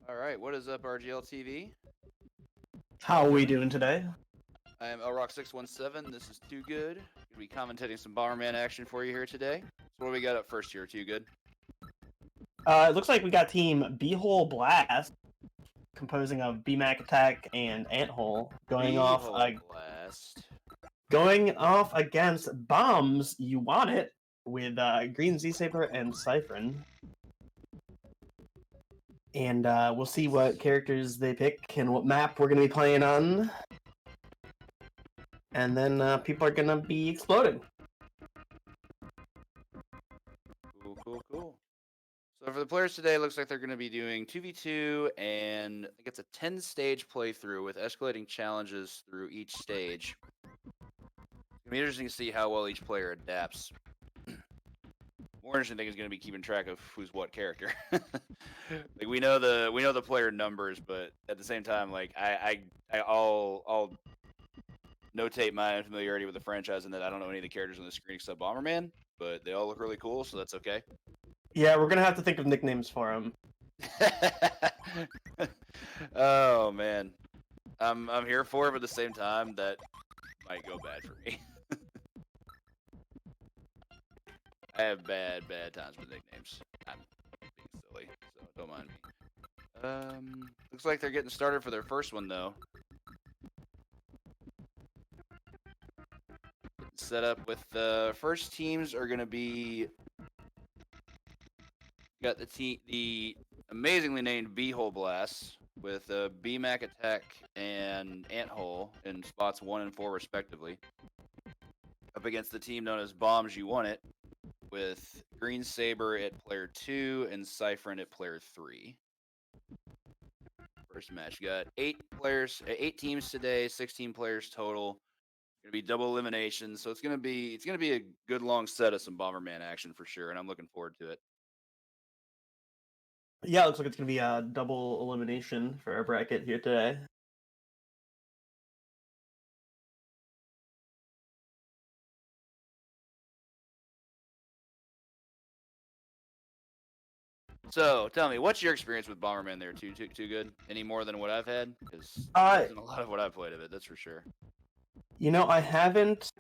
All right, what is up, RGL TV? How are we doing today? I am LRock617. This is Too Good. Gonna be commentating some Bomberman action for you here today. So what do we got up first here, Too Good? It looks like we got team B-Hole Blast, composing of BMAC Attack and Anthole, Beehole Blast. going off against Bombs. You Want It with Green Z Saber and Siphon, and we'll see what characters they pick and what map we're gonna be playing on, and then people are gonna be exploding. Cool. So for the players today, it looks like they're going to be doing 2v2, and I think it's a 10-stage playthrough with escalating challenges through each stage. It's going to be interesting to see how well each player adapts. More interesting thing is going to be keeping track of who's what character. Like we know the player numbers, but at the same time, like I'll notate my unfamiliarity with the franchise and that I don't know any of the characters on the screen except Bomberman, but they all look really cool, so that's okay. Yeah, we're gonna have to think of nicknames for him. Oh man, I'm here for it, but at the same time, that might go bad for me. I have bad times with nicknames. I'm being silly, so don't mind me. Looks like they're getting started for their first one though. Set up with the first teams are gonna be. Got the amazingly named Beehole Blast with BMAC Attack and Anthole in spots 1 and 4 respectively. Up against the team known as Bombs You Want It with Green Saber at player 2 and Siphon at player 3. First match. You got 8 teams today, 16 players total. Gonna be double elimination, so it's gonna be a good long set of some Bomberman action for sure, and I'm looking forward to it. Yeah, it looks like it's gonna be a double elimination for our bracket here today. So, tell me, what's your experience with Bomberman there? Too good? Any more than what I've had? Because isn't a lot of what I've played of it, that's for sure. You know, I haven't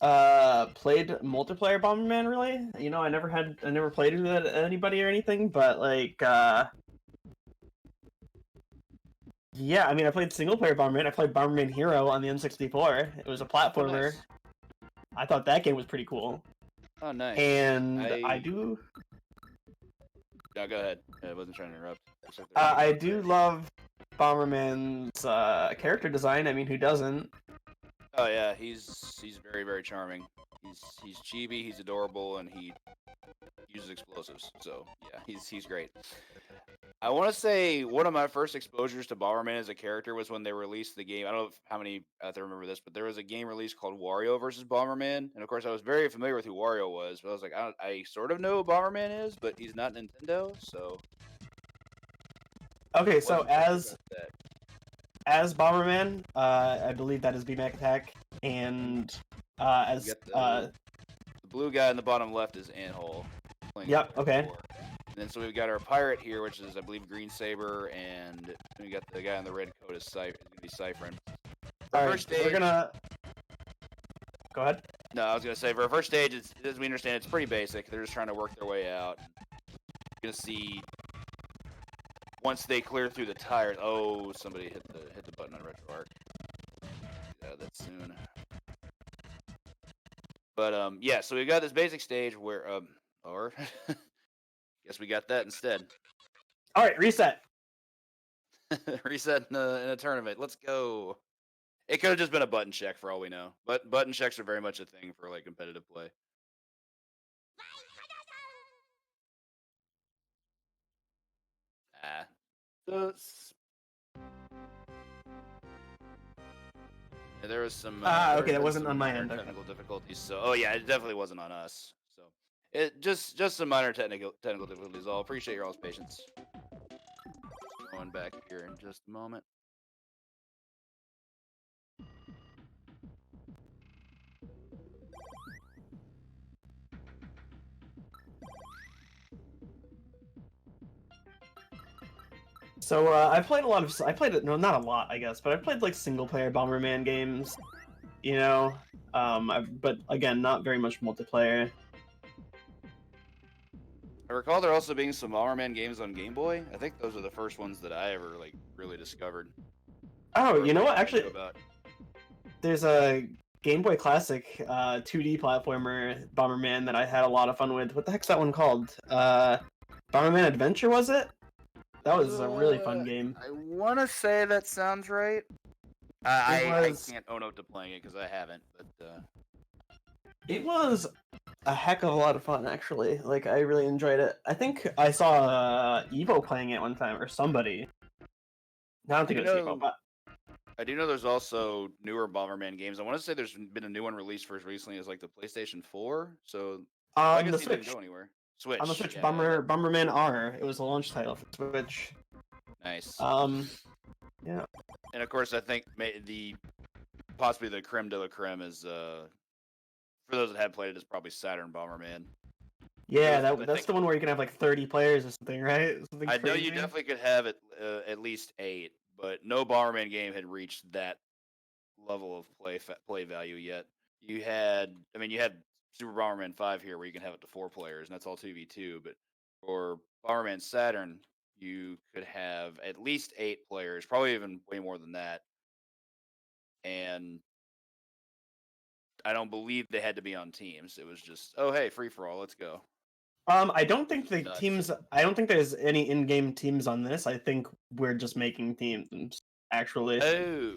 played multiplayer Bomberman really. You know, I never played with anybody or anything, but like yeah, I mean I played single player Bomberman. I played Bomberman Hero on the N64. It was a platformer. Nice. I thought that game was pretty cool. Oh, nice. And I do No, go ahead. I wasn't trying to interrupt. I do love Bomberman's character design. I mean, who doesn't? Oh yeah, he's very charming. He's chibi, he's adorable, and he uses explosives. So yeah, he's great. I want to say one of my first exposures to Bomberman as a character was when they released the game. I don't know how many out there remember this, but there was a game released called Wario versus Bomberman, and of course I was very familiar with who Wario was. But I was like, I sort of know who Bomberman is, but he's not Nintendo, so. Okay, so as Bomberman, I believe that is BMAC Attack, and as the blue guy in the bottom left is Anthole. Yep. Okay. And then so we've got our pirate here, which is I believe Green Saber, and we got the guy in the red coat is gonna be Siphon. All right, we're gonna go ahead. No, I was gonna say for our first stage, as we understand, it's pretty basic. They're just trying to work their way out. You're gonna see once they clear through the tires. Oh, somebody hit the button on RetroArch. Yeah, that soon. But yeah, so we've got this basic stage where or guess we got that instead. All right, reset. Reset in a tournament. Let's go. It could have just been a button check for all we know, but button checks are very much a thing for like competitive play. Yeah, there was some. Okay, that wasn't on my end. Technical difficulties. So, oh yeah, it definitely wasn't on us. So, it just some minor technical difficulties. I'll appreciate your all's patience. Going back here in just a moment. So I played a lot of. I played it. No, not a lot, I guess, but I played like single player Bomberman games. You know, but again, not very much multiplayer. I recall there also being some Bomberman games on Game Boy. I think those are the first ones that I ever like really discovered. Oh, Or, you know like, what? Actually, knew about. there's a Game Boy Classic 2D platformer Bomberman that I had a lot of fun with. What the heck's that one called? Bomberman Adventure, was it? That was a really fun game. I want to say that sounds right. I can't ONOT to playing it because I haven't, but it was a heck of a lot of fun, actually. Like, I really enjoyed it. I think I saw Evo playing it one time, or somebody. I don't think it was Evo, but I do know there's also newer Bomberman games. I want to say there's been a new one released for as recently as like the PlayStation 4. So on the Legacy Switch. didn't go anywhere. Switch. On the Switch, yeah, Bomberman R. It was a launch title for Switch. Nice. Yeah. And of course, I think possibly the creme de la creme is for those that have played it is probably Saturn Bomberman. Yeah, that's the one where you can have like 30 players or something, right? Something I know crazy. you definitely could have it at least 8, but no Bomberman game had reached that level of play value yet. You had Super Bomberman 5 here where you can have it to 4 players, and that's all 2v2. But for Bomberman Saturn, you could have at least 8 players, probably even way more than that. And I don't believe they had to be on teams. It was just, oh hey, free for all, let's go. I don't think the Nuts. teams. I don't think there's any in-game teams on this. I think we're just making teams, actually. Oh,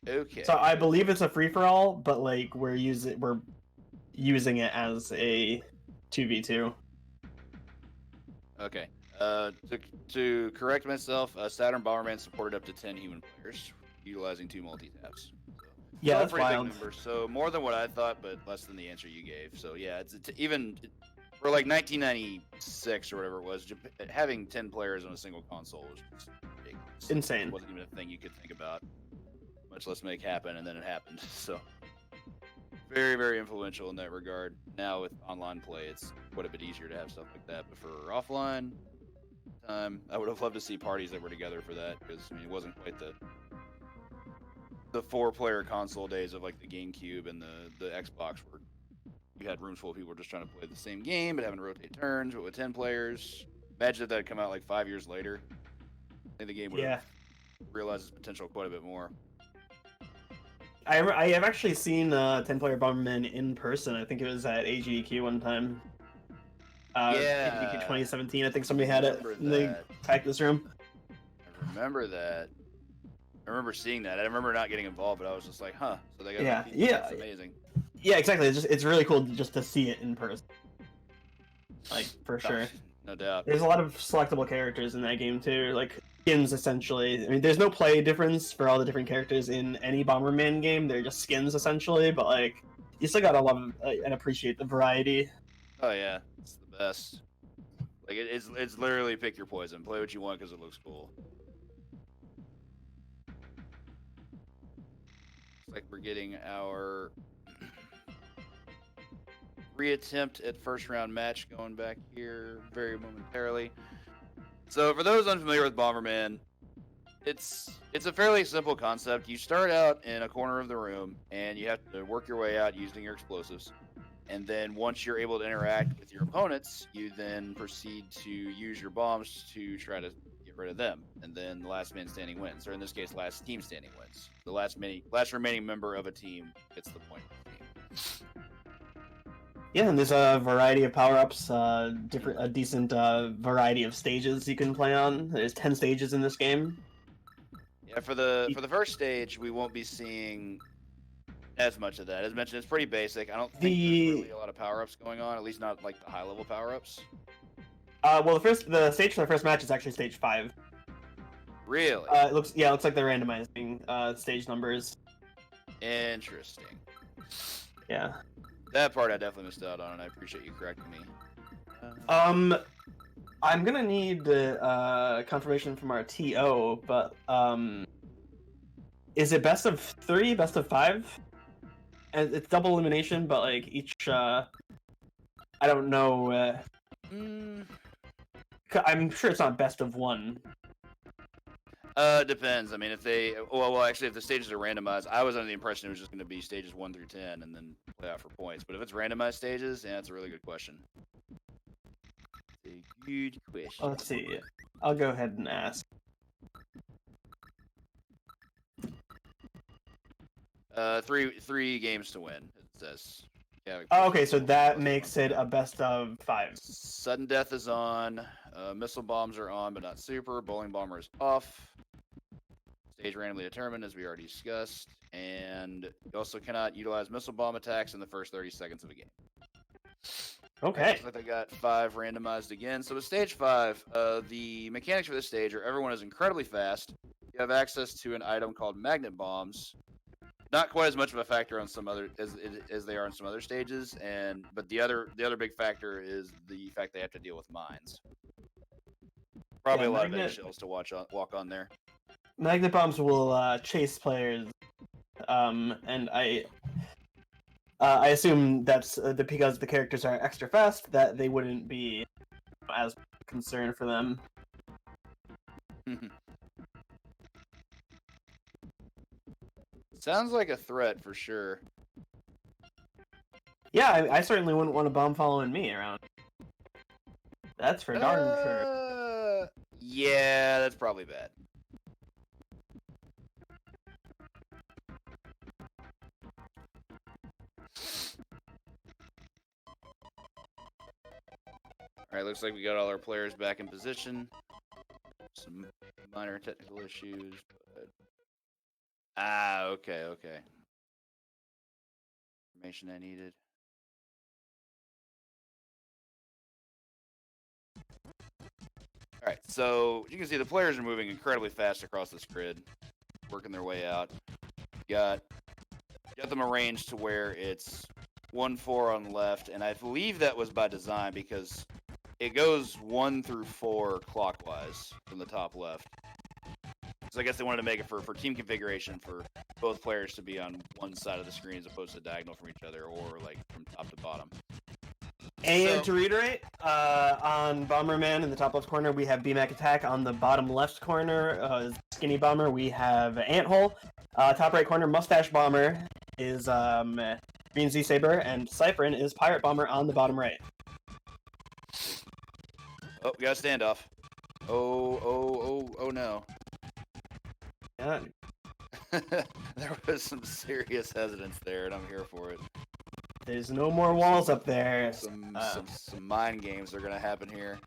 okay. So I believe it's a free-for-all, but like we're using it as a 2v2. Okay. To correct myself, Saturn Bomberman supported up to 10 human players, utilizing 2 multi-taps. Yeah, Still a that's pretty wild. big number, so more than what I thought, but less than the answer you gave. So yeah, even for like 1996 or whatever it was, having 10 players on a single console was just ridiculous. Insane. It wasn't even a thing you could think about, much less make happen, and then it happened. So very, very influential in that regard. Now with online play, it's quite a bit easier to have stuff like that. But for offline time, I would have loved to see parties that were together for that, because I mean, it wasn't quite the 4-player console days of like the GameCube and the Xbox, where you had rooms full of people just trying to play the same game but having to rotate turns. But with 10 players, imagine if that had come out like 5 years later. I think the game would have realized its potential quite a bit more. I have actually seen 10-player Bomberman in person. I think it was at AGDQ one time. AGDQ 2017. I think somebody had it in the practice room. I remember that. I remember seeing that. I remember not getting involved, but I was just like, huh. So they got that's amazing. Yeah, exactly. It's really cool just to see it in person. Like, for sure. No doubt. There's a lot of selectable characters in that game too, like skins essentially. I mean, there's no play difference for all the different characters in any Bomberman game. They're just skins essentially, but like you still gotta love and appreciate the variety. Oh yeah, it's the best. Like it's literally pick your poison, play what you want because it looks cool. Looks like we're getting our reattempt at first round match going back here very momentarily. So for those unfamiliar with Bomberman, it's a fairly simple concept. You start out in a corner of the room and you have to work your way out using your explosives. And then once you're able to interact with your opponents, you then proceed to use your bombs to try to get rid of them. And then the last man standing wins, or in this case, last team standing wins. The last remaining member of a team gets the point of the team. Yeah, and there's a variety of power-ups, a decent variety of stages you can play on. There's 10 stages in this game. Yeah, for the first stage, we won't be seeing as much of that. As mentioned, it's pretty basic. I don't think there's really a lot of power-ups going on, at least not like the high-level power-ups. Well, the stage for the first match is actually stage 5. Really? It looks like they're randomizing stage numbers. Interesting. Yeah. That part I definitely missed out on, and I appreciate you correcting me. I'm gonna need confirmation from our TO, but is it best of 3, best of 5? And it's double elimination, but like each, I don't know. I'm sure it's not best of 1. Depends. I mean, if they well, actually, if the stages are randomized, I was under the impression it was just going to be stages 1 through 10 and then play out for points. But if it's randomized stages, yeah, that's a really good question. It's a good question. Let's see. I'll go ahead and ask. Three games to win. It says. Yeah. Oh, okay, so that makes it a best of 5. Sudden death is on. Missile bombs are on, but not super. Bowling bomber is off. Stage randomly determined, as we already discussed. And you also cannot utilize missile bomb attacks in the first 30 seconds of a game. Okay. Looks like I got 5 randomized again. So with stage 5, the mechanics for this stage are everyone is incredibly fast. You have access to an item called magnet bombs. Not quite as much of a factor on some other as they are in some other stages, but the other big factor is the fact they have to deal with mines. Probably a lot of eggshells to walk on there. Magnet bombs will chase players, and I assume that's because the characters are extra fast that they wouldn't be as concerned for them. Sounds like a threat for sure. Yeah, I certainly wouldn't want a bomb following me around. That's for darn sure. Yeah, that's probably bad. Alright, looks like we got all our players back in position. Some minor technical issues, but... okay. Information I needed. Alright, so you can see the players are moving incredibly fast across this grid, working their way out. Got them arranged to where it's 1-4 on the left, and I believe that was by design because it goes 1 through 4 clockwise from the top left. So I guess they wanted to make it for team configuration for both players to be on one side of the screen as opposed to diagonal from each other or like from top to bottom. And to reiterate, on Bomberman in the top left corner, we have BMAC Attack. On the bottom left corner, Skinny Bomber, we have Anthole. Top right corner, Mustache Bomber is Green Z Saber, and Cypherin is Pirate Bomber on the bottom right. Oh, we got a standoff. Oh no. Yeah. There was some serious hesitance there, and I'm here for it. There's no more walls up there. Some mind games are gonna happen here.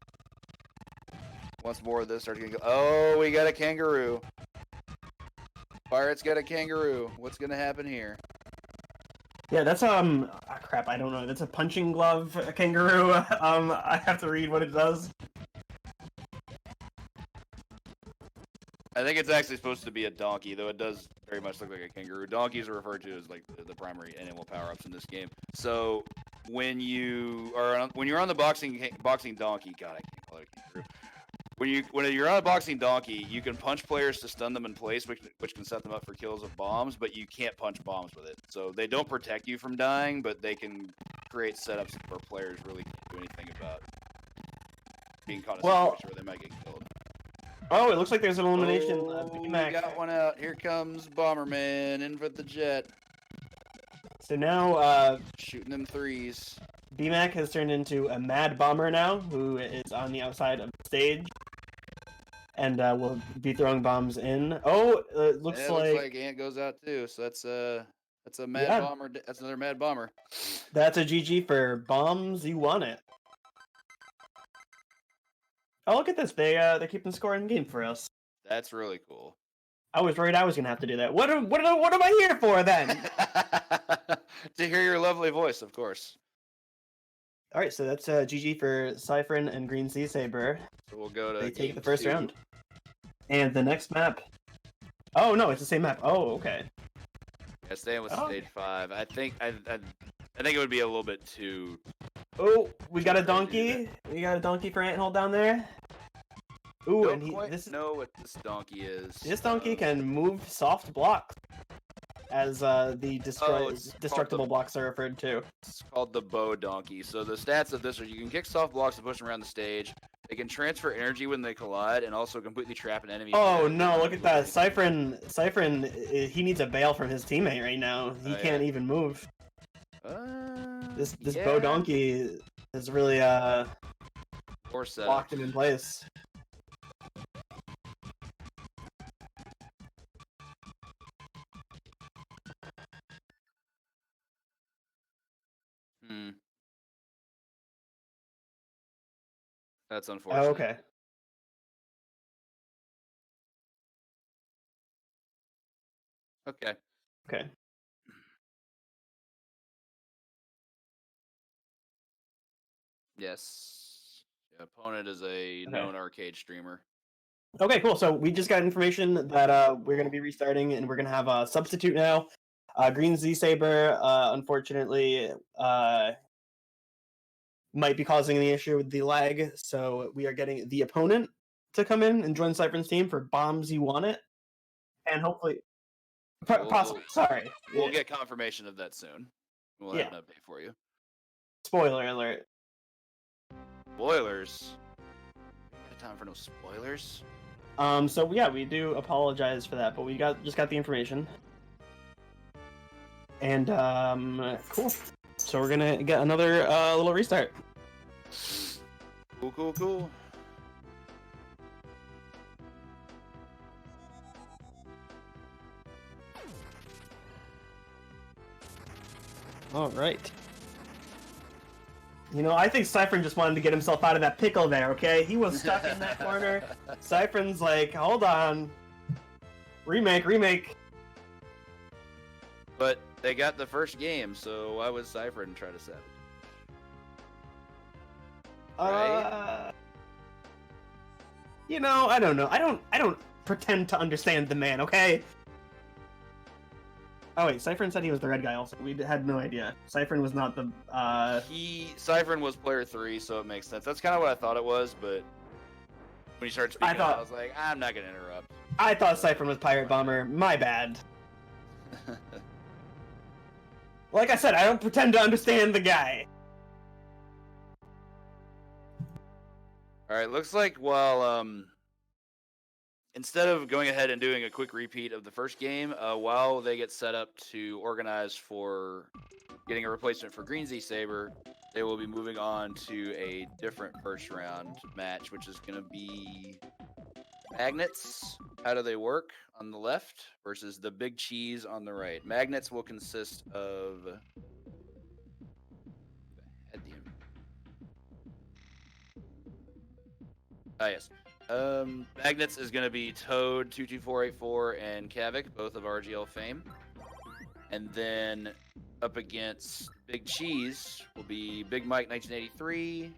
Once more of this starts gonna go. Oh, we got a kangaroo. Pirates got a kangaroo. What's gonna happen here? Yeah, that's crap. I don't know. That's a punching glove kangaroo. I have to read what it does. I think it's actually supposed to be a donkey, though it does very much look like a kangaroo. Donkeys are referred to as like the primary animal power-ups in this game. So when you're on the boxing donkey, God, I can't call it a kangaroo. When you're on a boxing donkey, you can punch players to stun them in place, which can set them up for kills of bombs, but you can't punch bombs with it. So they don't protect you from dying, but they can create setups where players really can't do anything about being caught in a situation where they might get killed. Oh, it looks like there's an elimination. We got one out. Here comes Bomberman in for the jet. So now, shooting them threes. BMAC has turned into a Mad Bomber now, who is on the outside of the stage, and will be throwing bombs in. Oh, it looks like Ant goes out too. So that's a Mad Bomber. That's another Mad Bomber. That's a GG for bombs. You won it. Oh, look at this. They're keeping score in the game for us. That's really cool. I was worried I was gonna have to do that. What am I here for then? To hear your lovely voice, of course. All right, so that's GG for Cypherin and Green Sea Saber. So we'll go to. They take the first round. And the next map. Oh no, it's the same map. Oh, okay. Yeah, staying with stage 5. I think it would be a little bit too. Oh, we got a donkey. We got a donkey for Anthole down there. Ooh, Don't quite know what this donkey is. This donkey can move soft blocks, as the destructible blocks are referred to. It's called the bow donkey. So the stats of this are you can kick soft blocks and push them around the stage. They can transfer energy when they collide, and also completely trap an enemy. Oh no! Look at that, Cyphern. He needs a bail from his teammate right now. He can't even move. This Bo Donkey is really locked him in place. That's unfortunate. Oh, okay. Okay. Okay. Yes. Yeah, opponent is a known arcade streamer. Okay, cool. So we just got information that we're going to be restarting, and we're going to have a substitute now. Green Z Saber, unfortunately, might be causing the issue with the lag. So we are getting the opponent to come in and join Cyphern's team for Bombs You Want It, and hopefully, possibly. Sorry, we'll get confirmation of that soon. We'll have an update for you. Spoiler alert. Spoilers. Time for no spoilers. So yeah, we do apologize for that, but we just got the information. And cool. So we're gonna get another little restart. Cool. All right. You know, I think Cyphern just wanted to get himself out of that pickle there, okay? He was stuck in that corner. Cyphern's like, hold on. Remake. But they got the first game, so why was Cyphern trying to savage? Right? You know, I don't know. I don't pretend to understand the man, okay? Oh wait, Cyphern said he was the red guy also. We had no idea. Cyphern was not the Cyphern was player 3, so it makes sense. That's kind of what I thought it was, but when he started speaking, I was like, I'm not gonna interrupt. I thought Cyphern was Pirate Bomber. My bad. Like I said, I don't pretend to understand the guy. Alright, looks like instead of going ahead and doing a quick repeat of the first game, while they get set up to organize for getting a replacement for Green Z Saber, they will be moving on to a different first round match, which is going to be magnets. How do they work on the left versus the big cheese on the right? Magnets will consist of yes. Magnets is going to be Toad 22484 and Kavik, both of RGL fame. And then up against Big Cheese will be Big Mike 1983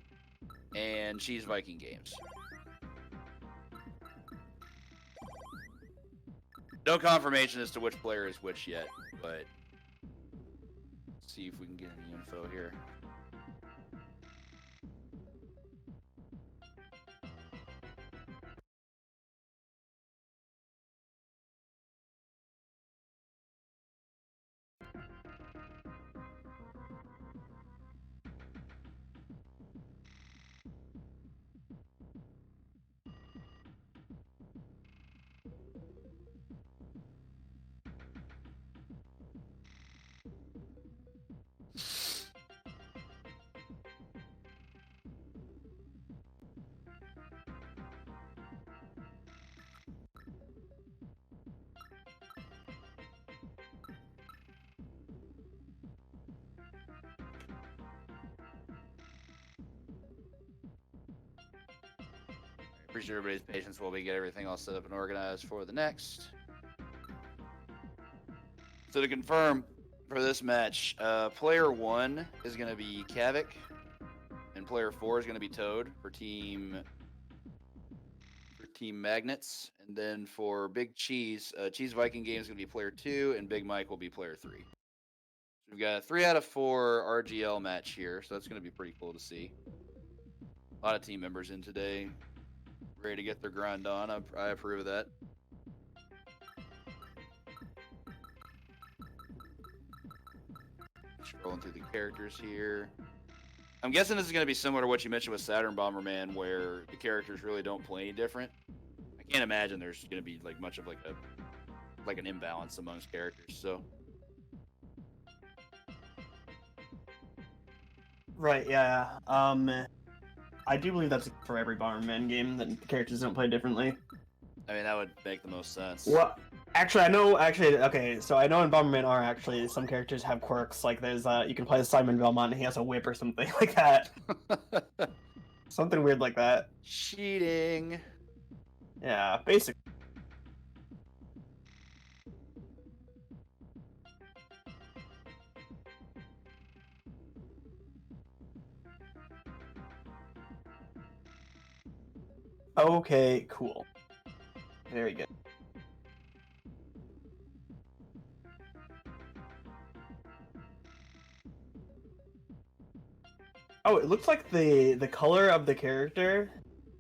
and Cheese Viking Games. No confirmation as to which player is which yet, but let's see if we can get any info here. Appreciate everybody's patience while we get everything all set up and organized for the next. So to confirm for this match, player 1 is going to be Kavik, and player 4 is going to be Toad for team Magnets, and then for Big Cheese, Cheese Viking Games is going to be player 2, and Big Mike will be player 3. So we've got a 3 out of 4 RGL match here, so that's going to be pretty cool to see. A lot of team members in today, ready to get their grind on. I approve of that. Scrolling through the characters here. I'm guessing this is going to be similar to what you mentioned with Saturn Bomberman, where the characters really don't play any different. I can't imagine there's going to be like much of like an imbalance amongst characters. So Right, yeah. I do believe that's for every Bomberman game, that the characters don't play differently. I mean that would make the most sense. Well, actually, I know. Actually, okay. So I know in Bomberman R, actually, some characters have quirks. Like there's, you can play as Simon Belmont, and he has a whip or something like that. Something weird like that. Cheating. Yeah, basically. Okay, cool. Very good. Oh, it looks like the color of the character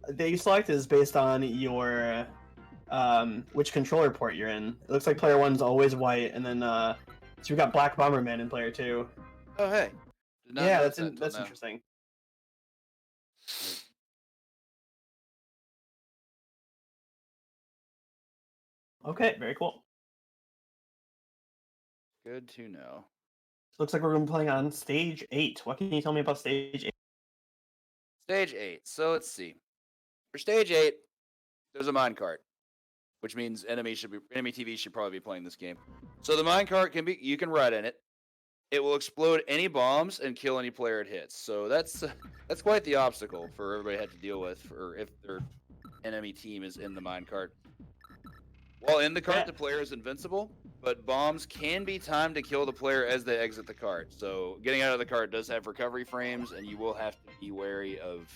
that you select is based on your which controller port you're in. It looks like player 1's always white, and then so we got Black Bomberman in player 2. Oh hey. Did not Yeah, know that's that until that's now. interesting. Okay, very cool. Good to know. Looks like we're going to be playing on stage 8. What can you tell me about stage 8? Stage 8. So let's see. For stage 8, there's a minecart, which means enemy TV should probably be playing this game. So the minecart you can ride in it. It will explode any bombs and kill any player it hits. So that's quite the obstacle for everybody to have to deal with, for if their enemy team is in the minecart. While in the cart, the player is invincible, but bombs can be timed to kill the player as they exit the cart. So getting out of the cart does have recovery frames, and you will have to be wary of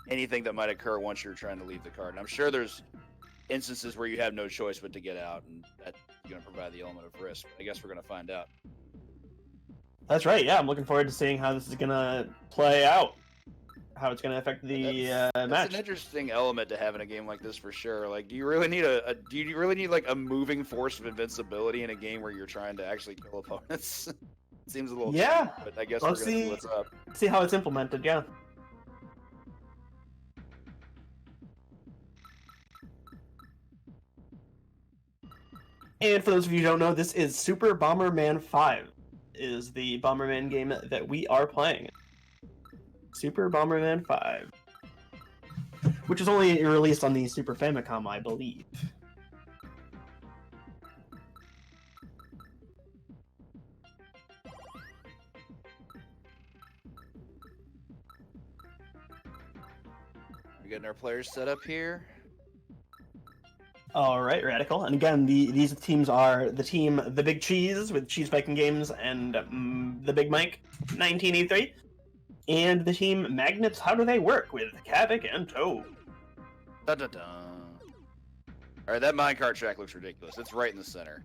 anything that might occur once you're trying to leave the cart. And I'm sure there's instances where you have no choice but to get out, and that's going to provide the element of risk. I guess we're going to find out. That's right, yeah. I'm looking forward to seeing how this is going to play out. How it's going to affect the match. That's an interesting element to have in a game like this for sure. Like, do you really need like a moving force of invincibility in a game where you're trying to actually kill opponents? It seems a little cheap, but I guess we're gonna see what's up. See how it's implemented, yeah. And for those of you who don't know, this is Super Bomberman 5. Is the Bomberman game that we are playing. Super Bomberman 5. Which was only released on the Super Famicom, I believe. We're getting our players set up here. All right, Radical. And again, these teams are the team The Big Cheese with Cheese Viking Games and The Big Mike 1983. And the team Magnets, How Do They Work with Kavik and Toad. Dun, dun, dun. All right, that minecart track looks ridiculous. It's right in the center.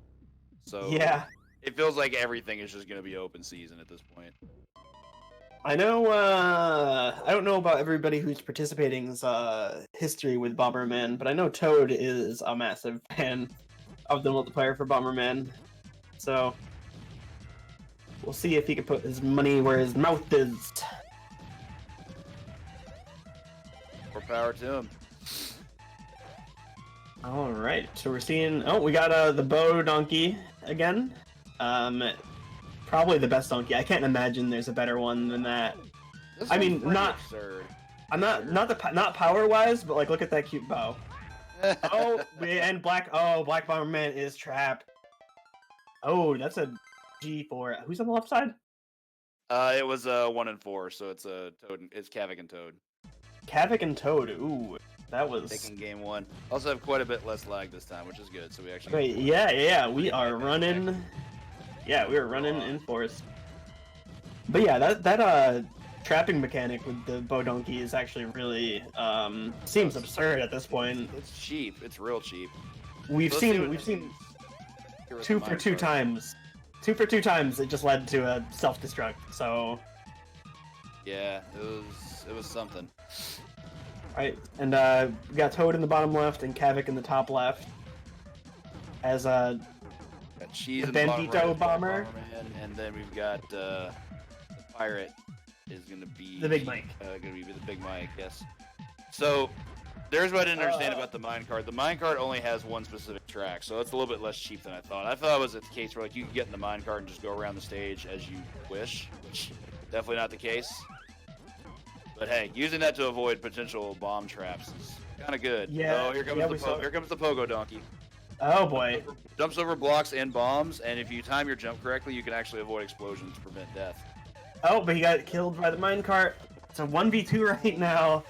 So yeah, it feels like everything is just going to be open season at this point. I know, I don't know about everybody who's participating's history with Bomberman, but I know Toad is a massive fan of the multiplayer for Bomberman. So we'll see if he can put his money where his mouth is. More power to him. All right, so we're seeing. Oh, we got the bow donkey again. Probably the best donkey. I can't imagine there's a better one than that. I mean, not absurd. I'm not power wise, but like look at that cute bow. Oh, and Black Bomberman is trapped. Oh, that's a G4. Who's on the left side? It was 1 and 4, so it's Toad. It's Kavik and Toad. Kavik and Toad. Ooh, that was taking game 1. Also have quite a bit less lag this time, which is good. So we actually. Wait, yeah. We are running. Yeah, we were running in force. But yeah, that trapping mechanic with the bow donkey is actually really seems absurd at this point. It's cheap. It's real cheap. We've seen 2 for 2 times. 2 for 2 times. It just led to a self-destruct. So yeah, it was something. Right, and we got Toad in the bottom left and Kavik in the top left. As got Cheese the in the Bandito bottom right, bomber, and then we've got the pirate is going to be The big mic. Going to be the big mic, yes. So there's what I didn't understand about the minecart. The minecart only has one specific track, so it's a little bit less cheap than I thought. I thought it was the case where like you could get in the minecart and just go around the stage as you wish, which definitely not the case. But hey, using that to avoid potential bomb traps is kind of good. Yeah. Oh, here comes the pogo donkey. Oh boy. Jumps over blocks and bombs, and if you time your jump correctly, you can actually avoid explosions to prevent death. Oh, but he got killed by the minecart. It's a 1v2 right now.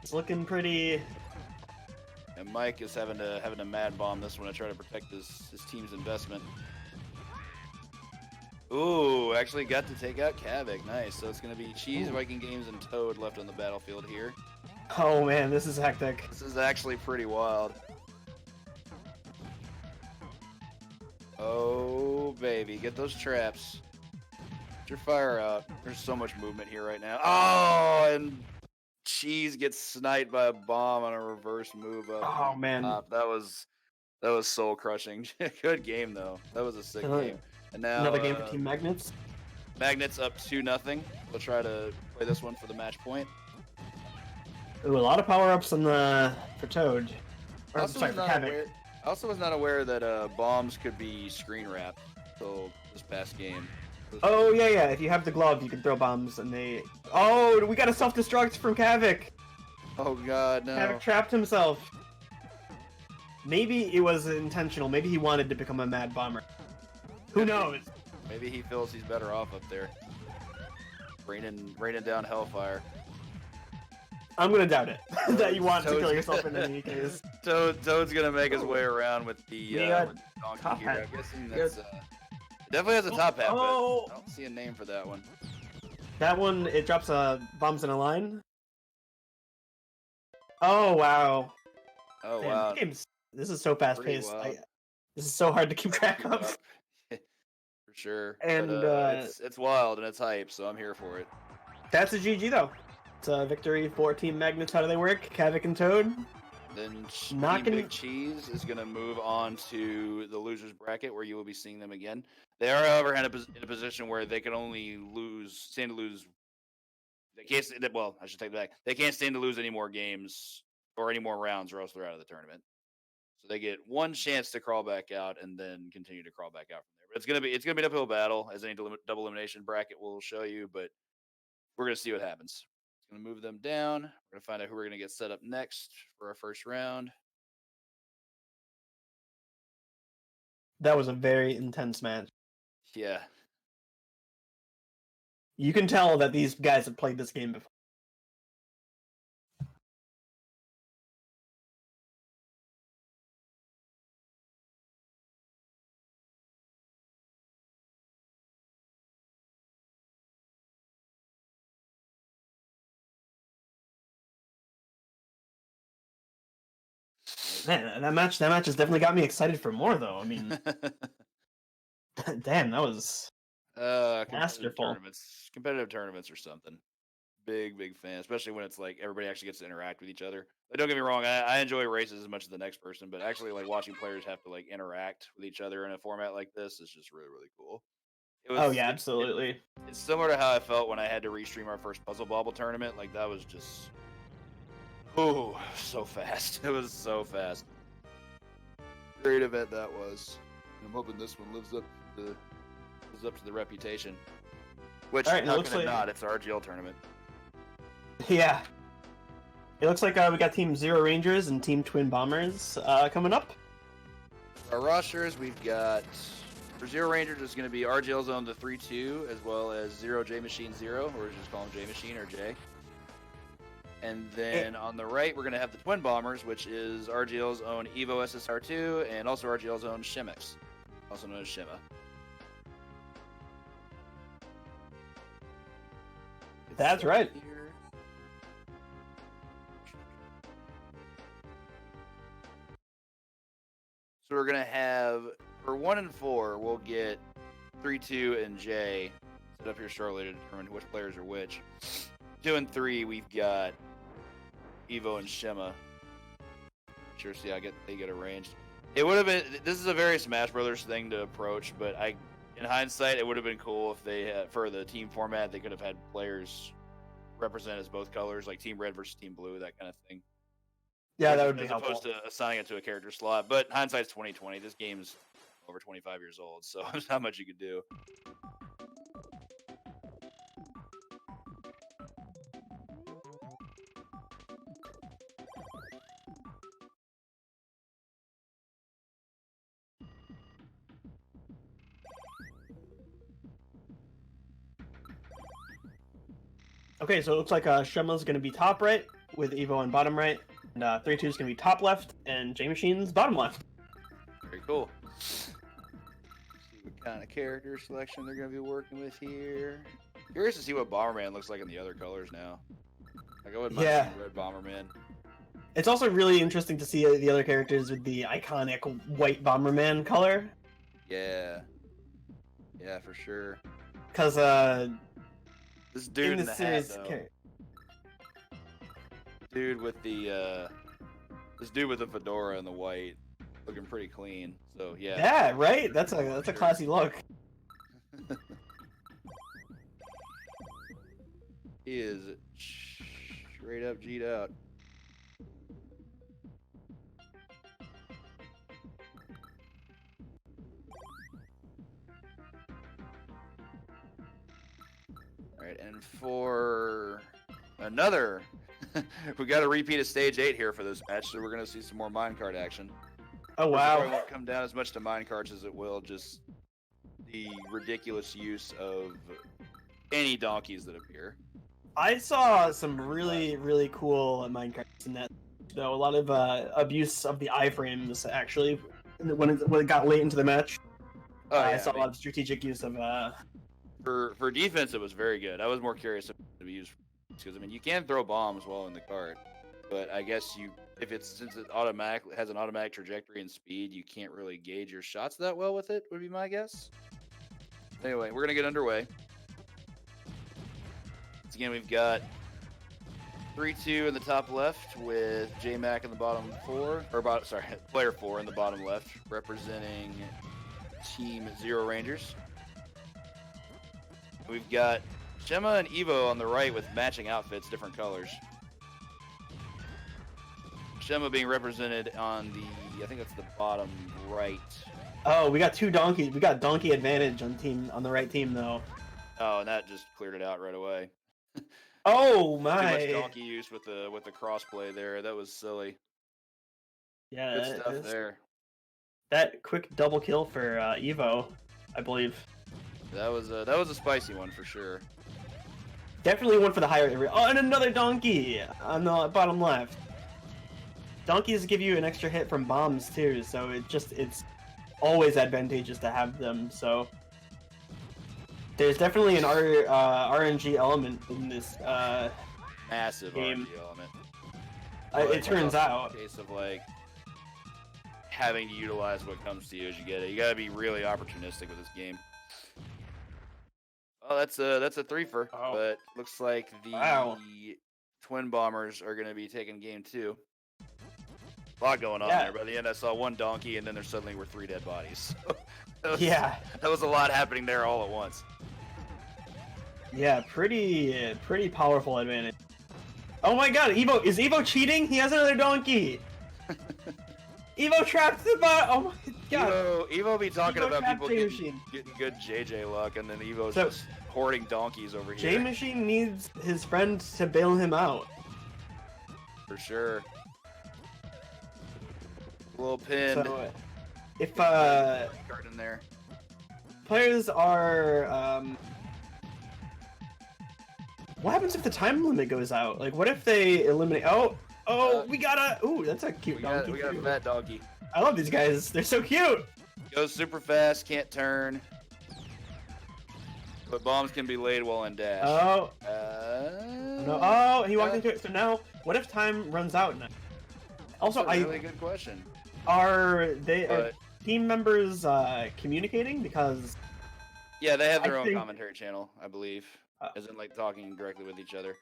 It's looking pretty. And Mike is having to mad bomb this one to try to protect his team's investment. Ooh, actually got to take out Kavik. Nice. So it's going to be Cheese, Viking Games, and Toad left on the battlefield here. Oh man, this is hectic. This is actually pretty wild. Oh, baby. Get those traps. Get your fire out. There's so much movement here right now. Oh, and Cheese gets sniped by a bomb on a reverse move up. Oh man. That was soul crushing. Good game though. That was a sick game. And now Another game for Team Magnets. Magnets up 2-0. We'll try to play this one for the match point. Ooh, a lot of power-ups on for Toad. Or, Also sorry, for Kavik. I also was not aware that bombs could be screen wrapped until this past game. Oh yeah. If you have the glove, you can throw bombs, and they. Oh, we got a self-destruct from Kavik. Oh god, no. Kavik trapped himself. Maybe it was intentional. Maybe he wanted to become a mad bomber. Who knows? Maybe he feels he's better off up there. Raining down hellfire. I'm gonna doubt it. That you want to kill yourself in any case. Toad's gonna make his way around with the donkey top here. hat. I'm guessing that's definitely has a top hat, Oh. but I don't see a name for that one. That one, it drops bombs in a line. Oh wow. Oh Damn, wow. This is so fast Pretty paced. wild. This is so hard to keep track Keep of. up. For sure. And, but, it's wild and it's hype, so I'm here for it. That's a GG though. It's a victory for Team Magnets. How do they work? Kavik and Toad. Then Not Team gonna- Big Cheese is going to move on to the losers bracket, where you will be seeing them again. They are, however, in a position where they can only stand to lose. They can't. Well, I should take that back. They can't stand to lose any more games or any more rounds, or else they're out of the tournament. So they get one chance to crawl back out and then continue to crawl back out from there. But it's gonna be an uphill battle, as any double elimination bracket will show you. But we're gonna see what happens. It's gonna move them down. We're gonna find out who we're gonna get set up next for our first round. That was a very intense match. Yeah. You can tell that these guys have played this game before. Man, that match has definitely got me excited for more though. I mean, damn, that was masterful. Competitive tournaments or something. Big fan, especially when it's like everybody actually gets to interact with each other. Like, don't get me wrong, I enjoy races as much as the next person, but actually like watching players have to like interact with each other in a format like this is just really cool. Oh yeah, absolutely. It's similar to how I felt when I had to restream our first Puzzle Bobble tournament. Like that was just so fast. It was so fast. Great event that was. I'm hoping this one lives up to the reputation. Which, all right, how looks can it like... not? It's our RGL tournament. Yeah. It looks like we got Team Zero Rangers and Team Twin Bombers coming up. Our rosters, we've got, for Zero Rangers, it's going to be RGL Zone the 3-2, as well as Zero J Machine 0, or just call them J Machine or J. And then on the right, we're going to have the Twin Bombers, which is RGL's own Evo SSR2, and also RGL's own Shimix, also known as Shima. That's right. Here. So we're going to have, for 1 and 4, we'll get 3, 2, and J set up here shortly to determine which players are which. 2 and 3, we've got Evo and Shima. Sure, see how they get arranged. It would have been. This is a very Smash Brothers thing to approach, but in hindsight, it would have been cool if they had, for the team format, they could have had players represent as both colors, like Team Red versus Team Blue, that kind of thing. Yeah, that would be as helpful. opposed to assigning it to a character slot. But hindsight's 2020. This game's over 25 years old, so there's not much you could do. Okay, so it looks like Shema's going to be top right with Evo on bottom right, and 3-2 is going to be top left, and J Machine's bottom left. Very cool. See what kind of character selection they're going to be working with here. Curious to see what Bomberman looks like in the other colors now. Like, I wouldn't mind seeing Red Bomberman. It's also really interesting to see the other characters with the iconic white Bomberman color. Yeah. Yeah, for sure. Because, this dude in the series, hat, though. Dude with the, this dude with the fedora and the white, looking pretty clean. So, yeah. Yeah, right? That's a classy look. He is straight up G'd out. Alright, and for another, we got a repeat of Stage 8 here for this match, so we're going to see some more minecart action. Oh, It wow. won't come down as much to minecarts as it will just the ridiculous use of any donkeys that appear. I saw some really, really cool minecarts in that, though. A lot of abuse of the iframes, actually, when it got late into the match. Oh, yeah, I saw a lot of strategic use of... For defense, it was very good. I was more curious if it be used because, I mean, you can throw bombs while in the cart, but I guess since it has an automatic trajectory and speed, you can't really gauge your shots that well with it, would be my guess. Anyway, we're going to get underway. Once again, we've got 3-2 in the top left with J-Mac in the bottom player 4 in the bottom left, representing Team Zero Rangers. We've got Shema and Evo on the right with matching outfits, different colors. Shema being represented on I think that's the bottom right. Oh, we got two donkeys. We got donkey advantage on the right team, though. Oh, and that just cleared it out right away. Oh my! Too much donkey use with the crossplay there. That was silly. Yeah, good stuff there. That quick double kill for Evo, I believe. That was a spicy one for sure. Definitely one for the higher area. Oh, and another donkey on the bottom left. Donkeys give you an extra hit from bombs too, so it's always advantageous to have them. So there's definitely an RNG element in this massive game. RNG element. It turns out. In the case of like having to utilize what comes to you as you get it. You got to be really opportunistic with this game. Oh, that's a threefer, but looks like the Twin Bombers are going to be taking game 2. A lot going on there. By the end, I saw one donkey, and then there suddenly were 3 dead bodies. That was a lot happening there all at once. Yeah, pretty powerful advantage. Oh my God, Evo is Evo cheating? He has another donkey. Evo trapped the bot. Oh my God. Evo be talking about people getting good JJ luck, and then Evo's just hoarding donkeys over here. J Machine needs his friend to bail him out. For sure. A little pinned. So, if card in there. Players are what happens if the time limit goes out? Like, what if they eliminate? We got that's a cute donkey. We got a fat donkey. I love these guys. They're so cute. Goes super fast, can't turn. But bombs can be laid while in dash. No. Oh, he walked into it. So now, what if time runs out now? Also, that's a really good question. Are team members communicating? Because yeah, they have their own commentary channel, I believe, as in like talking directly with each other.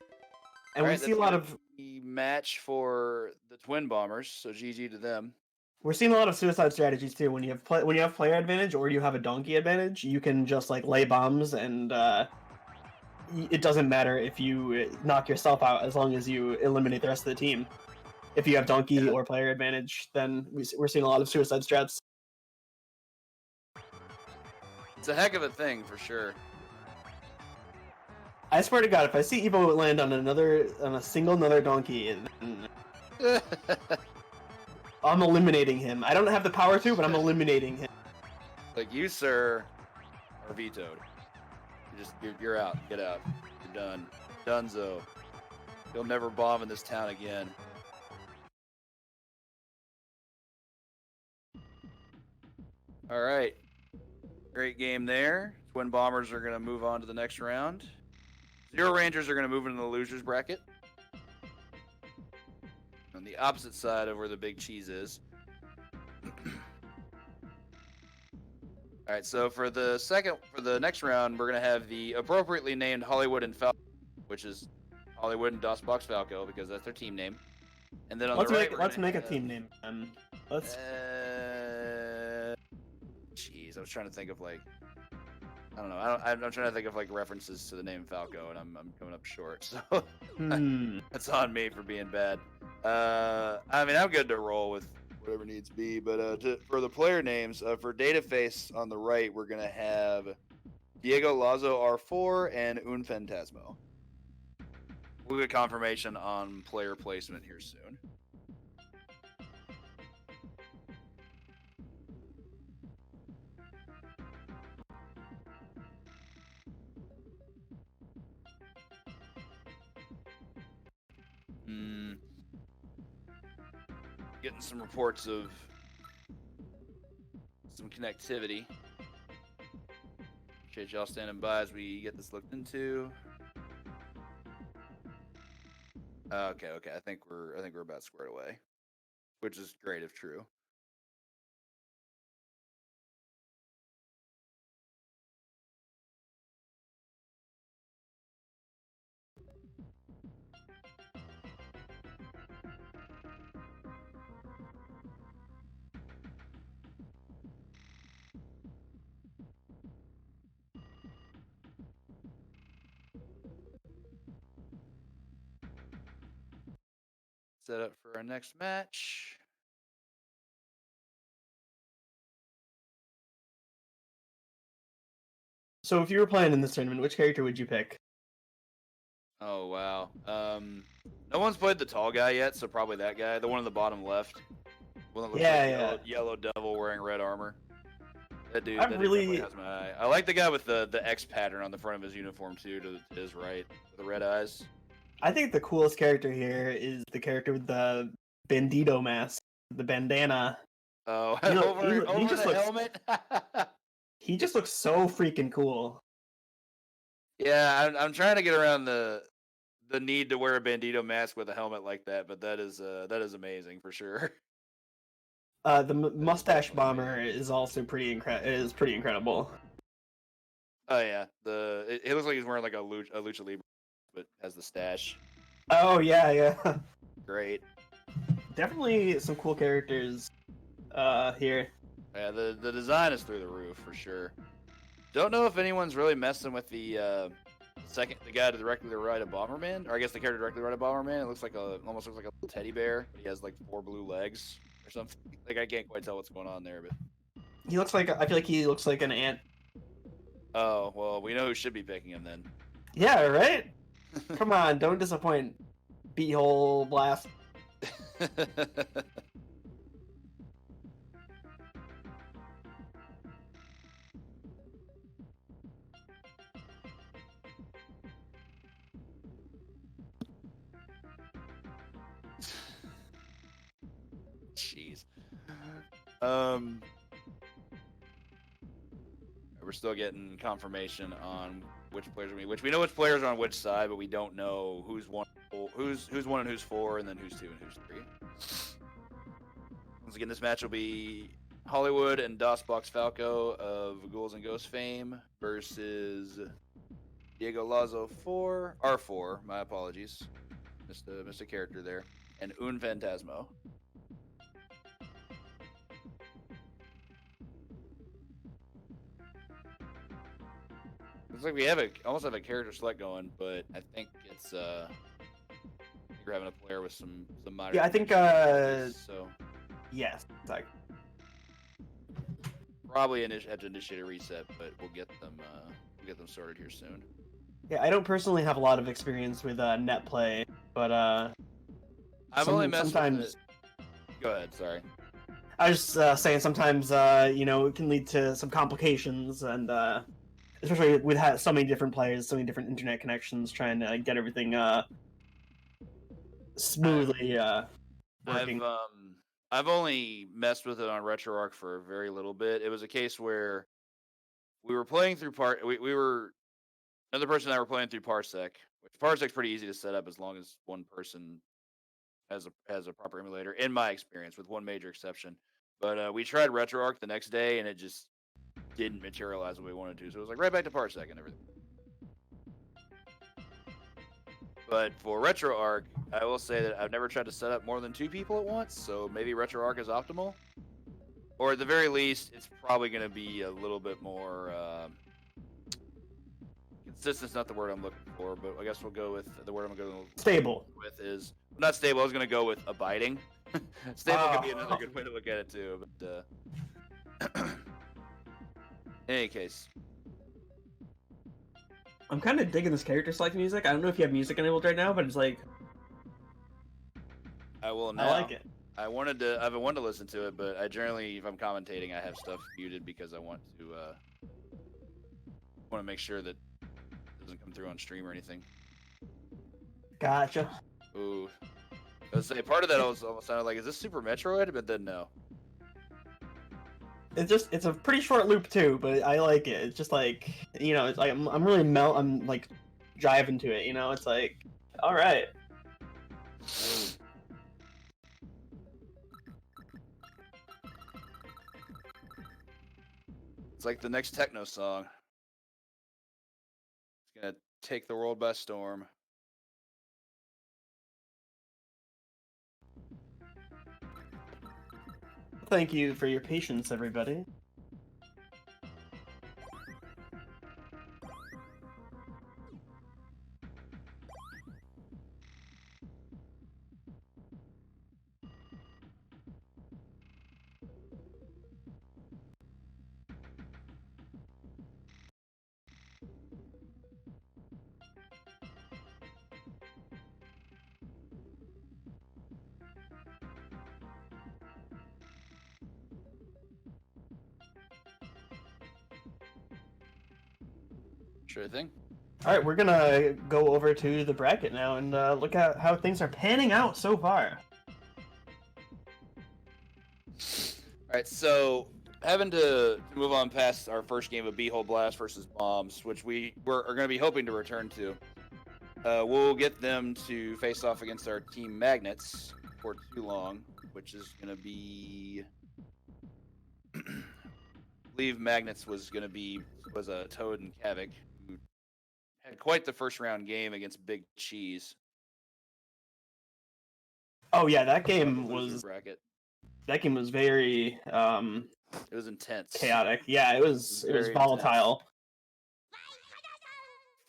And we see a lot of match for the Twin Bombers, so GG to them. We're seeing a lot of suicide strategies too. When you have player advantage or you have a donkey advantage, you can just like lay bombs and it doesn't matter if you knock yourself out as long as you eliminate the rest of the team. If you have donkey or player advantage, then we're seeing a lot of suicide strats. It's a heck of a thing for sure. I swear to God, if I see Evo land on a single donkey, then I'm eliminating him. I don't have the power to, but I'm eliminating him. Like you, sir, are vetoed. You're out. Get out. You're done. Dunzo. You'll never bomb in this town again. All right. Great game there. Twin Bombers are going to move on to the next round. Zero Rangers are going to move into the losers bracket. On the opposite side of where the big cheese is. All right, so for the next round, we're going to have the appropriately named Hollywood and Falco, which is Hollywood and DOSBox Falco, because that's their team name. And then on let's the right, let's make a team name. Let's. Jeez, I was trying to think of like, I don't know. I'm trying to think of like references to the name Falco, and I'm coming up short. So that's on me for being bad. I mean, I'm good to roll with whatever needs be, but for the player names, for Dataface on the right, we're gonna have Diego Lazo R4 and Un Fantasmo. We'll get confirmation on player placement here soon. Getting some reports of some connectivity. Appreciate y'all standing by as we get this looked into. Okay. I think we're about squared away, which is great if true. Set up for our next match. So if you were playing in this tournament, which character would you pick? Oh wow. No one's played the tall guy yet, so probably that guy, the one on the bottom left. One that looks like yellow devil wearing red armor. That dude. That really has my eye. I like the guy with the X pattern on the front of his uniform too, to his right, with the red eyes. I think the coolest character here is the character with the bandito mask, the bandana. Oh, over the helmet. He just looks so freaking cool. Yeah, I'm trying to get around the need to wear a bandito mask with a helmet like that, but that is amazing for sure. The mustache bomber is also pretty incredible. Oh yeah, it looks like he's wearing like a lucha libre, but has the stash. Oh yeah. Great. Definitely some cool characters here. Yeah, the design is through the roof for sure. Don't know if anyone's really messing with the guy directly to the right of Bomberman, or I guess the character directly to the right of Bomberman. It looks like almost looks like a little teddy bear. He has like 4 blue legs or something. Like I can't quite tell what's going on there, but I feel like he looks like an ant. Oh well, we know who should be picking him then. Yeah, right. Come on, don't disappoint. Beehole blast. Jeez. We're still getting confirmation on which players are which. We know which players are on which side, but we don't know who's one and who's 4, and then who's 2 and who's 3. Once again, this match will be Hollywood and DOSBox Falco of Ghouls and Ghosts fame versus Diego Lazo R4. My apologies, missed a character there, and Un Fantasmo. Looks like we have almost have a character select going, but I think it's you're having a player with some minor. Yeah, I think so. Yes, like Probably have to initiate a reset, but we'll get them sorted here soon. yeah, I don't personally have a lot of experience with net play, but I've only messed sometimes. with it. Go ahead, sorry. I was just saying sometimes it can lead to some complications, and especially with so many different players, so many different internet connections, trying to get everything smoothly working. I've only messed with it on RetroArch for a very little bit. It was a case where we were playing through we were another person and I were playing through Parsec, which Parsec's pretty easy to set up as long as one person has a proper emulator, in my experience, with one major exception. But we tried RetroArch the next day and it just didn't materialize the way we wanted to. So it was like right back to Parsec and everything. But for RetroArch, I will say that I've never tried to set up more than 2 people at once, so maybe RetroArch is optimal. Or at the very least, it's probably going to be a little bit more consistent's not the word I'm looking for, but I guess we'll go with the word I'm going to go Stable. with is not stable. I was going to go with abiding. Stable could be another good way to look at it too. But in any case, I'm kind of digging this character select music. I don't know if you have music enabled right now, but it's like I will now. I like it. I've been wanting to listen to it, but I generally, if I'm commentating, I have stuff muted because I want to make sure that it doesn't come through on stream or anything. Gotcha. Ooh, I was say part of that almost sounded like, is this Super Metroid? But then no. It's a pretty short loop too, but I like it. It's just like it's like I'm really I'm like driving to it. It's like all right. It's like the next techno song. It's gonna take the world by storm. Thank you for your patience, everybody. Sure thing. All right, we're gonna go over to the bracket now and look at how things are panning out so far. All right, so having to move on past our first game of Beehole Blast versus Bombs, which we are going to be hoping to return to. We'll get them to face off against our team Magnets for too long, which is going to be. I believe Magnets was a Toad and Kavik, who had quite the first round game against Big Cheese. Oh yeah, that game was very it was intense, chaotic. Yeah, it was volatile.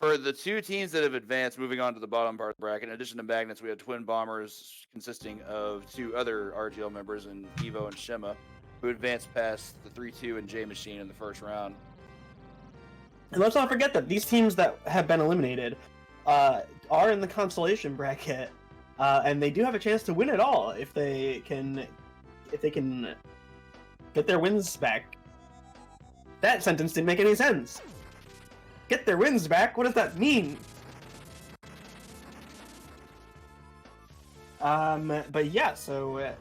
Intense. For the 2 teams that have advanced, moving on to the bottom part of the bracket, in addition to Magnets, we had Twin Bombers consisting of 2 other RGL members in Evo and Shema, who advanced past the 3-2 and J Machine in the first round. And let's not forget that these teams that have been eliminated are in the consolation bracket, and they do have a chance to win it all if they can get their wins back. That sentence didn't make any sense. Get their wins back? What does that mean? But yeah, so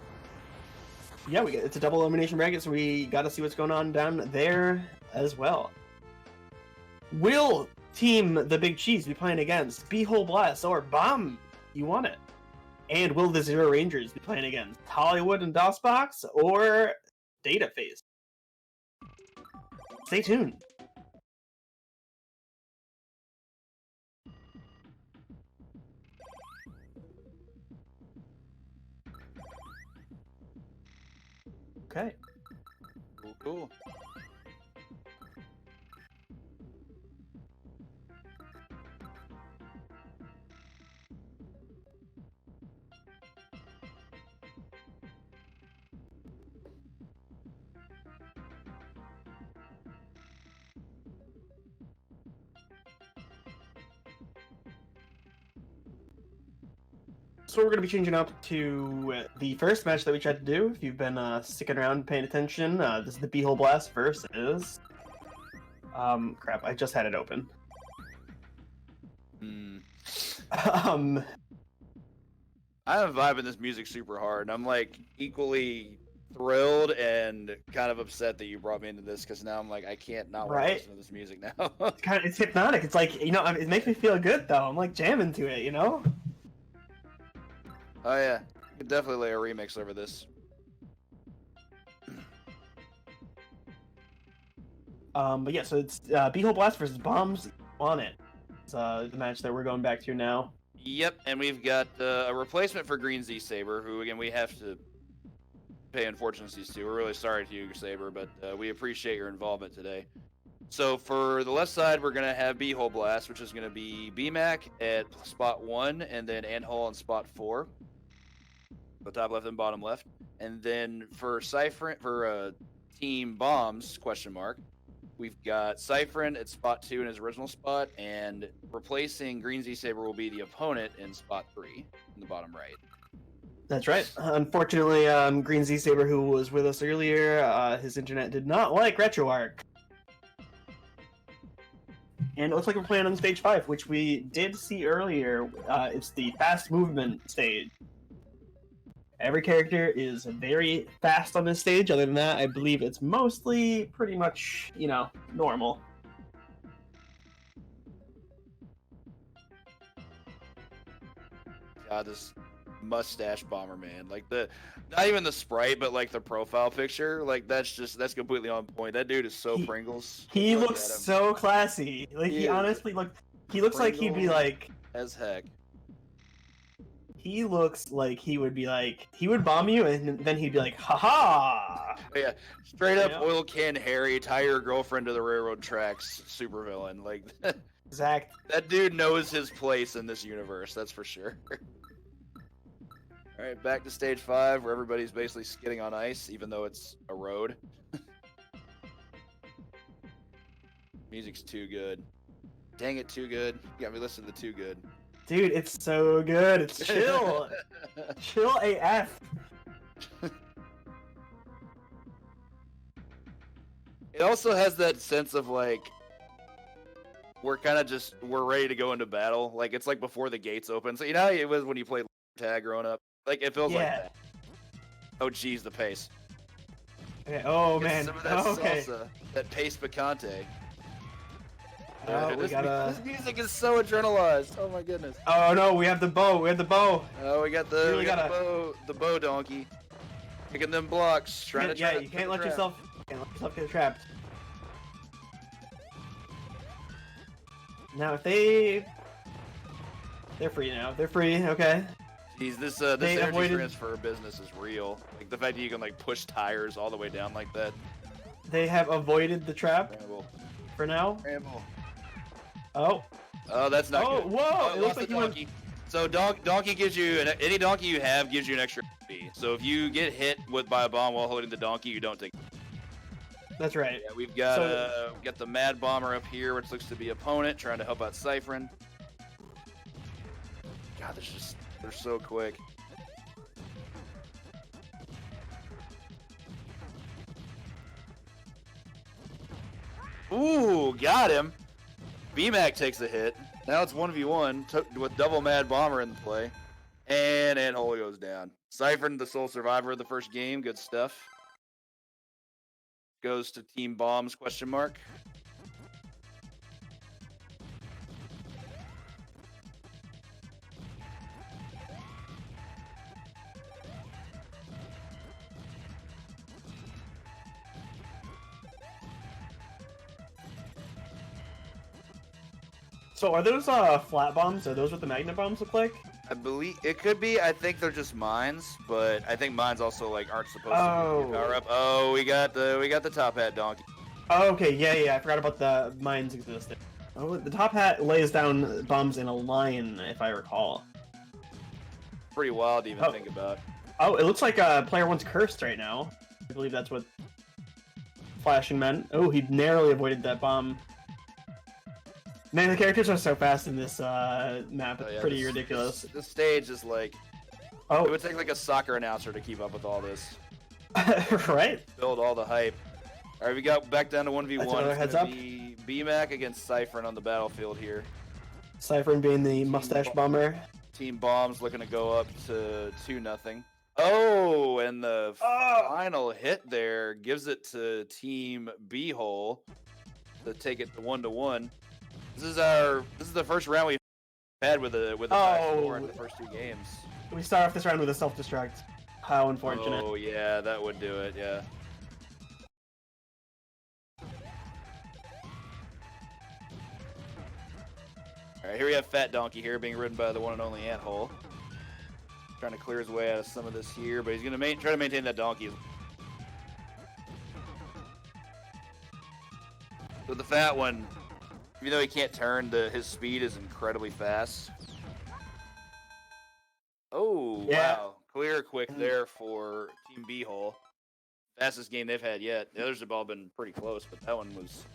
it's a double elimination bracket, so we got to see what's going on down there as well. Will Team the Big Cheese be playing against Beehole Blast or Bomb? You want it? And will the Zero Rangers be playing against Hollywood and DOSBox or Dataface? Stay tuned. Okay. Cool. So we're going to be changing up to the first match that we tried to do. If you've been sticking around paying attention, this is the Beehole Blast versus... crap, I just had it open. I'm vibing this music super hard. I'm like equally thrilled and kind of upset that you brought me into this because now I'm like I can't not want to listen to this music now. It's hypnotic. It's like, you know, it makes me feel good though. I'm like jamming to it, you know? Oh yeah, you could definitely lay a remix over this. But yeah, so it's Beehole Blast versus Bombs on it. It's the match that we're going back to now. Yep, and we've got a replacement for Green Z Saber, who again we have to pay unfortunacies to. We're really sorry to you, Saber, but we appreciate your involvement today. So for the left side, we're gonna have Beehole Blast, which is gonna be BMAC at spot 1, and then Anthole on spot 4. The top left and bottom left, and then for Team Bombs ? We've got Cyphrin at spot 2 in his original spot, and replacing Green Z Saber will be the opponent in spot 3 in the bottom right. That's right. Unfortunately, Green Z Saber, who was with us earlier, his internet did not like RetroArch. And it looks like we're playing on stage 5, which we did see earlier. It's the fast movement stage. Every character is very fast on this stage. Other than that, I believe it's mostly pretty much, you know, normal. God, this mustache Bomberman, like not even the sprite, but like the profile picture, like that's completely on point. That dude is so Pringles. He looks so classy. Like he honestly looks like he'd be like as heck. He looks like he would be like, he would bomb you and then he'd be like, haha! Yeah, straight up oil can Harry, tie your girlfriend to the railroad tracks, supervillain. Like, exact. That dude knows his place in this universe, that's for sure. Alright, back to stage 5, where everybody's basically skidding on ice, even though it's a road. Music's too good. Dang it, too good. You got me listening to Too Good. Dude, it's so good. It's chill. Chill AF. It also has that sense of like we're ready to go into battle. Like it's like before the gates open. So you know how it was when you played tag growing up? Like it feels like that. Oh geez, the pace. Okay. Oh man. Some of that salsa, that pace picante. This music is so adrenalized. Oh my goodness. Oh no, we have the bow. We have the bow. Oh, we got the bow donkey. Picking them blocks. You can't let yourself get trapped. Now if they're free now. They're free. Okay. Jeez, this energy transfer business is real. Like the fact that you can like push tires all the way down like that. They have avoided the trap. Ramble. For now. Ramble. Oh, that's not good. Whoa! It looks like donkey. So donkey gives you any donkey you have gives you an extra HP. So if you get hit by a bomb while holding the donkey, you don't take. That's right. Yeah, we've got the Mad Bomber up here, which looks to be opponent trying to help out Cyphrin. God, they're so quick. Ooh, got him. BMAC takes a hit. Now it's 1v1 with double Mad Bomber in the play. And Anthole goes down. Cyphrin, the sole survivor of the first game. Good stuff. Goes to Team Bombs, ? So are those flat bombs? Are those what the magnet bombs look like? I believe it could be. I think they're just mines, but I think mines also like aren't supposed to power up. Oh, we got the top hat donkey. Oh, okay, yeah. I forgot about the mines existing. Oh, the top hat lays down bombs in a line, if I recall. Pretty wild to even think about. Oh, it looks like player one's cursed right now. I believe that's what flashing meant. Oh, he narrowly avoided that bomb. Man, the characters are so fast in this map. It's pretty ridiculous. The stage is like Oh, It would take like a soccer announcer to keep up with all this. right. Build all the hype. All right, we got back down to 1v1. That's another It's heads gonna up. be BMAC against Cypher on the battlefield here. Cypher being the mustache bomber. Team Bombs looking to go up to 2-0. Oh, and the final hit there gives it to Team B-Hole to take it to 1-1. This is the first round we've had with a tie score in the first 2 games. We start off this round with a self-destruct. How unfortunate. Oh yeah, that would do it. Yeah. All right, here we have Fat Donkey here being ridden by the one and only Anthole. Trying to clear his way out of some of this here, but he's going to try to maintain that donkey. So the Fat one, even though he can't turn, his speed is incredibly fast. Oh, yeah. Wow. Clear quick there for Team B-Hole. Fastest game they've had yet. The others have all been pretty close, but that one was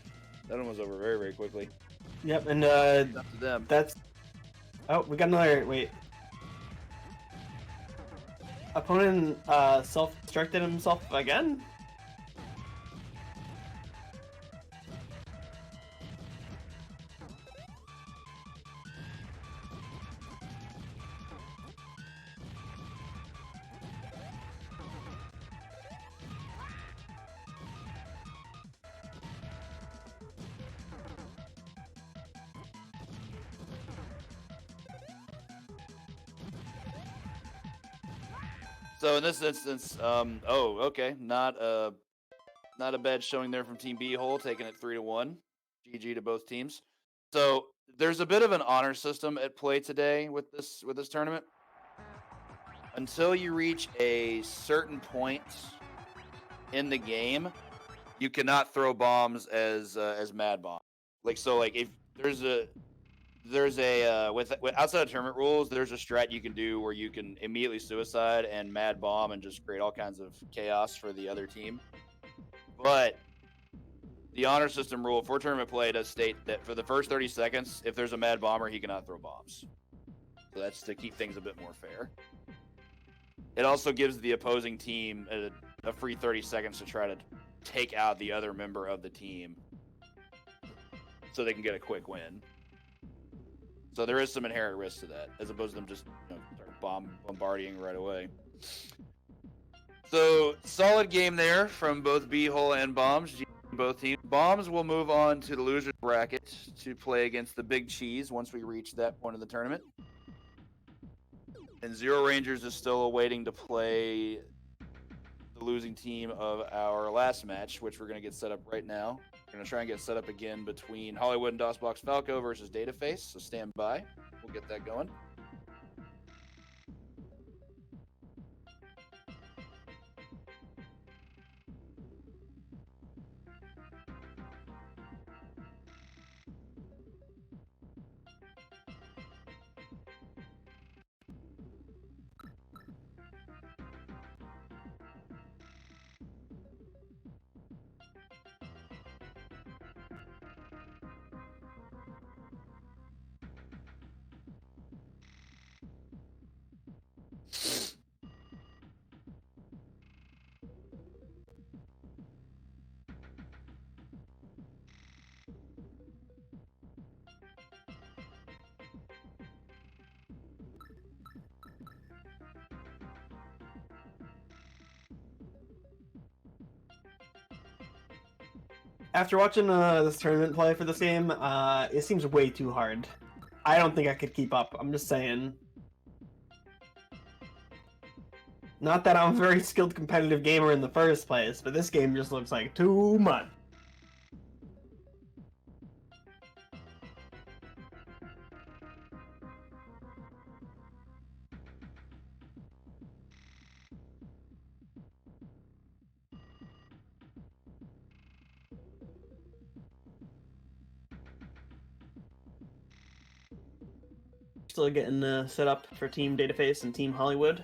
over very, very quickly. Yep, and Up to them. that's... Oh, we got another... Wait. Opponent self-destructed himself again? So in this instance, oh, okay, not a bad showing there from Team B-Hole, taking it 3-1. GG to both teams. So there's a bit of an honor system at play today with this tournament. Until you reach a certain point in the game, you cannot throw bombs as mad bomb. Like if there's a with outside of tournament rules, there's a strat you can do where you can immediately suicide and mad bomb and just create all kinds of chaos for the other team. But the honor system rule for tournament play does state that for the first 30 seconds, if there's a mad bomber, he cannot throw bombs. So that's to keep things a bit more fair. It also gives the opposing team a free 30 seconds to try to take out the other member of the team so they can get a quick win. So there is some inherent risk to that, as opposed to them just start bombarding right away. So solid game there from both B-Hole and Bombs. Both teams. Bombs will move on to the loser bracket to play against the Big Cheese once we reach that point of the tournament. And Zero Rangers is still awaiting to play the losing team of our last match, which we're going to get set up right now. We're going to try and get set up again between Hollywood and DOSBox Falco versus Dataface, so stand by. We'll get that going. After watching this tournament play for this game, it seems way too hard. I don't think I could keep up. I'm just saying. Not that I'm a very skilled competitive gamer in the first place, but this game just looks like too much. Still getting set up for Team Dataface and Team Hollywood.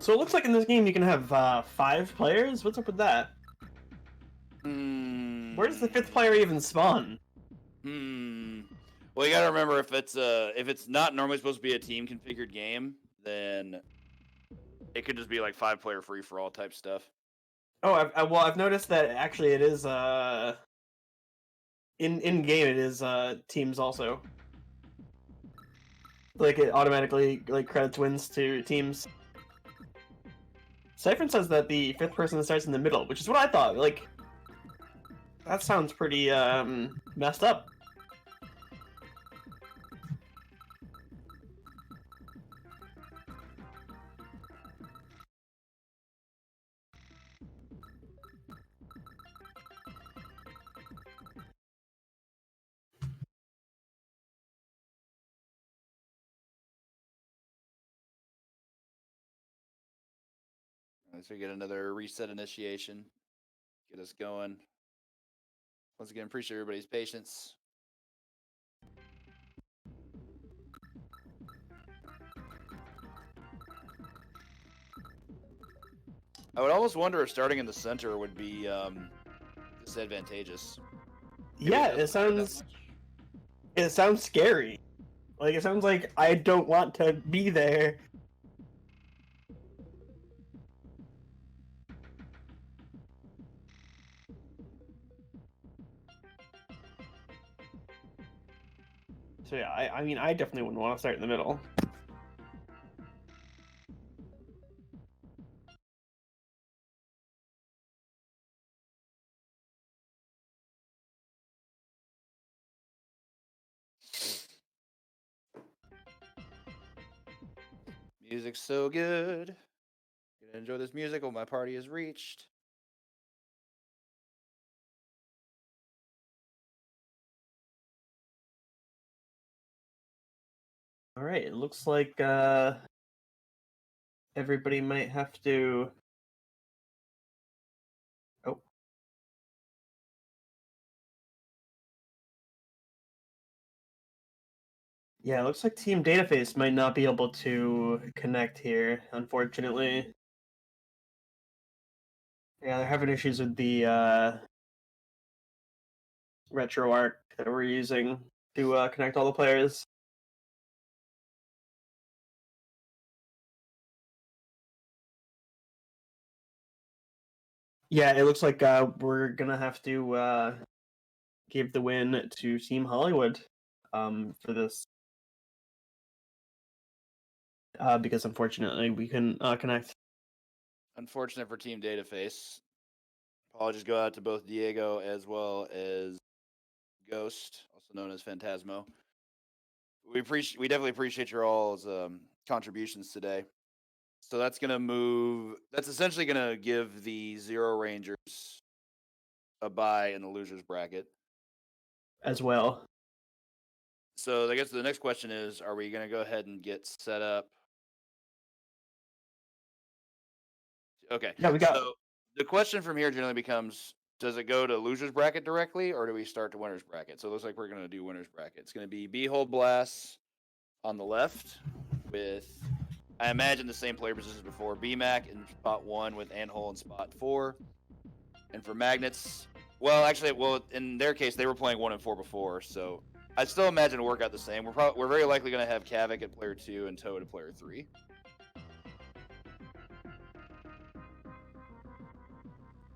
So it looks like in this game you can have 5 players. What's up with that? Where does the 5th player even spawn? Well, you gotta remember if it's not normally supposed to be a team configured game, then it could just be like 5-player free for all type stuff. Oh, I've noticed that actually it is in game it is teams also. Like it automatically like credits wins to teams. Siphon says that the 5th person starts in the middle, which is what I thought. Like that sounds pretty messed up. So we get another reset initiation, get us going. Once again, appreciate everybody's patience. I would almost wonder if starting in the center would be disadvantageous. Yeah, it sounds scary. Like it sounds like I don't want to be there. So yeah, I mean I definitely wouldn't want to start in the middle. Music's so good. Gonna enjoy this music while my party is reached. All right, it looks like everybody might have to. Oh. Yeah, it looks like Team Dataface might not be able to connect here, unfortunately. Yeah, they're having issues with the RetroArch that we're using to connect all the players. Yeah, it looks like we're gonna have to give the win to Team Hollywood for this. Because unfortunately we couldn't connect. Unfortunate for Team Dataface. Apologies go out to both Diego as well as Ghost, also known as Phantasmo. We definitely appreciate your all's contributions today. So that's gonna move. That's essentially gonna give the Zero Rangers a bye in the losers bracket As well. So I guess the next question is: are we gonna go ahead and get set up? Okay. Yeah, we got. So the question from here generally becomes: does it go to losers bracket directly, or do we start to winners bracket? So it looks like we're gonna do winners bracket. It's gonna be Behold Blast on the left with, I imagine, the same player positions before. BMAC in spot 1 with Anhole in spot 4. And for Magnets, in their case, they were playing 1 and 4 before, so I still imagine it'll work out the same. We're very likely going to have Kavik at player 2 and Toad at player 3.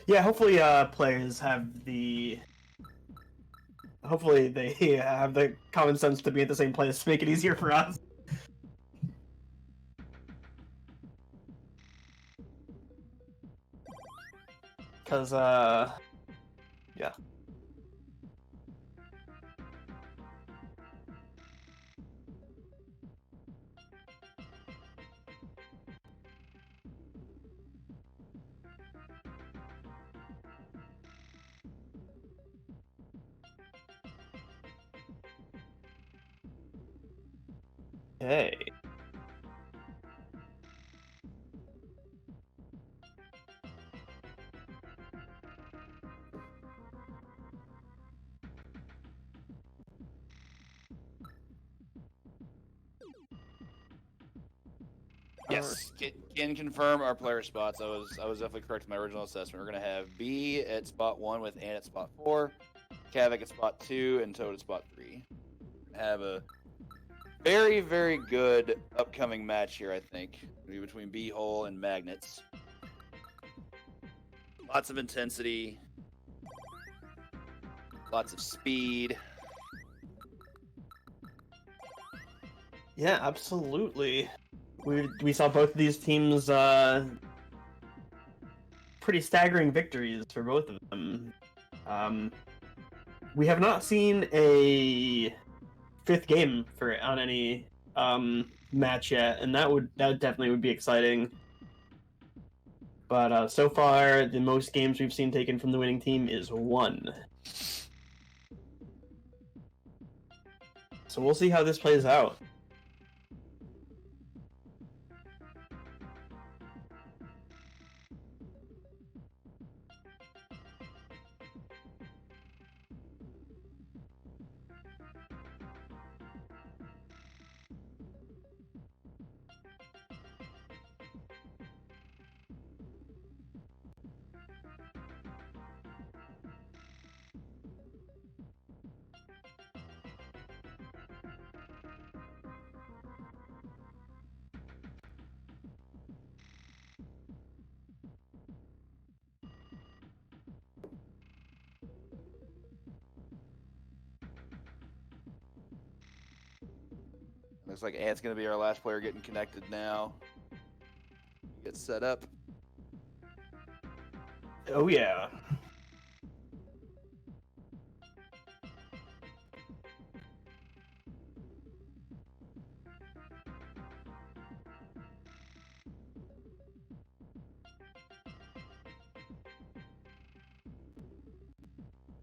Yeah, hopefully players have the. Hopefully they have the common sense to be at the same place to make it easier for us. Because, yeah. Okay. Yes. can confirm our player spots. I was definitely correct in my original assessment. We're gonna have B at spot 1 with Ann at spot 4, Kavik at spot 2, and Toad at spot 3. Have a very, very good upcoming match here, I think, between B-Hole and Magnets. Lots of intensity, lots of speed. Yeah, absolutely. We saw both of these teams pretty staggering victories for both of them. We have not seen a fifth game on any match yet, and that definitely would be exciting. But so far, the most games we've seen taken from the winning team is 1. So we'll see how this plays out. Looks like Ant's going to be our last player getting connected now. Get set up. Oh yeah.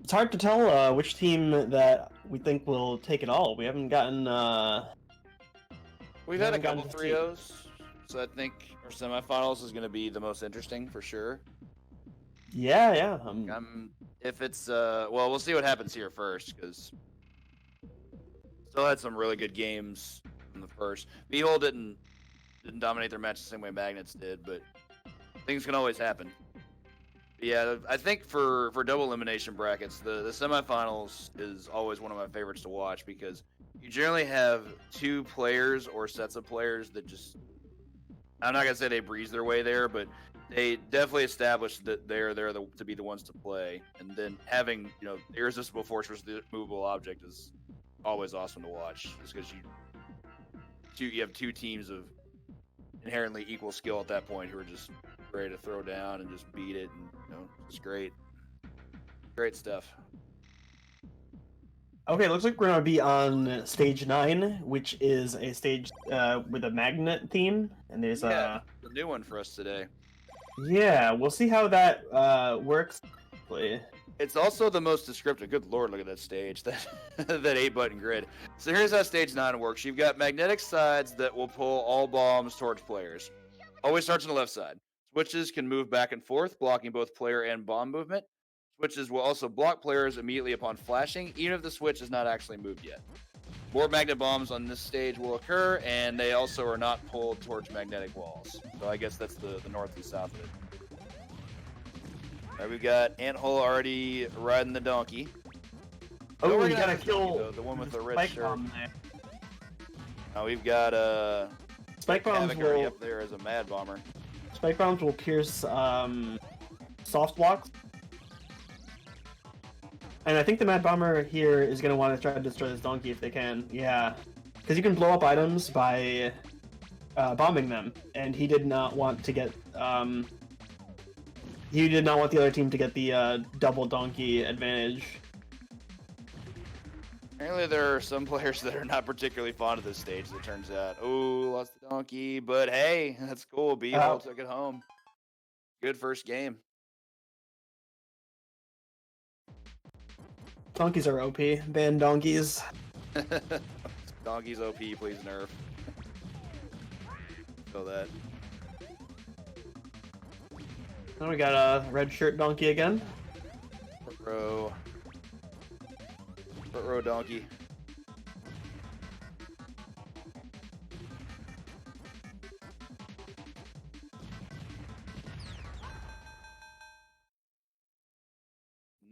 It's hard to tell which team that we think will take it all. We haven't gotten We've had a couple 3-0s, so I think our semifinals is going to be the most interesting for sure. Yeah. If it's well, we'll see what happens here first, because still had some really good games in the first. B-Hole didn't dominate their match the same way Magnets did, but things can always happen. But yeah, I think for double elimination brackets, the semifinals is always one of my favorites to watch, because you generally have 2 players or sets of players that just, I'm not gonna say they breeze their way there, but they definitely establish that they're there to be the ones to play. And then having, the irresistible force versus the movable object is always awesome to watch, just because you have 2 teams of inherently equal skill at that point who are just ready to throw down and just beat it, and it's great stuff. Okay, looks like we're gonna be on stage 9, which is a stage with a magnet theme, and there's a new one for us today. Yeah, we'll see how that works. It's also the most descriptive. Good lord, look at that stage, that 8-button grid. So here's how stage 9 works. You've got magnetic sides that will pull all bombs towards players. Always starts on the left side. Switches can move back and forth, blocking both player and bomb movement. Switches will also block players immediately upon flashing, even if the switch is not actually moved yet. More magnet bombs on this stage will occur, and they also are not pulled towards magnetic walls. So I guess that's the north and south of it. All right, we've got Anthole already riding the donkey. Oh, we gotta kill donkey, the one with the red shirt. Bomb there. Now we've got Spike bombs already up there as a mad bomber. Spike bombs will pierce soft blocks. And I think the Mad Bomber here is going to want to try to destroy this donkey if they can. Yeah. Because you can blow up items by bombing them. And he did not want to get... he did not want the other team to get the double donkey advantage. Apparently there are some players that are not particularly fond of this stage, it turns out. Oh, lost the donkey. But hey, that's cool. B-Hole took it home. Good first game. Donkeys are OP. Ban donkeys. Donkeys OP, please nerf. Feel that. Now we got a red shirt donkey again. Front row donkey.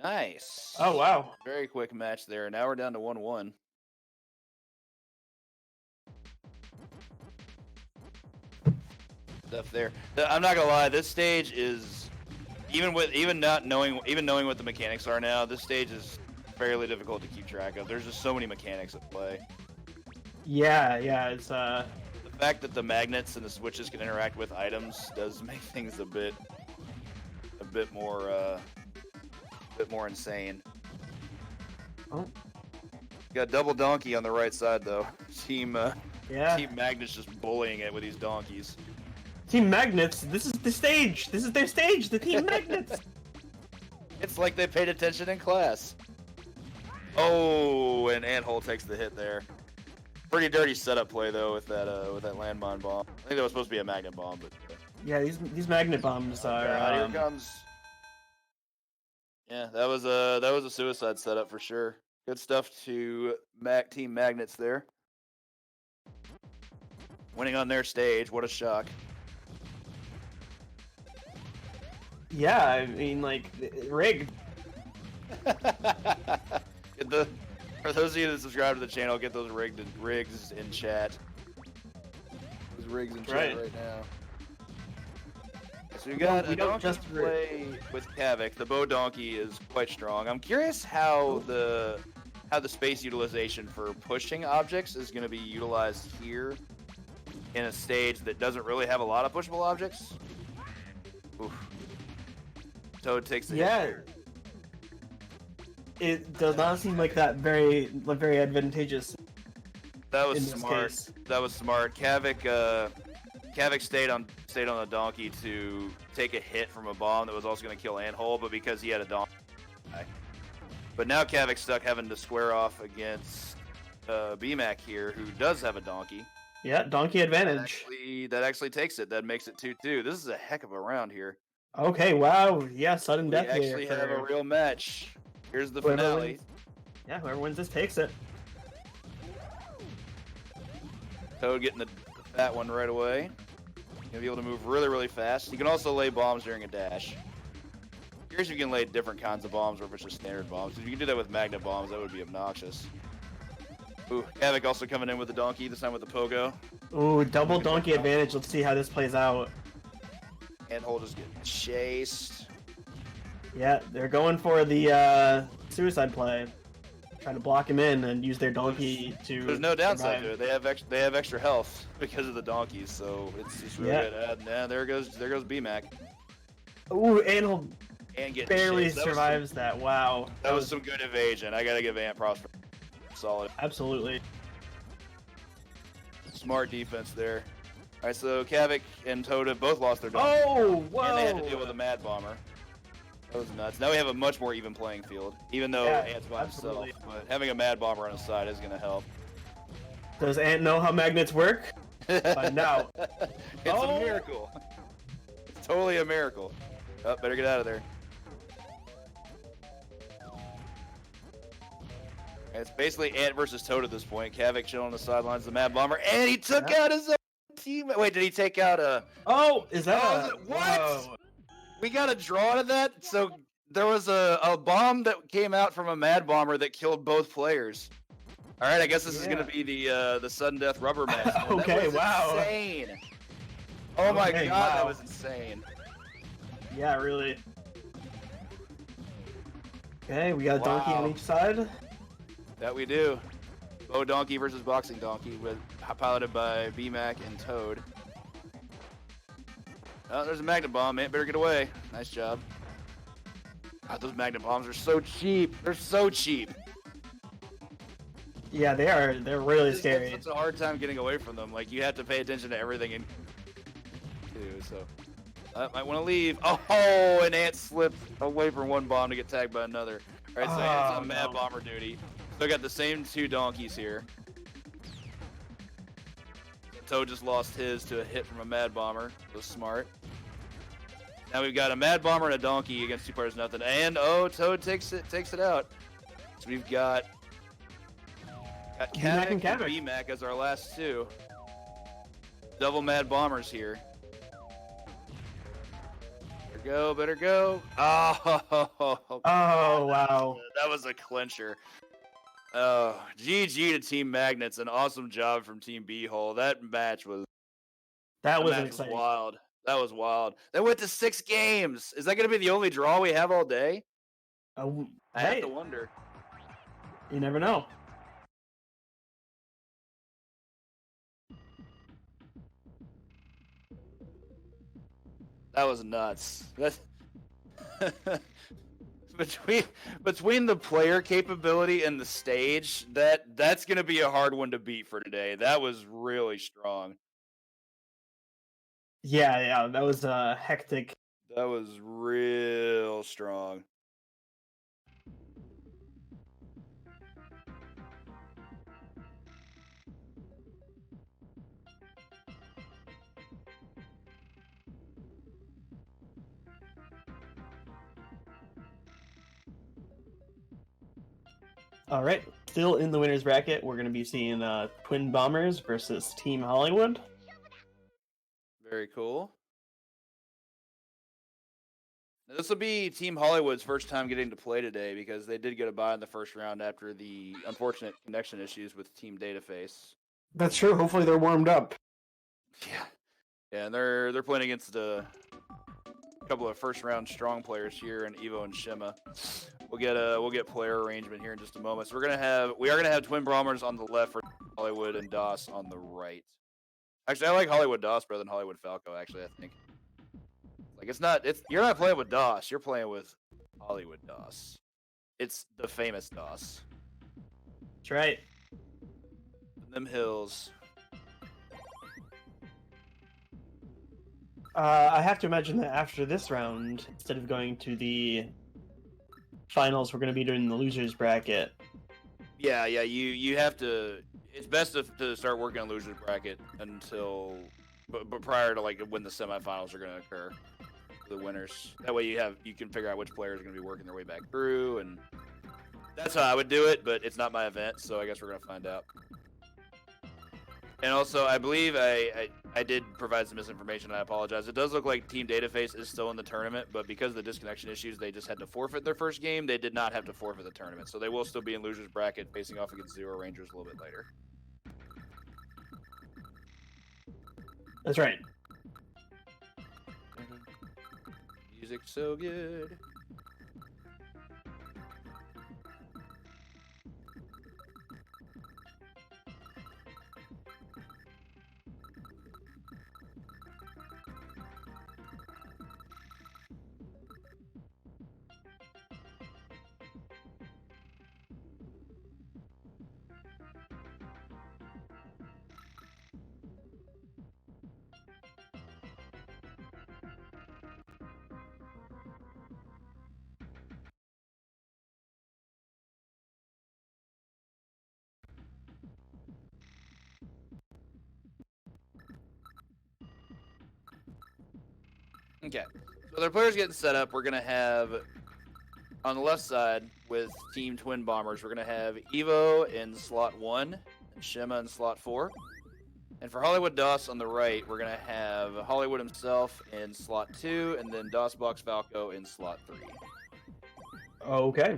Nice. Oh wow. Very quick match there. Now we're down to 1-1. Stuff there. I'm not gonna lie. This stage is even knowing what the mechanics are now. This stage is fairly difficult to keep track of. There's just so many mechanics at play. Yeah, it's The fact that the magnets and the switches can interact with items does make things a bit more insane. Oh. Got double donkey on the right side though. Team yeah. Team Magnet's just bullying it with these donkeys. Team Magnets, this is the stage. This is their stage. The Team Magnets. It's like they paid attention in class. Oh, and Anthole takes the hit there. Pretty dirty setup play though with that landmine bomb. I think that was supposed to be a magnet bomb, but yeah, these magnet bombs are. Here it comes. Yeah, that was a suicide setup for sure. Good stuff to Team Magnets there. Winning on their stage, what a shock. Yeah, I mean, like, rigged. For those of you that subscribe to the channel, get those rigs in chat. Those rigs in chat right now. So we got a donkey to play with Kavik. The bow donkey is quite strong. I'm curious how the space utilization for pushing objects is going to be utilized here in a stage that doesn't really have a lot of pushable objects. Oof. Toad takes the hit there. It does not seem like that very advantageous. That was smart. That was smart. Kavik stayed on the donkey to take a hit from a bomb that was also going to kill Anthole, but because he had a donkey. But now Kavik's stuck having to square off against BMAC here, who does have a donkey. Yeah, donkey advantage. That actually takes it. That makes it 2-2. This is a heck of a round here. Okay, wow. Yeah, sudden death here. We actually have a real match. Here's the finale. Yeah, whoever wins this takes it. Toad getting the fat one right away. Gonna be able to move really, really fast. You can also lay bombs during a dash. Curious if you can lay different kinds of bombs or if it's just standard bombs. If you can do that with magnet bombs, that would be obnoxious. Ooh, Kavik also coming in with the donkey, this time with the pogo. Ooh, double donkey advantage. Let's see how this plays out. Anthole just getting chased. Yeah, they're going for the suicide play. Trying to block him in and use their donkey to. There's no downside to it. They have extra health because of the donkeys, so it's really good. And there goes BMAC. Ooh, Anthole and barely survives that. Wow. That was some good evasion. I gotta give Ant props for solid. Absolutely. Smart defense there. All right, so Kavik and Toad have both lost their donkey. Oh, whoa! And they had to deal with a Mad Bomber. That was nuts. Now we have a much more even playing field, even though Ant's by himself. But having a Mad Bomber on his side is gonna help. Does Ant know how magnets work? No. It's a miracle. It's totally a miracle. Oh, better get out of there. And it's basically Ant versus Toad at this point. Kavik chilling on the sidelines, the Mad Bomber, and he took out his own team. Wait, did he take out a? Oh, is that what? Whoa. We got a draw to that. So there was a bomb that came out from a Mad Bomber that killed both players. All right, I guess this is gonna be the sudden death rubber match. Okay, wow. Insane. Oh my god, that was insane. Yeah, really. Okay, we got a donkey on each side. That we do. Bow donkey versus boxing donkey, piloted by BMAC and Toad. Oh, there's a magnet bomb. Man, better get away. Nice job. God, those magnet bombs are so cheap. They're so cheap. Yeah, they are. They're really scary. It's a hard time getting away from them. Like, you have to pay attention to everything in too, so I might want to leave. Oh, and Ant slipped away from one bomb to get tagged by another. All right, so Ant's on Mad Bomber duty. So I got the same two donkeys here. Toad just lost his to a hit from a Mad Bomber. It was smart. Now we've got a Mad Bomber and a donkey against 2 players, nothing. And Toad takes it out. So we've got Kavik and BMAC as our last two. Double Mad Bombers here. They're go, better go. Oh, Oh, wow. that was a clincher. Oh, GG to Team Magnets. An awesome job from Team B-Hole. That match was Exciting. wild. That was wild. They went to 6 games. Is that going to be the only draw we have all day? I have to wonder. You never know. That was nuts. Between the player capability and the stage, that's gonna be a hard one to beat for today. That was really strong. Yeah, that was hectic. That was real strong. All right, still in the winners bracket, we're going to be seeing Twin Bombers versus Team Hollywood. Very cool. Now, this will be Team Hollywood's first time getting to play today because they did get a bye in the first round after the unfortunate connection issues with Team Dataface. That's true. Hopefully they're warmed up. Yeah, and they're playing against a couple of first round strong players here in Evo and Shima. We'll get player arrangement here in just a moment. So we are gonna have Twin Bombers on the left for Hollywood and DOS on the right. Actually, I like Hollywood DOS better than Hollywood Falco. Actually, I think. Like you're not playing with DOS. You're playing with Hollywood DOS. It's the famous DOS. That's right. Them hills. I have to imagine that after this round, instead of going to the finals, we're going to be doing the losers bracket. Yeah. You have to. It's best to start working on losers bracket until, but prior to like when the semifinals are going to occur, the winners. That way you can figure out which players are going to be working their way back through, and that's how I would do it. But it's not my event, so I guess we're going to find out. And also, I believe I did provide some misinformation. I apologize. It does look like Team Dataface is still in the tournament, but because of the disconnection issues, they just had to forfeit their first game. They did not have to forfeit the tournament, so they will still be in losers bracket, facing off against Zero Rangers a little bit later. That's right. Music's so good. Okay, so their players getting set up. We're gonna have on the left side with Team Twin Bombers. We're gonna have Evo in slot 1 and Shima in slot 4. And for Hollywood DOS on the right, we're gonna have Hollywood himself in slot 2, and then DOS Box Falco in slot 3. Okay.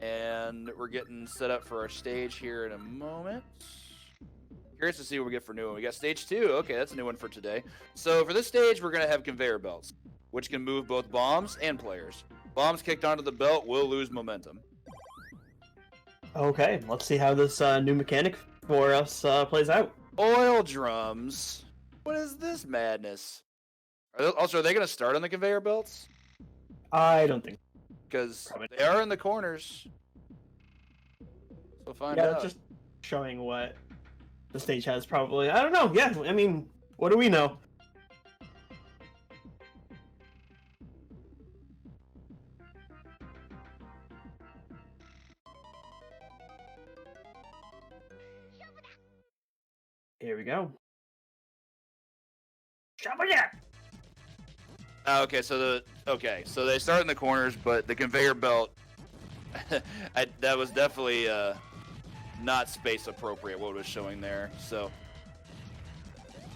And we're getting set up for our stage here in a moment. Curious to see what we get for new one. We got stage 2. Okay, that's a new one for today. So for this stage, we're going to have conveyor belts, which can move both bombs and players. Bombs kicked onto the belt will lose momentum. Okay, let's see how this new mechanic for us plays out. Oil drums. What is this madness? Are they going to start on the conveyor belts? I don't think. Because they are in the corners. So we'll find out. Yeah, just showing what the stage has probably. I don't know. Yeah, I mean, what do we know? Here we go. Okay, so they start in the corners, but the conveyor belt that was definitely not space appropriate what was showing there. So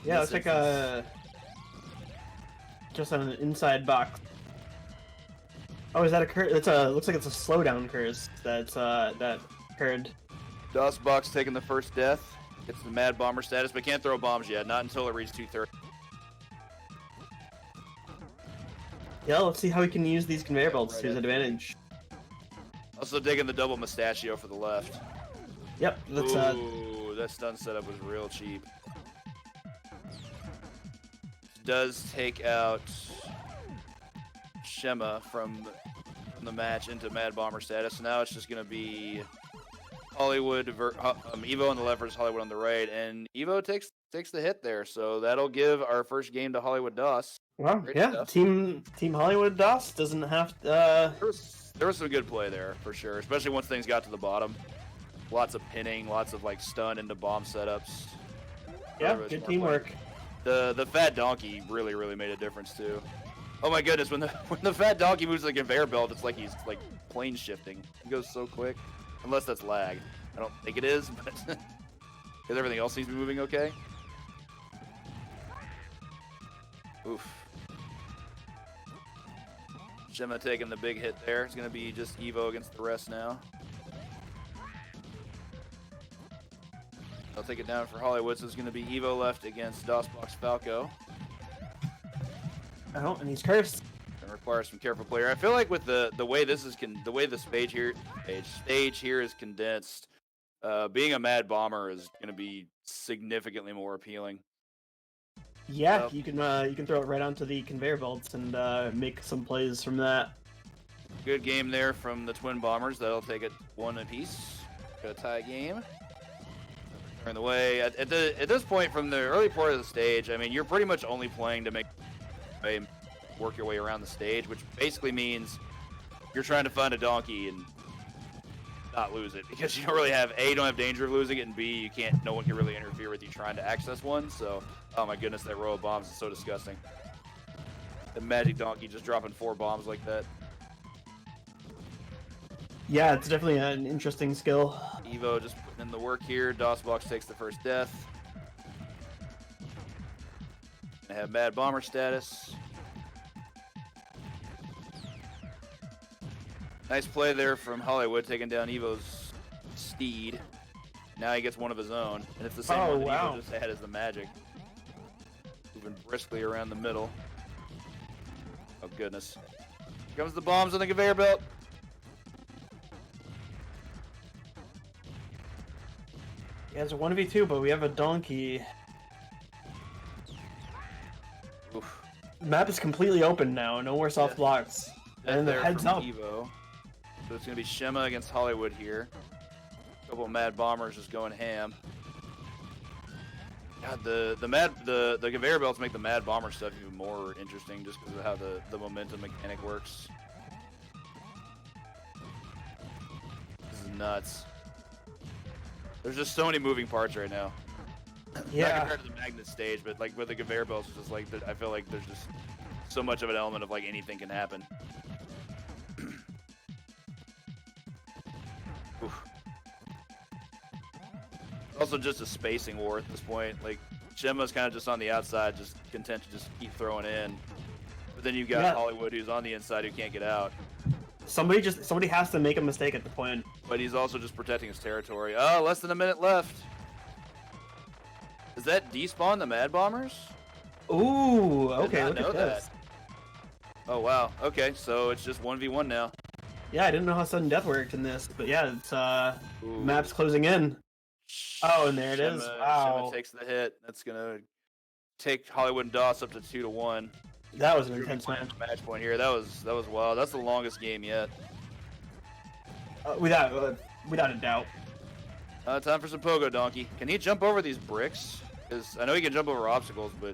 yeah, it's like just an inside box. Oh, is that a curse? Looks like it's a slowdown curse that occurred. DOSBox taking the first death. Gets the Mad Bomber status, but can't throw bombs yet. Not until it reaches 230. Yeah, let's see how he can use these conveyor belts to his advantage. Also digging the double mustachio for the left. Yep, that's Ooh, that stun setup was real cheap. Does take out Shema from the match into Mad Bomber status. So now it's just going to be Hollywood, Evo on the left versus Hollywood on the right, and Evo takes the hit there. So that'll give our first game to Hollywood DOS. Well, Great yeah, stuff. Team Hollywood DOS doesn't have to. There was some good play there for sure, especially once things got to the bottom. Lots of pinning, lots of like stun into bomb setups. Yeah, good teamwork. The fat donkey really made a difference too. Oh my goodness, when the fat donkey moves to the conveyor belt, it's like he's like plane shifting. He goes so quick, unless that's lag. I don't think it is, but because everything else seems to be moving okay. Oof. Shema taking the big hit there. It's going to be just Evo against the rest now. I'll take it down for Hollywood, so it's going to be Evo left against DOSBox Falco. Oh, and he's cursed. It requires some careful player. I feel like with the way this is the way the stage here is condensed, being a Mad Bomber is going to be significantly more appealing. Yeah, you can throw it right onto the conveyor belts and make some plays from that. Good game there from the Twin Bombers. That'll take it one apiece. Got a tie game. Turn the way at this point from the early part of the stage. I mean, you're pretty much only playing to work your way around the stage, which basically means you're trying to find a donkey and not lose it, because you don't really have you don't have danger of losing it, and B, no one can really interfere with you trying to access one. So, oh my goodness, that row of bombs is so disgusting. The magic donkey just dropping 4 bombs like that. Yeah, it's definitely an interesting skill. Evo just putting in the work here. DOSBox takes the first death. They have Mad Bomber status. Nice play there from Hollywood, taking down Evo's steed. Now he gets one of his own, and it's the same one that Evo just had as the magic. Moving briskly around the middle. Oh goodness. Here comes the bombs on the conveyor belt. Yeah, it's a 1v2, but we have a donkey. Oof. The map is completely open now, no more soft blocks. And the heads up. Evo. So it's going to be Shema against Hollywood here. A couple of Mad Bombers just going ham. God, the conveyor belts make the Mad Bomber stuff even more interesting just because of how the momentum mechanic works. This is nuts. There's just so many moving parts right now. Yeah. Not compared to the magnet stage, but like with the conveyor belts, it's just like I feel like there's just so much of an element of like anything can happen. Also just a spacing war at this point. Like Shema's kind of just on the outside, just content to just keep throwing in. But then you've got Hollywood who's on the inside who can't get out. Somebody has to make a mistake at the point. But he's also just protecting his territory. Oh, less than a minute left. Does that despawn the Mad Bombers? Ooh, okay, look at this. Oh wow. Okay, so it's just 1v1 now. Yeah, I didn't know how sudden death worked in this, but yeah, it's map's closing in. Oh, and there it is. Wow. Shema takes the hit. That's gonna take Hollywood and DOS up to 2-1. That was an intense match. Match point here. That was wild. That's the longest game yet. Without a doubt. Time for some pogo donkey. Can he jump over these bricks? Because I know he can jump over obstacles, but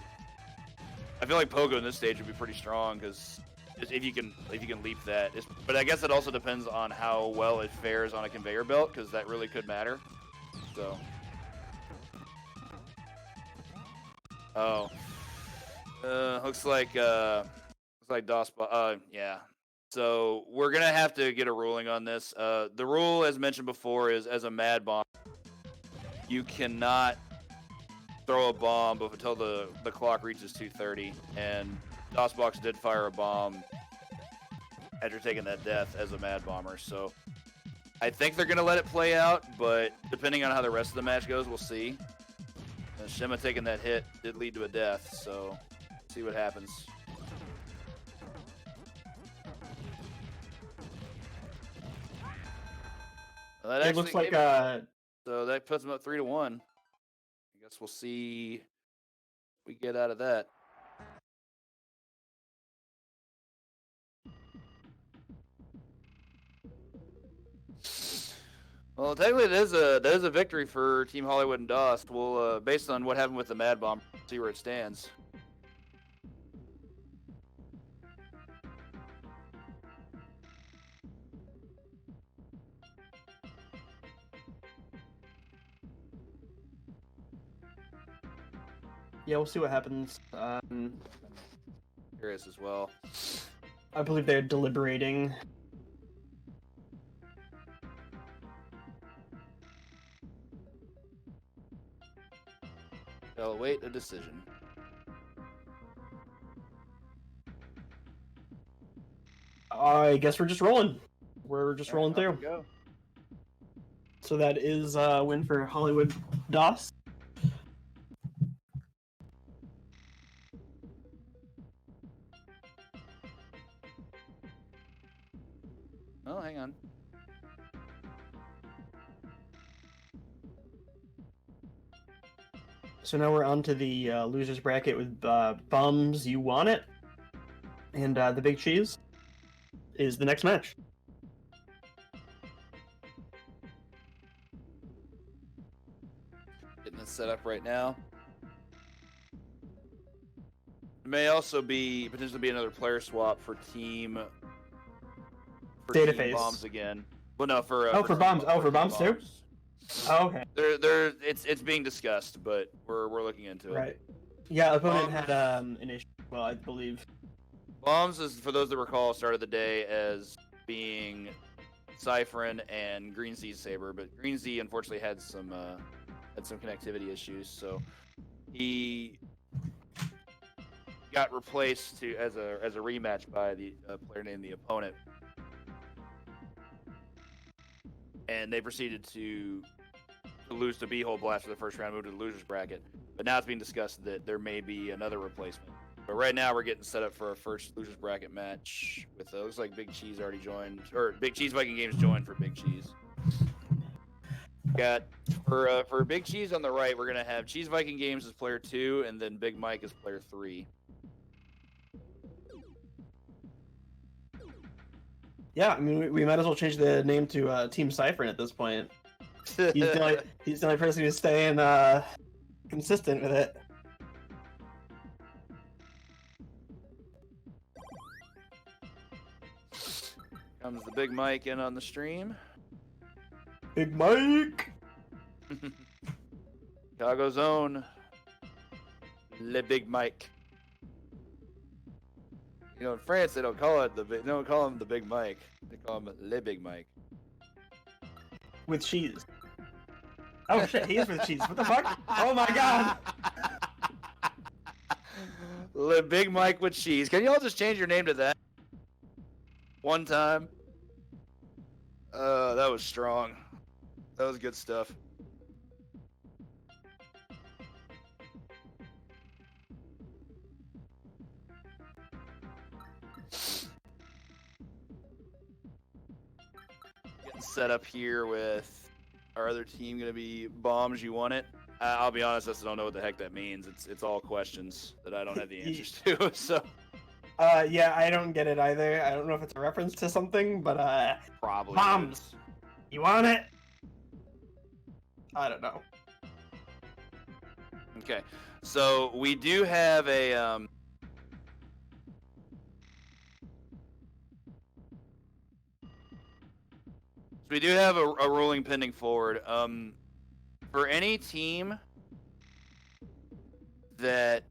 I feel like pogo in this stage would be pretty strong because if you can leap that. But I guess it also depends on how well it fares on a conveyor belt, because that really could matter. So. Oh. Looks like DOS. Yeah. So we're gonna have to get a ruling on this. The rule, as mentioned before, is as a Mad Bomb, you cannot throw a bomb until the clock reaches 2:30. And DOSBox did fire a bomb after taking that death as a Mad Bomber. So I think they're going to let it play out, but depending on how the rest of the match goes, we'll see. Shima taking that hit did lead to a death, so see what happens. Well, that It looks like so that puts them up 3-1. I guess we'll see what we get out of that. Well, technically, that is a victory for Team Hollywood and DOS. We'll, based on what happened with the Mad Bomb, see where it stands. yeah, we'll see what happens. Curious as well. I believe they're deliberating. They'll await a decision. I guess we're just rolling. We're just rolling All right, through. go. So that is a win for Hollywood DOS. Oh, hang on. So now we're on to the losers bracket with Bums, You Want It, and the Big Cheese is the next match. Getting this set up right now. It may also be potentially be another player swap for team. Data Team phase. Bombs again. Well, no, for for Bombs. Oh, for Bombs too? Oh, okay. It's being discussed, but we're looking into it. Right. Yeah, opponent had an issue. Well, I believe. Bombs is, for those that recall, started the day as being Cypherin and Green Z's Saber, but Green Z unfortunately had some connectivity issues, so he got replaced as a rematch by the player named the Opponent, and they proceeded to lose to Beehole Blast for the first round, move to the losers bracket. But now it's being discussed that there may be another replacement. But right now we're getting set up for our first losers bracket match with looks like Big Cheese already joined, or Big Cheese Viking Games joined for Big Cheese. Got for Big Cheese on the right, we're gonna have Cheese Viking Games as player 2, and then Big Mike as player 3. Yeah, I mean, we might as well change the name to Team Cypher at this point. He's the only person who's staying consistent with it. Comes the Big Mike in on the stream. Big Mike! Chicago's own Le Big Mike. You know, in France they don't call him the Big Mike. They call him Le Big Mike. With cheese. Oh shit, he is with cheese. What the fuck? Oh my god! Le Big Mike with cheese. Can you all just change your name to that? One time. That was strong. That was good stuff. Getting set up here with our other team gonna be Bombs, You Want It. I'll be honest, I still don't know what the heck that means. It's all questions that I don't have the answers to. So. Yeah, I don't get it either. I don't know if it's a reference to something, but Probably. Bombs! You want it? I don't know. Okay, so we do have a so we do have a ruling pending forward. For any team that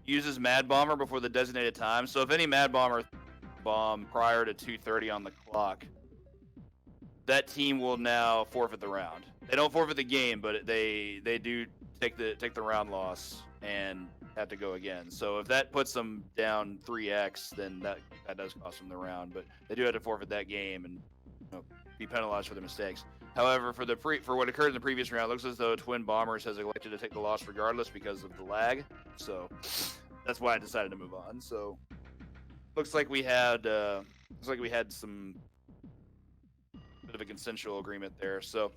uses Mad Bomber before the designated time, so if any Mad Bomber bomb prior to 2:30 on the clock, that team will now forfeit the round. They don't forfeit the game, but they do take the round loss, and have to go again. So if that puts them down 3x, then that does cost them the round. But they do have to forfeit that game and be penalized for their mistakes. However, for what occurred in the previous round, it looks as though Twin Bombers has elected to take the loss regardless because of the lag. So that's why I decided to move on. So looks like we had some bit of a consensual agreement there. So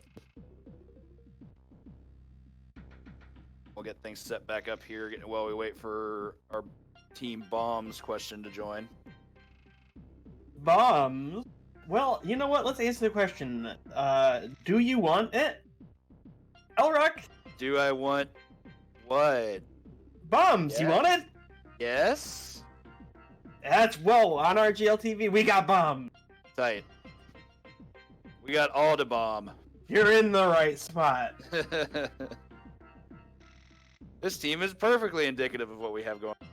we'll get things set back up here while we wait for our Team Bombs question to join. Bombs? Well, you know what? Let's answer the question. Do you want it? Elrock? Do I want what? Bombs, Yeah. You want it? Yes? That's, well, on our GLTV, we got bombs. Tight. We got all to bomb. You're in the right spot. This team is perfectly indicative of what we have going on.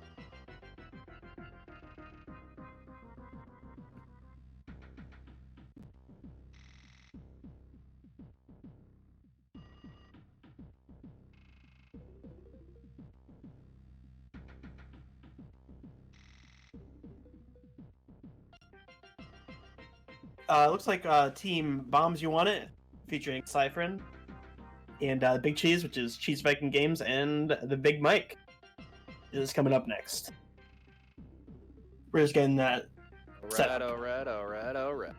Looks like Team Bombs You Want It, featuring Cyphrin, and Big Cheese, which is Cheese Viking Games, and the Big Mike is coming up next. We're just getting that set up. All right.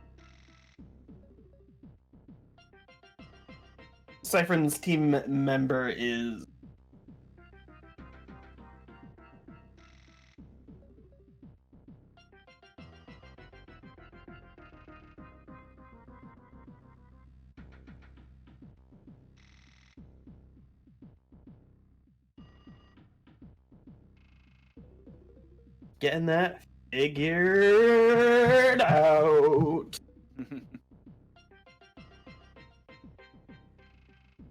Cyphrin's team member is getting that figured out.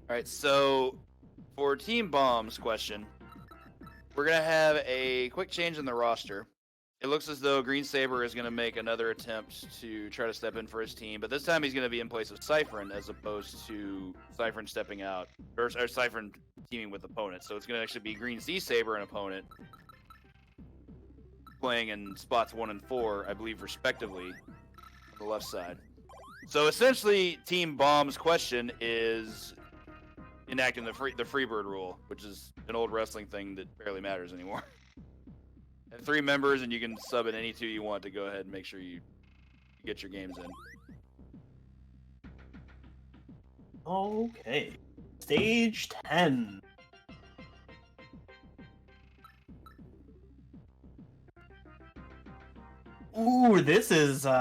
Alright, so for Team Bombs question, we're going to have a quick change in the roster. It looks as though Green Saber is going to make another attempt to try to step in for his team, but this time he's going to be in place of Cyphrin as opposed to Cyphrin stepping out, or Cyphrin teaming with opponents. So it's going to actually be Green Z Saber and opponent playing in spots 1 and 4, I believe, respectively, on the left side. So essentially, Team Bomb's question is enacting the Freebird rule, which is an old wrestling thing that barely matters anymore. And 3 members, and you can sub in any 2 you want to go ahead and make sure you get your games in. Okay. Stage 10. Ooh, this is an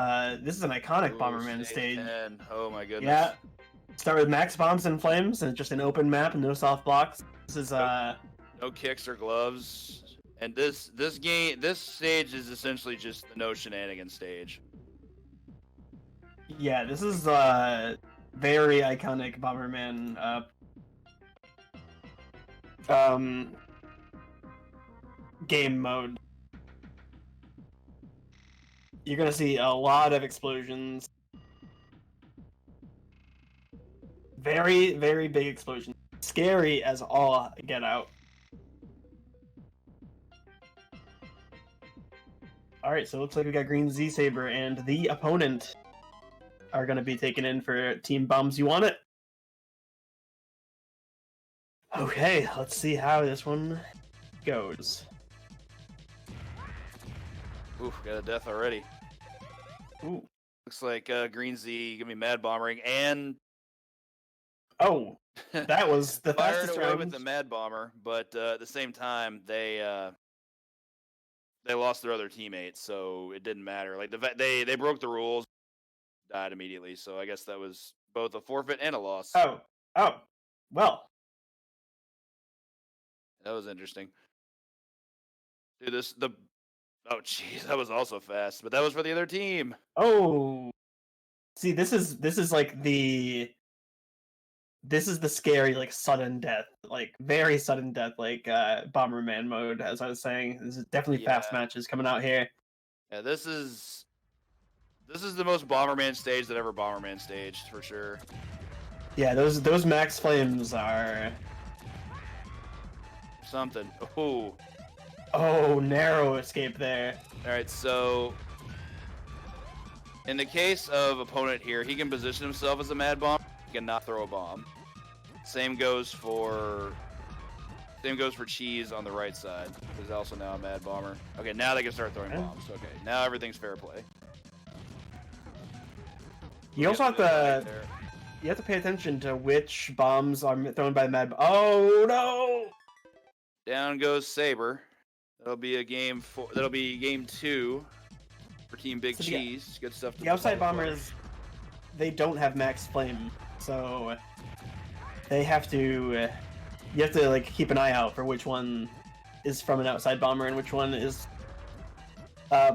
iconic Bomberman stage. 10. Oh my goodness. Yeah. Start with max bombs and flames, and just an open map and no soft blocks. This is no kicks or gloves. And this stage is essentially just the no shenanigans stage. yeah, this is very iconic Bomberman game mode. You're gonna see a lot of explosions. Very, very big explosions. Scary as all get out. Alright, so it looks like we got Green Z Saber, and the opponent are gonna be taken in for Team Bombs You Want It. Okay, let's see how this one goes. Oof, got a death already. Ooh. Looks like Green Z gonna be mad bombering and Oh, that was the fired fastest away round. with the mad bomber, but at the same time they lost their other teammates, so it didn't matter. Like they broke the rules, died immediately. So I guess that was both a forfeit and a loss. Oh, well. That was interesting. Dude, oh jeez, that was also fast, but that was for the other team. Oh, see, this is like this is the scary, like, sudden death, like very sudden death, like Bomberman mode. As I was saying, this is definitely fast matches coming out here. Yeah, this is the most Bomberman stage that ever Bomberman staged for sure. Yeah, those max flames are Something. Ooh. Oh, narrow escape there. All right, so in the case of opponent here, he can position himself as a mad bomb. He cannot throw a bomb. Same goes for Cheese on the right side. There's also now a mad bomber. Okay, now they can start throwing bombs. Okay, now everything's fair play. You also have to pay attention to which bombs are thrown by the mad. Oh no! Down goes Saber. That'll be game 2 for Team Big Cheese. Good stuff. The outside bombers, they don't have max flame, so they have to. You have to like keep an eye out for which one is from an outside bomber and which one is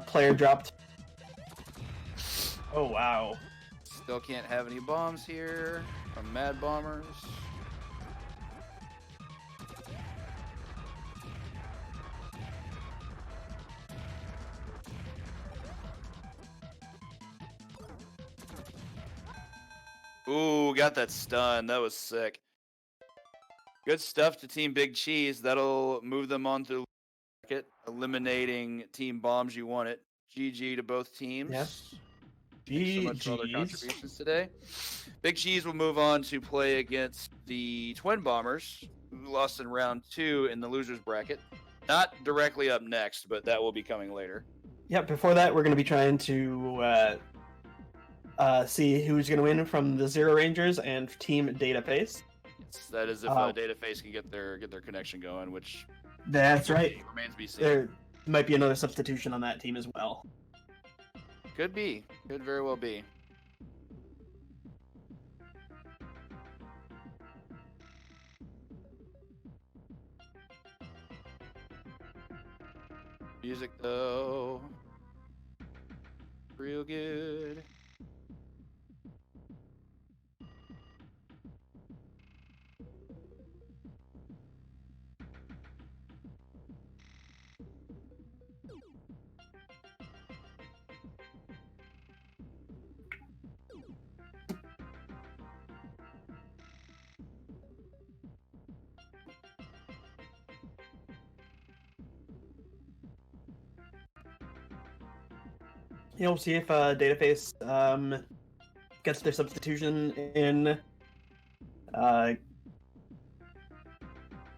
player dropped. Oh wow! Still can't have any bombs here from mad bombers. Ooh, got that stun. That was sick. Good stuff to Team Big Cheese. That'll move them on to the bracket, eliminating Team Bombs You Want It. GG to both teams. Yes. Thanks so much for all their contributions today. Big Cheese will move on to play against the Twin Bombers, who lost in round 2 in the losers bracket. Not directly up next, but that will be coming later. Yeah, before that, we're going to be trying to see who's going to win from the Zero Rangers and Team Dataface. Yes, that is if Dataface can get their connection going, which that's right. Remains to be seen. There might be another substitution on that team as well. Could be. Could very well be. Music though, real good. We'll see if Dataface gets their substitution in.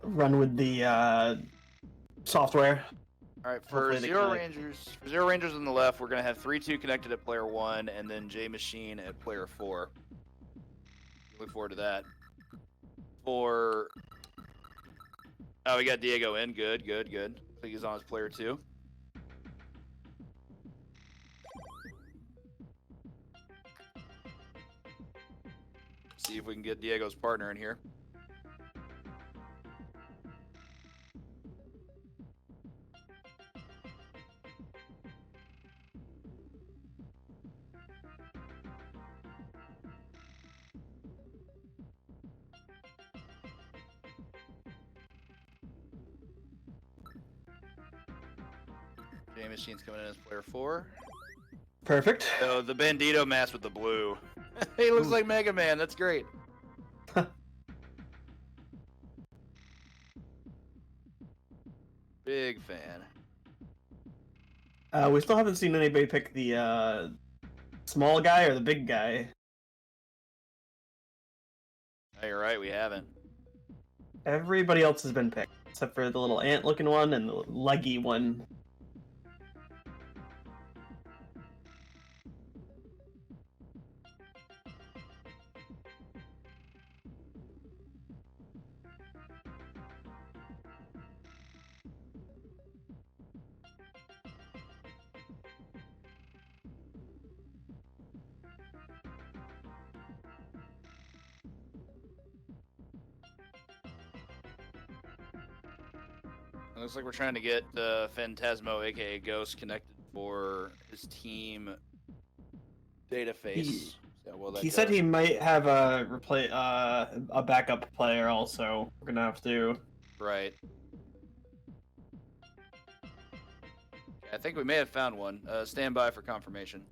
Run with the software. All right, for Zero Rangers on the left, we're gonna have 3-2 connected at player 1, and then J Machine at player 4. Look forward to that. We got Diego in. Good. I think he's on his player 2. See if we can get Diego's partner in here. J Machine's coming in as player 4. Perfect. So the Bandito mask with the blue. He looks like Mega Man. That's great. Big fan. We still haven't seen anybody pick the small guy or the big guy. Oh, you're right. We haven't. Everybody else has been picked, except for the little ant-looking one and the leggy one. It looks like we're trying to get Phantasmo, aka Ghost, connected for his team Dataface. He said he might have a backup player also. We're gonna have to. Right. I think we may have found one. Stand by for confirmation.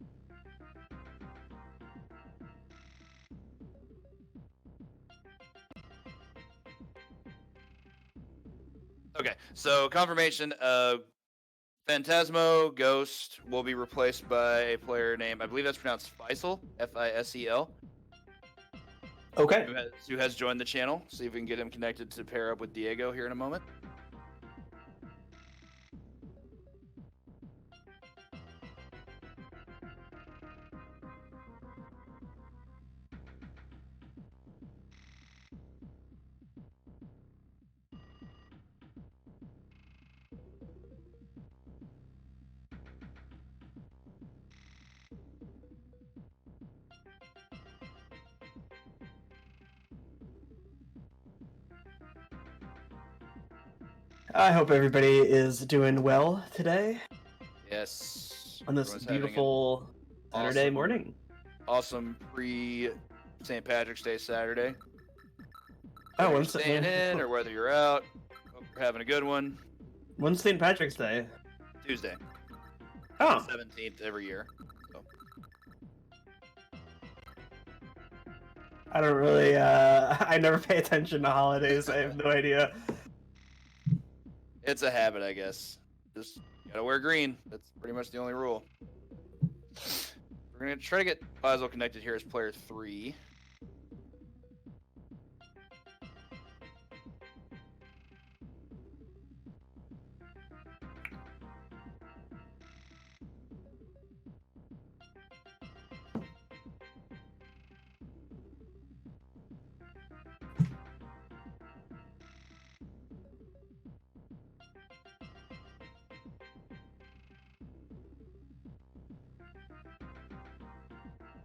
Okay, Okay, so confirmation. Phantasmo Ghost will be replaced by a player named, I believe that's pronounced Faisal, Fisel, Okay. who has joined the channel. See if we can get him connected to pair up with Diego here in a moment. I hope everybody is doing well today Yes. on this Everyone's having an beautiful Saturday awesome- morning. Awesome pre-St. Patrick's Day Saturday. Oh, Whether you're when's staying in or whether you're out, hope you're having a good one. When's St. Patrick's Day? Tuesday, Oh, 17th every year. So. I don't really. I never pay attention to holidays. I have no idea. It's a habit, I guess. Just gotta wear green. That's pretty much the only rule. We're gonna try to get Faisal connected here as player 3.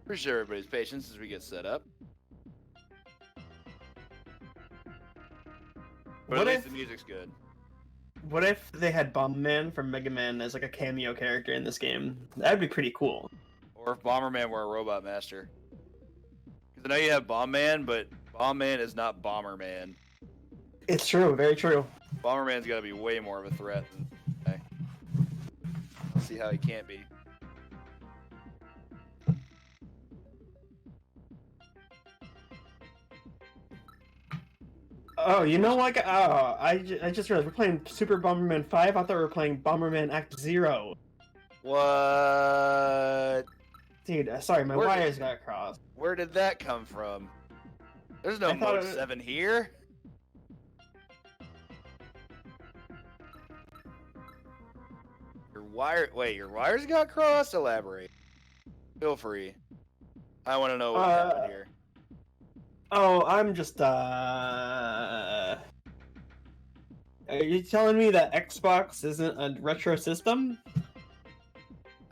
Appreciate everybody's patience as we get set up. But What at least if- the music's good. What if they had Bomberman from Mega Man as like a cameo character in this game? That'd be pretty cool. Or if Bomberman were a robot master. Because I know you have Bombman, but Bombman is not Bomberman. It's true, very true. Bomberman's got to be way more of a threat than. Okay. Let's see how he can't be. Oh, you know what? Oh, I just realized we're playing Super Bomberman 5. I thought we were playing Bomberman Act 0. What? Dude, sorry, my Where did- wires got crossed. Where did that come from? There's no I thought Mode it was- 7 here. Your wires got crossed? Elaborate. Feel free. I want to know what happened here. Oh, I'm just, Are you telling me that Xbox isn't a retro system?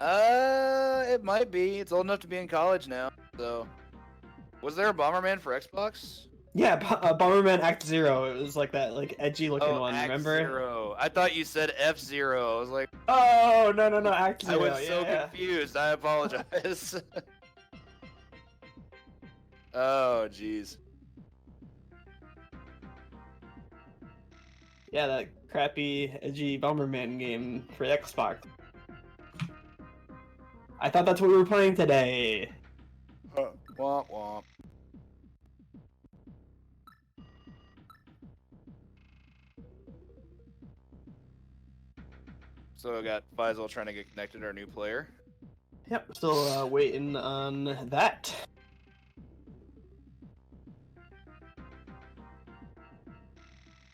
It might be. It's old enough to be in college now. So, was there a Bomberman for Xbox? Yeah, Bomberman Act 0. It was like that, like, edgy looking one, Act remember? Zero. I thought you said F-Zero. I was like, Oh, no, Act 0. I was so yeah. confused. I apologize. Oh, jeez. Yeah, that crappy, edgy Bomberman game for Xbox. I thought that's what we were playing today. Womp womp. So I got Faisal trying to get connected, our new player. Yep, still waiting on that.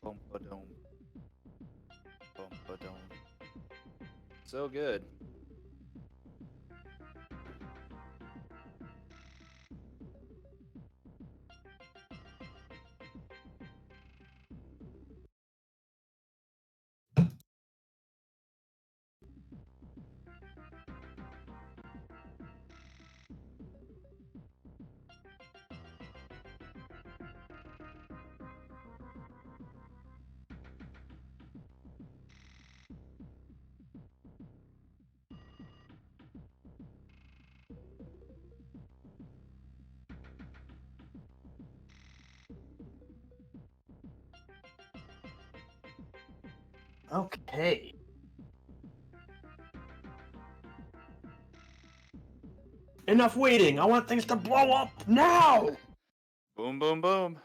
Bum-ba-dum. Bum-ba-dum. So good. Okay. Enough waiting. I want things to blow up now. Boom, boom, boom.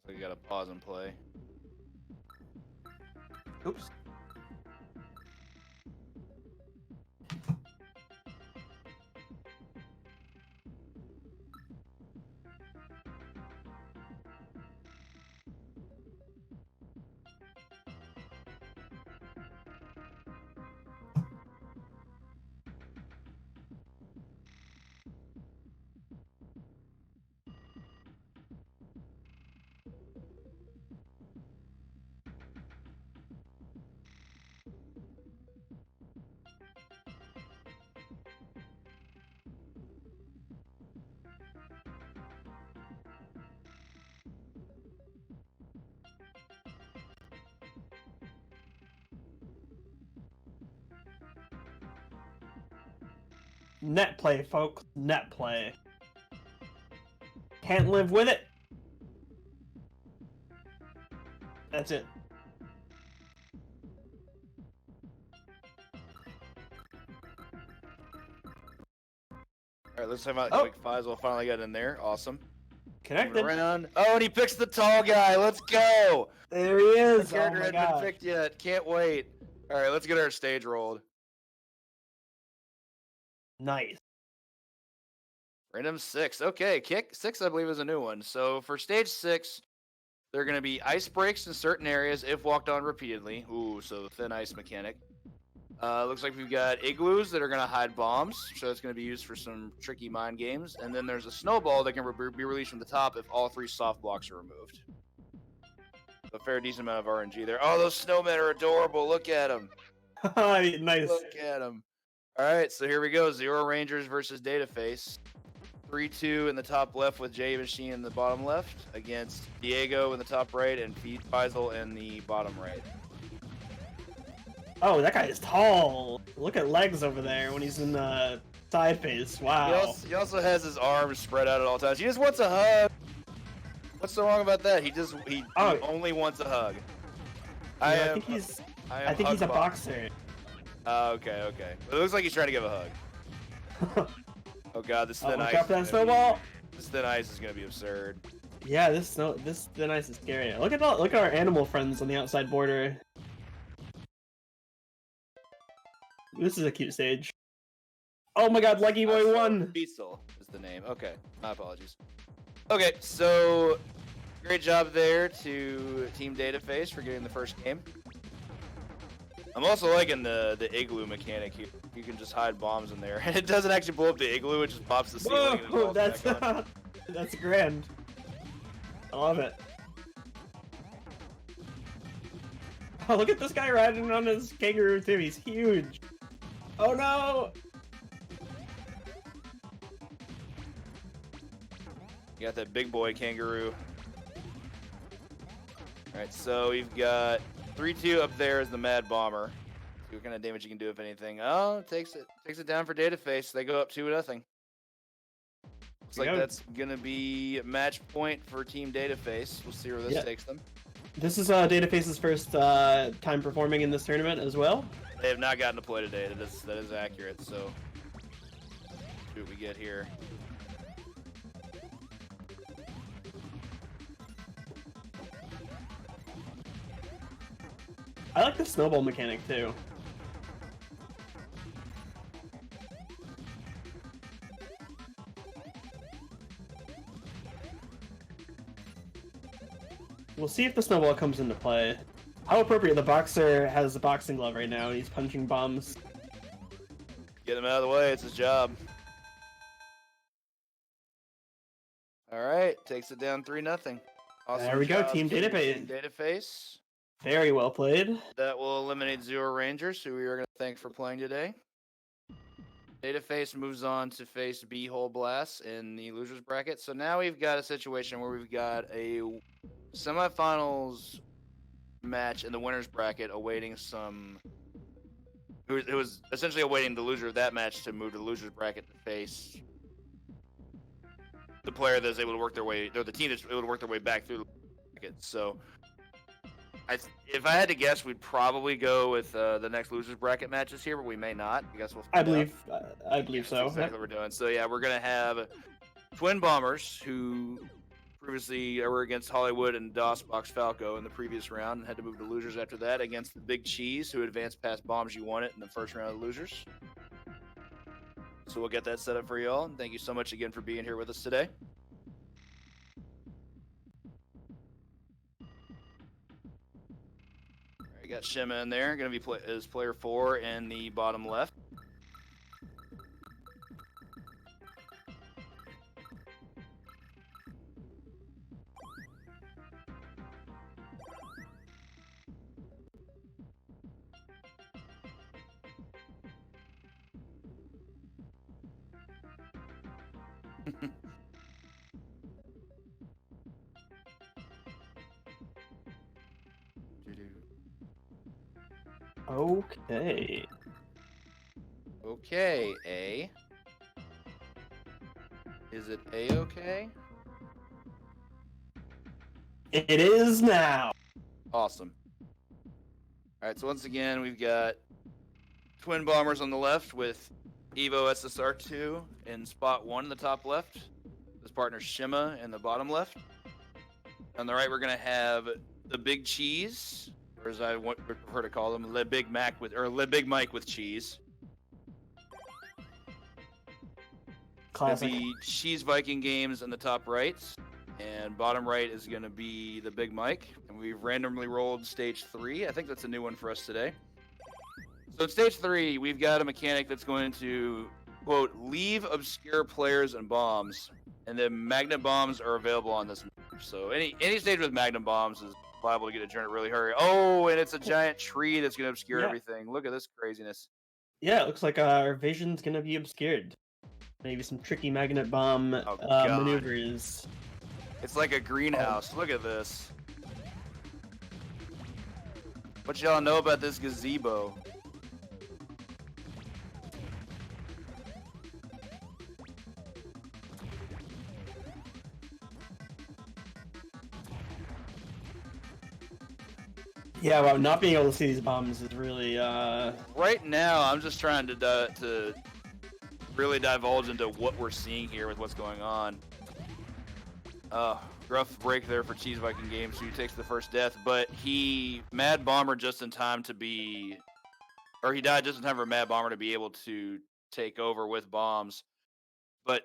So you gotta pause and play. Oops. Net play, folks. Net play. Can't live with it. That's it. All right, let's talk about Oh. quick Faisal finally got in there. Awesome. Connected. Moving around. Oh, and he picks the tall guy. Let's go. There he is. The character Oh my hadn't been gosh. picked yet. Can't wait. All right, let's get our stage rolled. Nice. Random 6. Okay, kick 6, I believe, is a new one. So for stage 6, there are going to be ice breaks in certain areas if walked on repeatedly. Ooh, so thin ice mechanic. Looks like we've got igloos that are going to hide bombs, so that's going to be used for some tricky mind games. And then there's a snowball that can be released from the top if all 3 soft blocks are removed. A fair decent amount of RNG there. Oh, those snowmen are adorable. Look at them. Nice. Look at them. All right, so here we go. Zero Rangers versus Dataface. 3-2 in the top left with J Machine in the bottom left against Diego in the top right and Faisal in the bottom right. Oh, that guy is tall. Look at legs over there when he's in side face. Wow. He also has his arms spread out at all times. He just wants a hug. What's so wrong about that? He only wants a hug. I think he's a boxer. Okay. It looks like he's trying to give a hug. Oh god, this thin ice. Watch out for that snowball. This thin ice is gonna be absurd. Yeah, this thin ice is scary. Look at our animal friends on the outside border. This is a cute stage. Oh my god, Leggy Boy won! Beasel is the name. Okay, my apologies. Okay, so great job there to Team Dataface for getting the first game. I'm also liking the igloo mechanic here. You can just hide bombs in there, and it doesn't actually blow up the igloo; it just pops the ceiling. And it Whoa, falls back on. that's grand. I love it. Oh, look at this guy riding on his kangaroo too. He's huge. Oh no! You got that big boy kangaroo. Alright, so we've got 3-2 up there as the Mad Bomber. See what kind of damage you can do, if anything. Oh, takes it down for Dataface. They go up 2-0. Looks like that's gonna be match point for Team Dataface. We'll see where this takes them. This is Dataface's first time performing in this tournament as well. They have not gotten to play today. That is accurate. So, see what we get here. I like the snowball mechanic too. We'll see if the snowball comes into play. How appropriate, the boxer has a boxing glove right now and he's punching bombs. Get him out of the way, it's his job. Alright, takes it down 3-0. Awesome There we go, job, Team Dataface. Team Dataface. Very well played. That will eliminate Zero Rangers, who we are going to thank for playing today. Dataface moves on to face B-Hole Blast in the losers bracket. So now we've got a situation where we've got a semifinals match in the winners bracket awaiting some... It was essentially awaiting the loser of that match to move to the losers bracket to face the player that's able to work their way, or the team that's able to work their way back through the bracket. So... if I had to guess, we'd probably go with the next losers bracket matches here, but we may not. I guess we'll. I believe so. That's exactly what we're doing. So yeah, we're gonna have twin bombers who previously were against Hollywood and DOSBox Falco in the previous round, and had to move to losers after that against the Big Cheese, who advanced past Bombs You Want It in the first round of losers. So we'll get that set up for y'all. And thank you so much again for being here with us today. I got Shima in there, going to be as player 4 in the bottom left. Okay. Okay, A. Is it A-okay? It is now. Awesome. All right, so once again, we've got Twin Bombers on the left with Evo SSR2 in spot 1 in the top left. His partner Shima in the bottom left. On the right, we're going to have the Big Cheese, or as I would prefer to call them, Le Big Mike with cheese. Classic. Gonna be Cheese Viking Games in the top right, and bottom right is going to be the Big Mike. And we've randomly rolled stage 3. I think that's a new one for us today. So in stage 3, we've got a mechanic that's going to, quote, leave obscure players and bombs, and then magnet bombs are available on this map. So any stage with magnet bombs is liable to get adjourned really hurry. Oh, and it's a giant tree that's going to obscure everything. Look at this craziness. Yeah, it looks like our vision's gonna be obscured. Maybe some tricky magnet bomb maneuvers. It's like a greenhouse. Look at this. What y'all know about this gazebo? Yeah, well, not being able to see these bombs is really Right now, I'm just trying to really divulge into what we're seeing here with what's going on. Rough break there for Cheese Viking Games, who takes the first death, but he Mad Bomber just in time to be, or he died just in time for Mad Bomber to be able to take over with bombs. But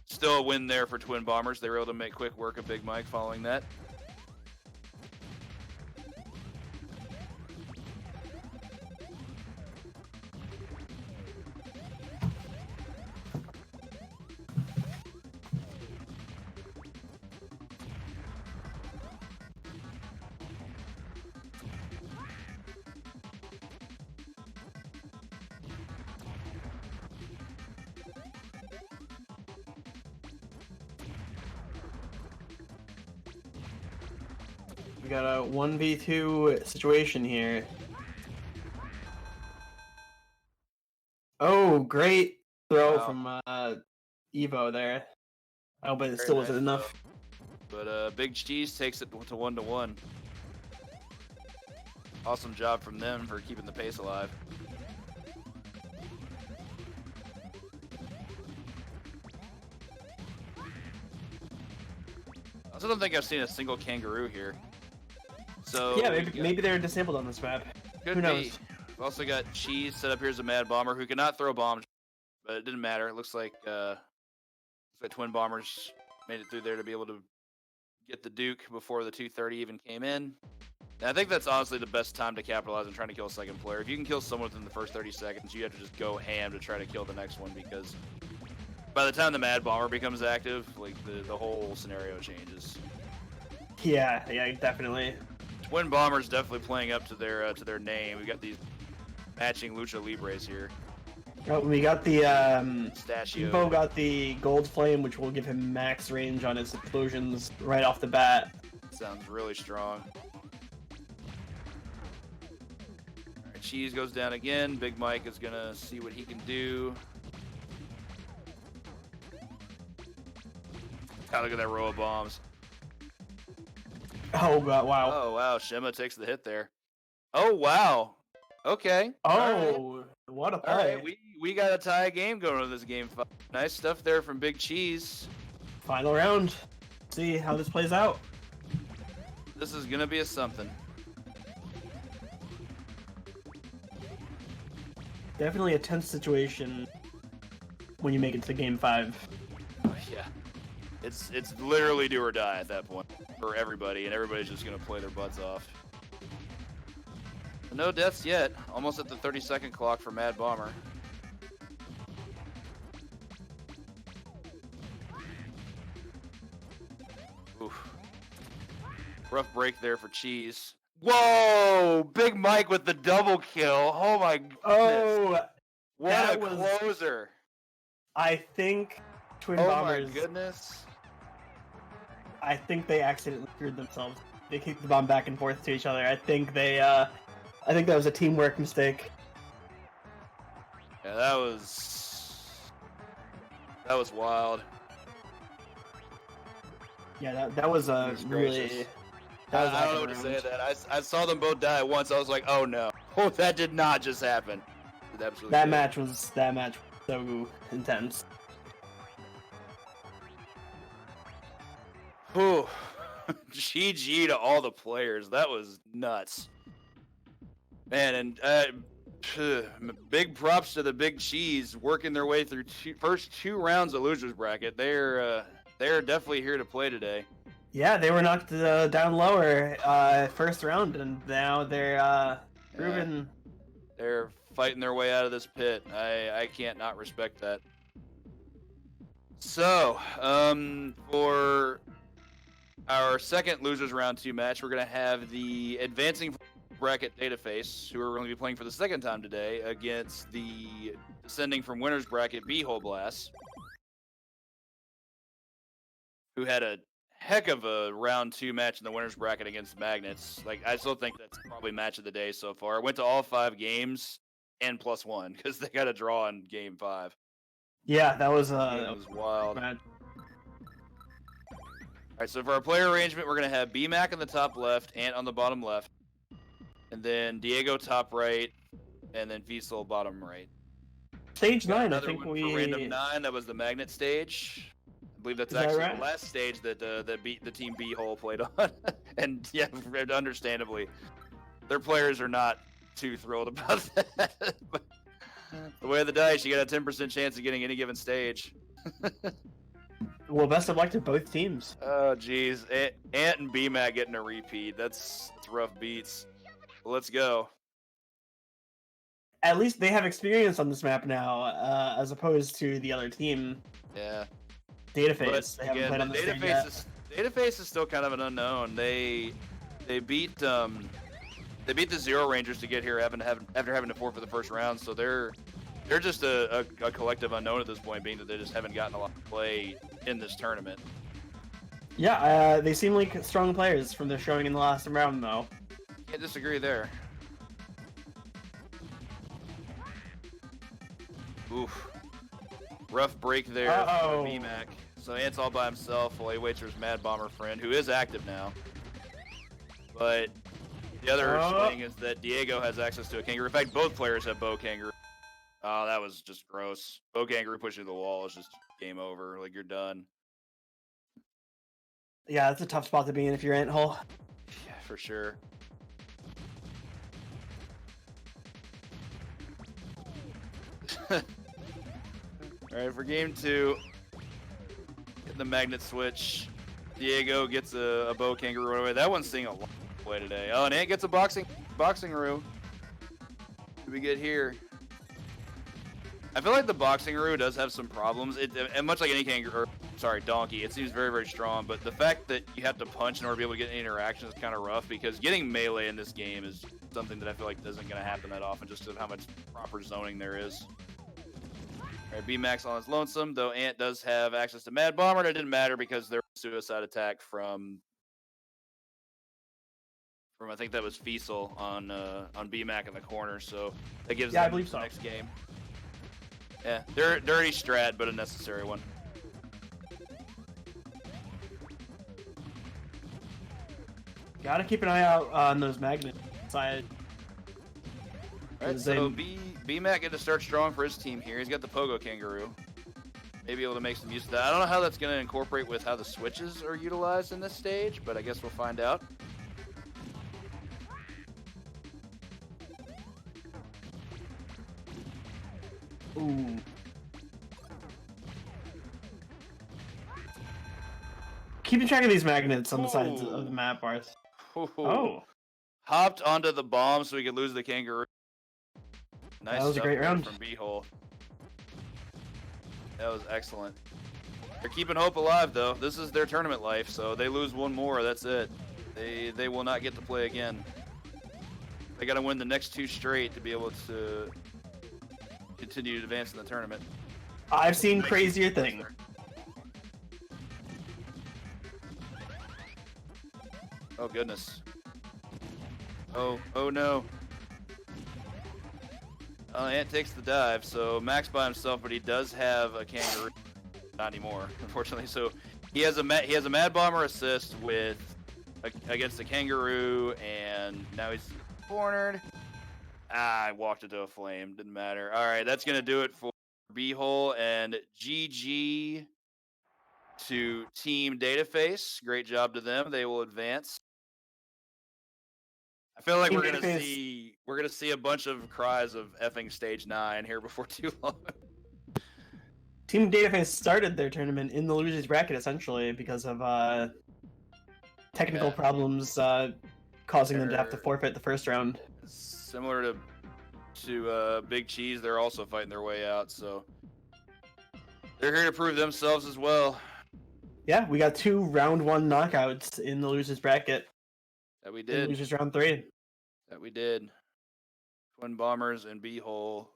still a win there for Twin Bombers. They were able to make quick work of Big Mike following that. we got a 1v2 situation here. Oh, great throw from Evo there. Oh, but it still wasn't enough. But Big Cheese takes it to 1-1. Awesome job from them for keeping the pace alive. I also don't think I've seen a single kangaroo here. So yeah, maybe they're disabled on this map. Who knows? We've also got Cheese set up here as a Mad Bomber who cannot throw bombs, but it didn't matter. It looks like Twin Bombers made it through there to be able to get the Duke before the 230 even came in. And I think that's honestly the best time to capitalize on trying to kill a second player. If you can kill someone within the first 30 seconds, you have to just go ham to try to kill the next one, because by the time the Mad Bomber becomes active, like the whole scenario changes. Yeah, definitely. Twin Bombers definitely playing up to their name. We got these matching Lucha Libres here. Oh, we got the Stachio. Evo got the Gold Flame, which will give him max range on his explosions right off the bat. Sounds really strong. Alright, Cheese goes down again. Big Mike is gonna see what he can do. God, look at that row of bombs. Oh, wow. Oh, wow. Shima takes the hit there. Oh, wow. Okay. Oh, what a play. All right, we got a tie game going on this game. Nice stuff there from Big Cheese. Final round. See how this plays out. This is gonna be a something. Definitely a tense situation when you make it to game 5. Oh, yeah. It's literally do or die at that point for everybody, and everybody's just gonna play their butts off. No deaths yet. Almost at the 30-second clock for Mad Bomber. Oof. Rough break there for Cheese. Whoa! Big Mike with the double kill. Oh my goodness. Oh, What a closer. I think Twin Oh Bombers. my goodness. I think they accidentally screwed themselves. They kicked the bomb back and forth to each other. I think that was a teamwork mistake. Yeah, that was wild. Yeah, that was a Goodness really. gracious. That was I don't know what to say to that. I saw them both die at once. I was like, oh no. Oh, that did not just happen. It absolutely That did. match was so intense. Whew. GG to all the players. That was nuts. Man, and big props to the Big Cheese working their way through first 2 rounds of losers bracket. They're definitely here to play today. Yeah, they were knocked down lower first round, and now they're proving. They're fighting their way out of this pit. I can't not respect that. So, for our second losers round 2 match, we're gonna have the advancing bracket Dataface, who are going to be playing for the second time today, against the descending from winners bracket B-Hole Blast, who had a heck of a round 2 match in the winners bracket against Magnets. Like, I still think that's probably match of the day so far. Went to all 5 games and +1 because they got a draw in game 5. Yeah, that was wild. Bad. All right, so for our player arrangement, we're going to have B-Mac on the top left, Ant on the bottom left, and then Diego top right, and then Fiesel bottom right. Stage 9, I Another think one for Random 9, that was the Magnet stage. I believe that's actually right? the last stage that the Team B-Hole played on. And yeah, understandably, their players are not too thrilled about that. But the way of the dice, you got a 10% chance of getting any given stage. Well, best of luck to both teams. Oh, geez. Ant and B-Mac getting a repeat. That's rough beats. Well, let's go. At least they have experience on this map now, as opposed to the other team. Yeah. Dataface. But They haven't again, played on the this stage yet. Dataface is still kind of an unknown. They beat the Zero Rangers to get here after having to forfeit the first round, so they're just a collective unknown at this point, being that they just haven't gotten a lot of play in this tournament. Yeah, they seem like strong players from their showing in the last round, though. Can't disagree there. Oof. Rough break there for B-Mac. So Ant's all by himself while he waits for his Mad Bomber friend, who is active now. But the other thing is that Diego has access to a Kangaroo. In fact, both players have Bow Kangaroo. Oh, that was just gross. Bow Kangaroo pushing the wall is just game over. Like, you're done. Yeah, that's a tough spot to be in if you're Ant Hole. Yeah, for sure. Alright, for game 2, get the magnet switch. Diego gets a Bow Kangaroo away. That one's seeing a lot of play today. Oh, and Ant gets a boxing room. What do we get here? I feel like the boxing room does have some problems. And much like any donkey, it seems very, very strong. But the fact that you have to punch in order to be able to get any interaction is kind of rough, because getting melee in this game is something that I feel like isn't going to happen that often, just because of how much proper zoning there is. Alright, B-Max on his lonesome, though Ant does have access to Mad Bomber, and it didn't matter because there was a suicide attack from I think that was Fiesel on B-Mac in the corner, so that gives them I believe so. the next game. Yeah, dirty strat, but a necessary one. Gotta keep an eye out on those magnets side. Alright, so B-Mac getting to start strong for his team here. He's got the Pogo Kangaroo. Maybe able to make some use of that. I don't know how that's going to incorporate with how the switches are utilized in this stage, but I guess we'll find out. Ooh. Keeping track of these magnets on the sides of the map, Barth. Ooh. Oh. Hopped onto the bomb so we could lose the kangaroo. Nice. That was a great round from B-hole. That was excellent. They're keeping hope alive, though. This is their tournament life, so they lose one more. That's it. They will not get to play again. They got to win the next 2 straight to be able to continue to advance in the tournament. I've seen crazier things. Oh goodness. Oh no. Ant takes the dive, so Max by himself, but he does have a kangaroo. Not anymore, unfortunately. So he has a Mad Bomber assist against the kangaroo, and now he's cornered. I walked into a flame. Didn't matter. All right, that's gonna do it for B-hole, and GG to Team Dataface. Great job to them. They will advance. I feel like we're gonna see a bunch of cries of effing stage 9 here before too long. Team Dataface started their tournament in the losers bracket essentially because of technical problems causing them to have to forfeit the first round. Similar to Big Cheese, they're also fighting their way out, so they're here to prove themselves as well. Yeah, we got 2 round 1 knockouts in the losers bracket. That we did. Losers round 3. That we did. Twin Bombers and B-hole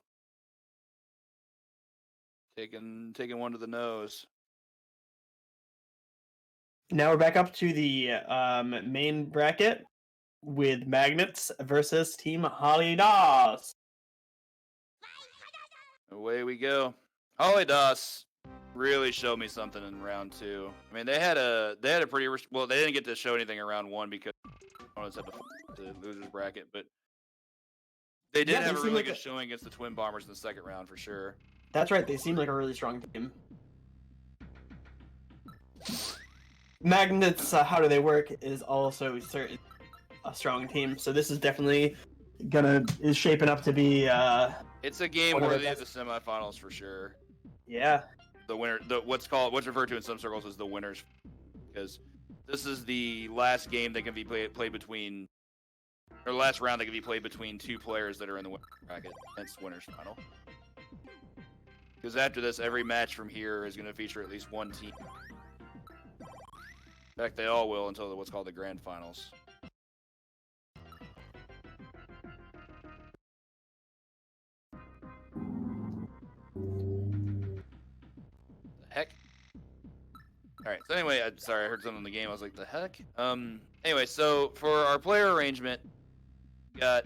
taking one to the nose. Now we're back up to the main bracket with Magnets versus Team Holly Doss. Away we go. Holly Doss really showed me something in round 2. I mean, they had a pretty well. They didn't get to show anything in round 1 because opponents had the losers bracket, but they did have a really good showing against the Twin Bombers in the second round for sure. That's right. They seem like a really strong team. Magnets, how do they work, is also certain a strong team. So this is definitely is shaping up to be. It's a game worthy of the semifinals for sure. Yeah. The winner, what's referred to in some circles as the winners, because this is the last game that can be played between, or last round that can be played between 2 players that are in the winner bracket. Hence winners final. Because after this, every match from here is going to feature at least 1 team. In fact, they all will until what's called the grand finals. The heck? Alright, so anyway, sorry, I heard something in the game. I was like, the heck? Anyway, so for our player arrangement, we got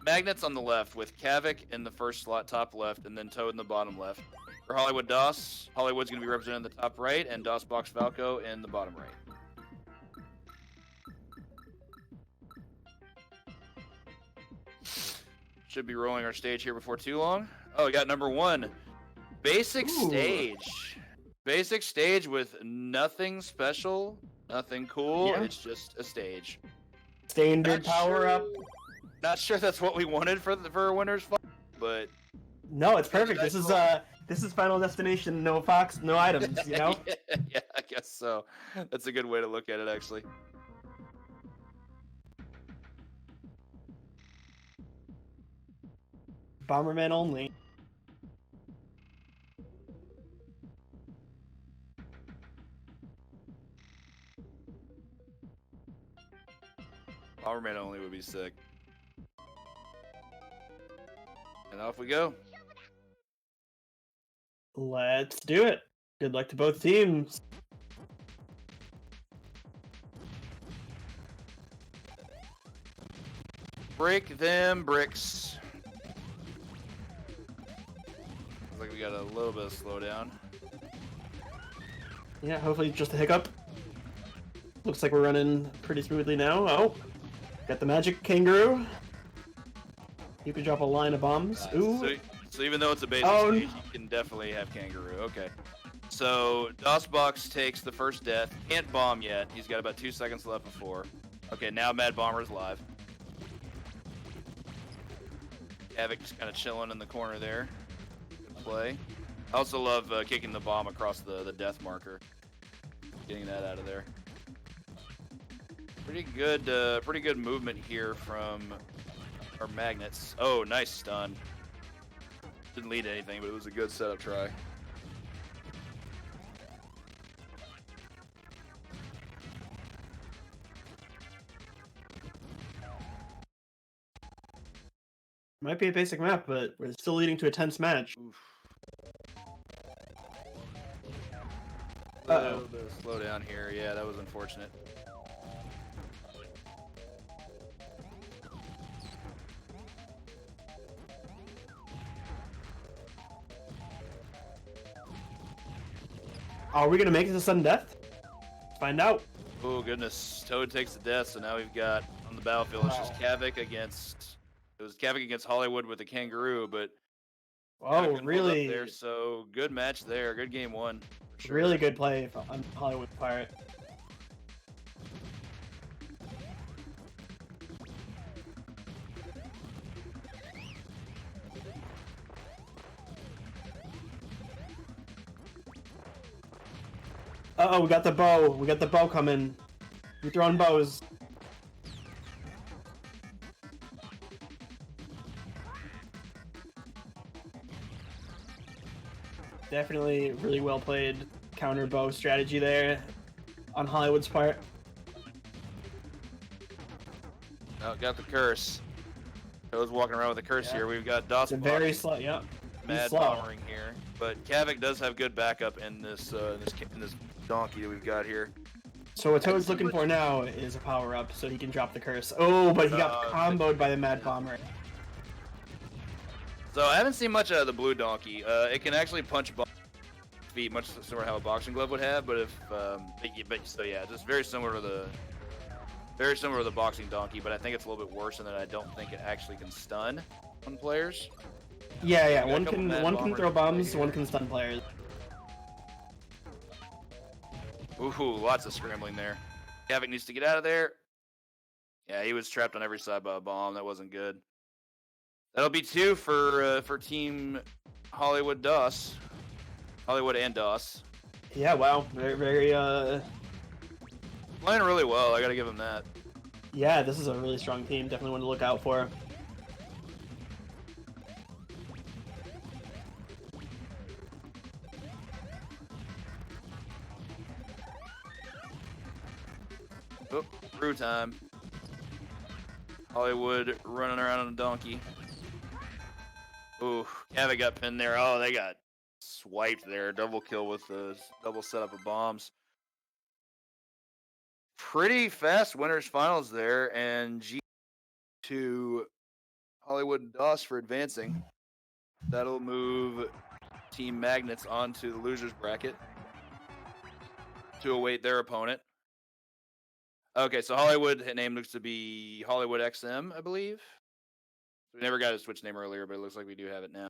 Magnets on the left with Kavik in the first slot, top left, and then Toad in the bottom left. For Hollywood Doss, Hollywood's going to be represented in the top right, and Doss Box Falco in the bottom right. Should be rolling our stage here before too long. Oh, we got number 1. Basic stage. Basic stage with nothing special, nothing cool. Yeah. It's just a stage. Standard power up. Not sure that's what we wanted for a winner's fight, but no, it's perfect. This is Final Destination. No Fox, no items. You know. Yeah, I guess so. That's a good way to look at it, actually. Bomberman only. Bomberman only would be sick. And off we go. Let's do it. Good luck to both teams. Break them bricks. Looks like we got a little bit of slowdown. Yeah, hopefully just a hiccup. Looks like we're running pretty smoothly now. Oh, got the magic kangaroo. You can drop a line of bombs. Ooh. So even though it's a basic stage, you can definitely have kangaroo. Okay. So DOSBox takes the first death. Can't bomb yet. He's got about 2 seconds left before. Okay, now Mad Bomber is live. Havoc just kind of chilling in the corner there. Good play. I also love kicking the bomb across the death marker. Getting that out of there. Pretty good movement here from our magnets. Oh, nice stun. Didn't lead to anything, but it was a good setup try. Might be a basic map, but we're still leading to a tense match. Oof. Uh-oh. A little bit of slow down here. Yeah, that was unfortunate. Are we gonna make it to sudden death? Let's find out. Oh goodness, Toad takes the death, so now we've got on the battlefield it's just Havoc against. It was Havoc against Hollywood with the kangaroo, but Oh, couldn't hold up really, there. So good match there. Good game one. For sure. really good play on Hollywood Pirate. Uh-oh, we got the bow. We got the bow coming. We're throwing bows. Definitely really well played counter bow strategy there on Hollywood's part. Oh, got the curse. Toad's walking around with a curse here. We've got DOS It's a very slow, yep. Mad slow. bombering here, but Havoc does have good backup in this donkey that we've got here. So what Toad's looking for now is a power-up so he can drop the curse. Oh, but he got comboed by the Mad Bomber. So I haven't seen much of the blue donkey. It can actually punch feet, much similar to how a boxing glove would have. But so yeah, just very similar to the boxing donkey. But I think it's a little bit worse in that I don't think it actually can stun on players. Yeah. One can throw bombs, here. one can stun players. Ooh, lots of scrambling there. Havoc needs to get out of there. Yeah, he was trapped on every side by a bomb. That wasn't good. That'll be 2 for Team Hollywood DOS. Hollywood and DOS. Yeah, wow. Very Playing really well, I gotta give him that. yeah, this is a really strong team. Definitely one to look out for. Oh, brew time. Hollywood running around on a donkey. Ooh, Havoc got pinned there. Oh, they got swiped there. Double kill with the double setup of bombs. Pretty fast winners finals there, and G to Hollywood and DOS for advancing. That'll move Team Magnets onto the losers bracket to await their opponent. Okay, so Hollywood name looks to be Hollywood XM, I believe. We never got a Switch name earlier, but it looks like we do have it now.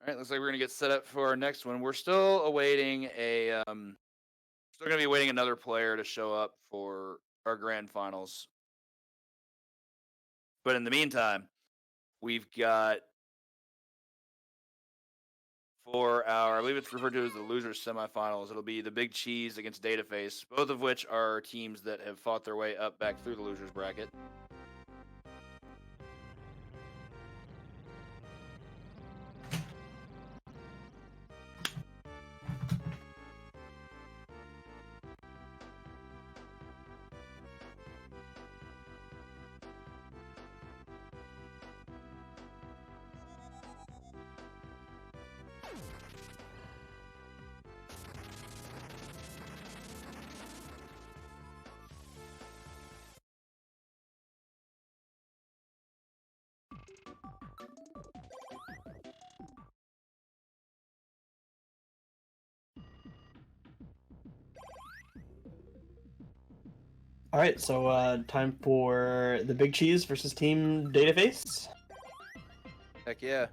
All right, looks like we're gonna get set up for our next one. We're still awaiting still gonna be waiting another player to show up for our grand finals. But in the meantime, we've got for our, I believe it's referred to as the losers semifinals. It'll be the Big Cheese against Dataface, both of which are teams that have fought their way up back through the losers bracket. All right, so time for the Big Cheese versus Team Dataface. Heck yeah.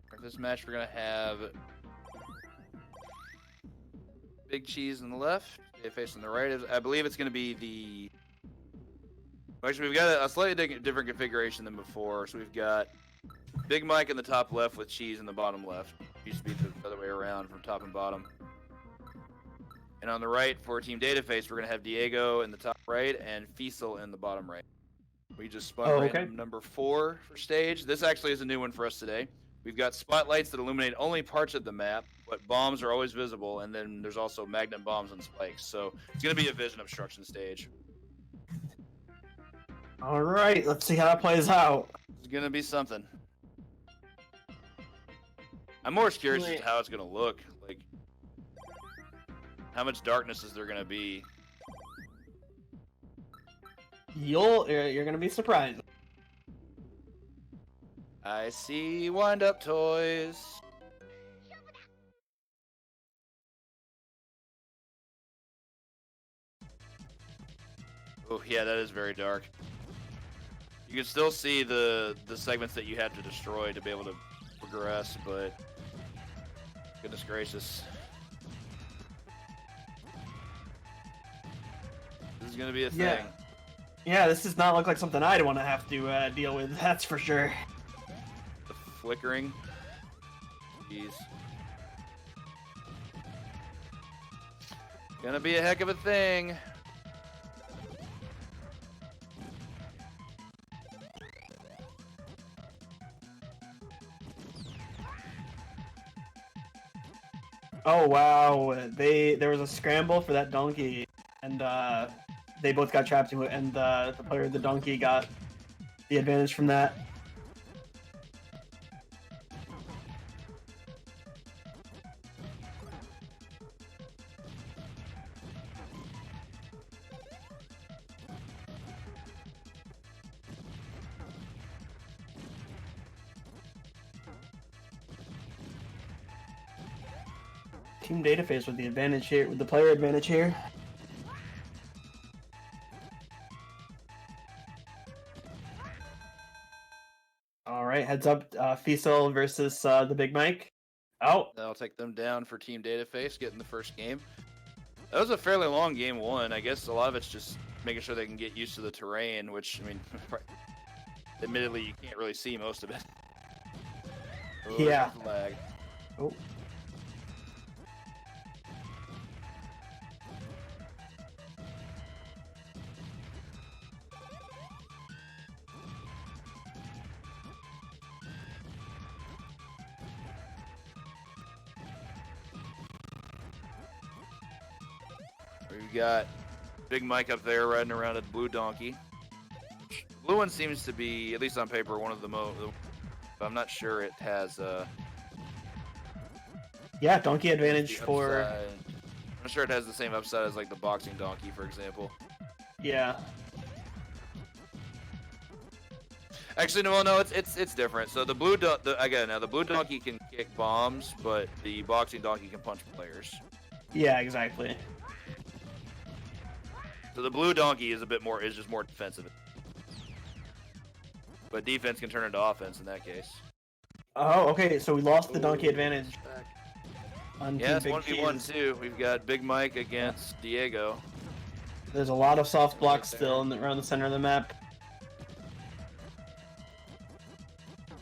For this match, we're gonna have Big Cheese on the left, Dataface on the right. I believe it's gonna be the. Actually, we've got a slightly different configuration than before. So we've got Big Mike in the top left with Cheese in the bottom left. Used to be the other way around from top and bottom. And on the right for Team Dataface, we're going to have Diego in the top right and Fiesel in the bottom right. We just spun random number 4 for stage. This actually is a new one for us today. We've got spotlights that illuminate only parts of the map, but bombs are always visible, and then there's also magnet bombs and spikes. So it's going to be a vision obstruction stage. All right, let's see how that plays out. It's going to be something. I'm more curious as to how it's going to look. Like, how much darkness is there going to be? You're gonna be surprised. I see wind-up toys. Oh yeah, that is very dark. You can still see the segments that you had to destroy to be able to progress, but goodness gracious. This is gonna be a thing. Yeah, this does not look like something I'd want to have to deal with, that's for sure. The flickering. Jeez. Gonna be a heck of a thing. Oh wow, there was a scramble for that donkey, and they both got trapped into it, and the player of the donkey got the advantage from that. Team Dataface with the advantage here, with the player advantage here. All right, heads up, Fiesel versus the Big Mike. Oh, That'll take them down for Team Dataface, getting the first game. That was a fairly long game one. I guess a lot of it's just making sure they can get used to the terrain, which, I mean, admittedly, you can't really see most of it. Oh, yeah. Lag. Oh. We've got Big Mike up there riding around a blue donkey. The blue one seems to be, at least on paper, one of the most. I'm not sure it has. Yeah, donkey advantage for. I'm not sure it has the same upside as like the boxing donkey, for example. Yeah. Actually, no, it's different. So the blue the blue donkey can kick bombs, but the boxing donkey can punch players. Yeah, exactly. So the blue donkey is just more defensive. But defense can turn into offense in that case. Oh, okay, so we lost the donkey advantage. On Yeah, it's Team 1v1 too. We've got Big Mike against Diego. There's a lot of soft blocks still around the center of the map.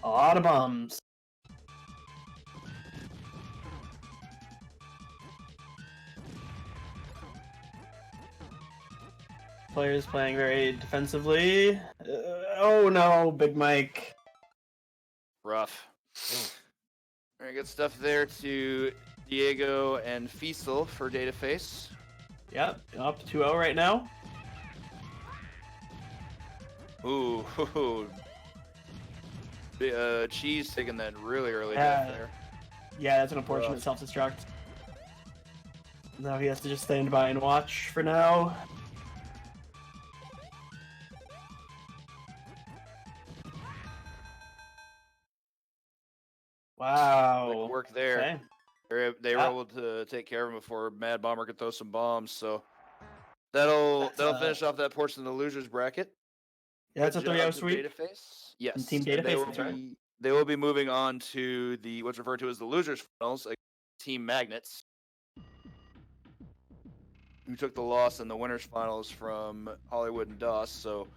A lot of bombs. Players playing very defensively. Oh no, Big Mike. Rough. Very good stuff there to Diego and Fiesel for Dataface. Yep, up 2-0 right now. Ooh, Cheese taking that really early death there. Yeah, that's an unfortunate self-destruct. Now he has to just stand by and watch for now. Wow. Work there. Okay. They were Yeah. able to take care of him before Mad Bomber could throw some bombs. So that'll finish off that portion of the losers bracket. Yeah, that's a Good 3-0 job to sweep. Dataface. Yes, And Team and Dataface, that's right. they will be moving on to what's referred to as the losers finals, like Team Magnets, who took the loss in the winners finals from Hollywood and DOS. So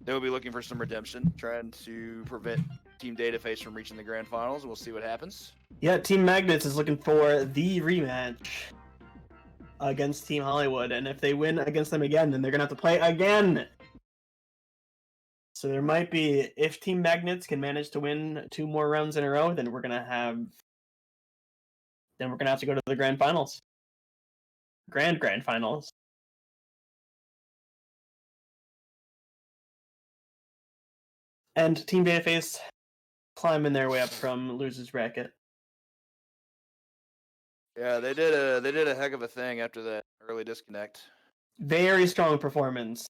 they will be looking for some redemption, trying to prevent Team Dataface from reaching the grand finals. We'll see what happens. Yeah, Team Magnets is looking for the rematch against Team Hollywood, and if they win against them again, then they're gonna have to play again. So there might be, if Team Magnets can manage to win 2 more rounds in a row, then we're gonna have to go to the grand finals. Grand finals. And Team Dataface climbing their way up from losers bracket. Yeah, they did a heck of a thing after that early disconnect. Very strong performance.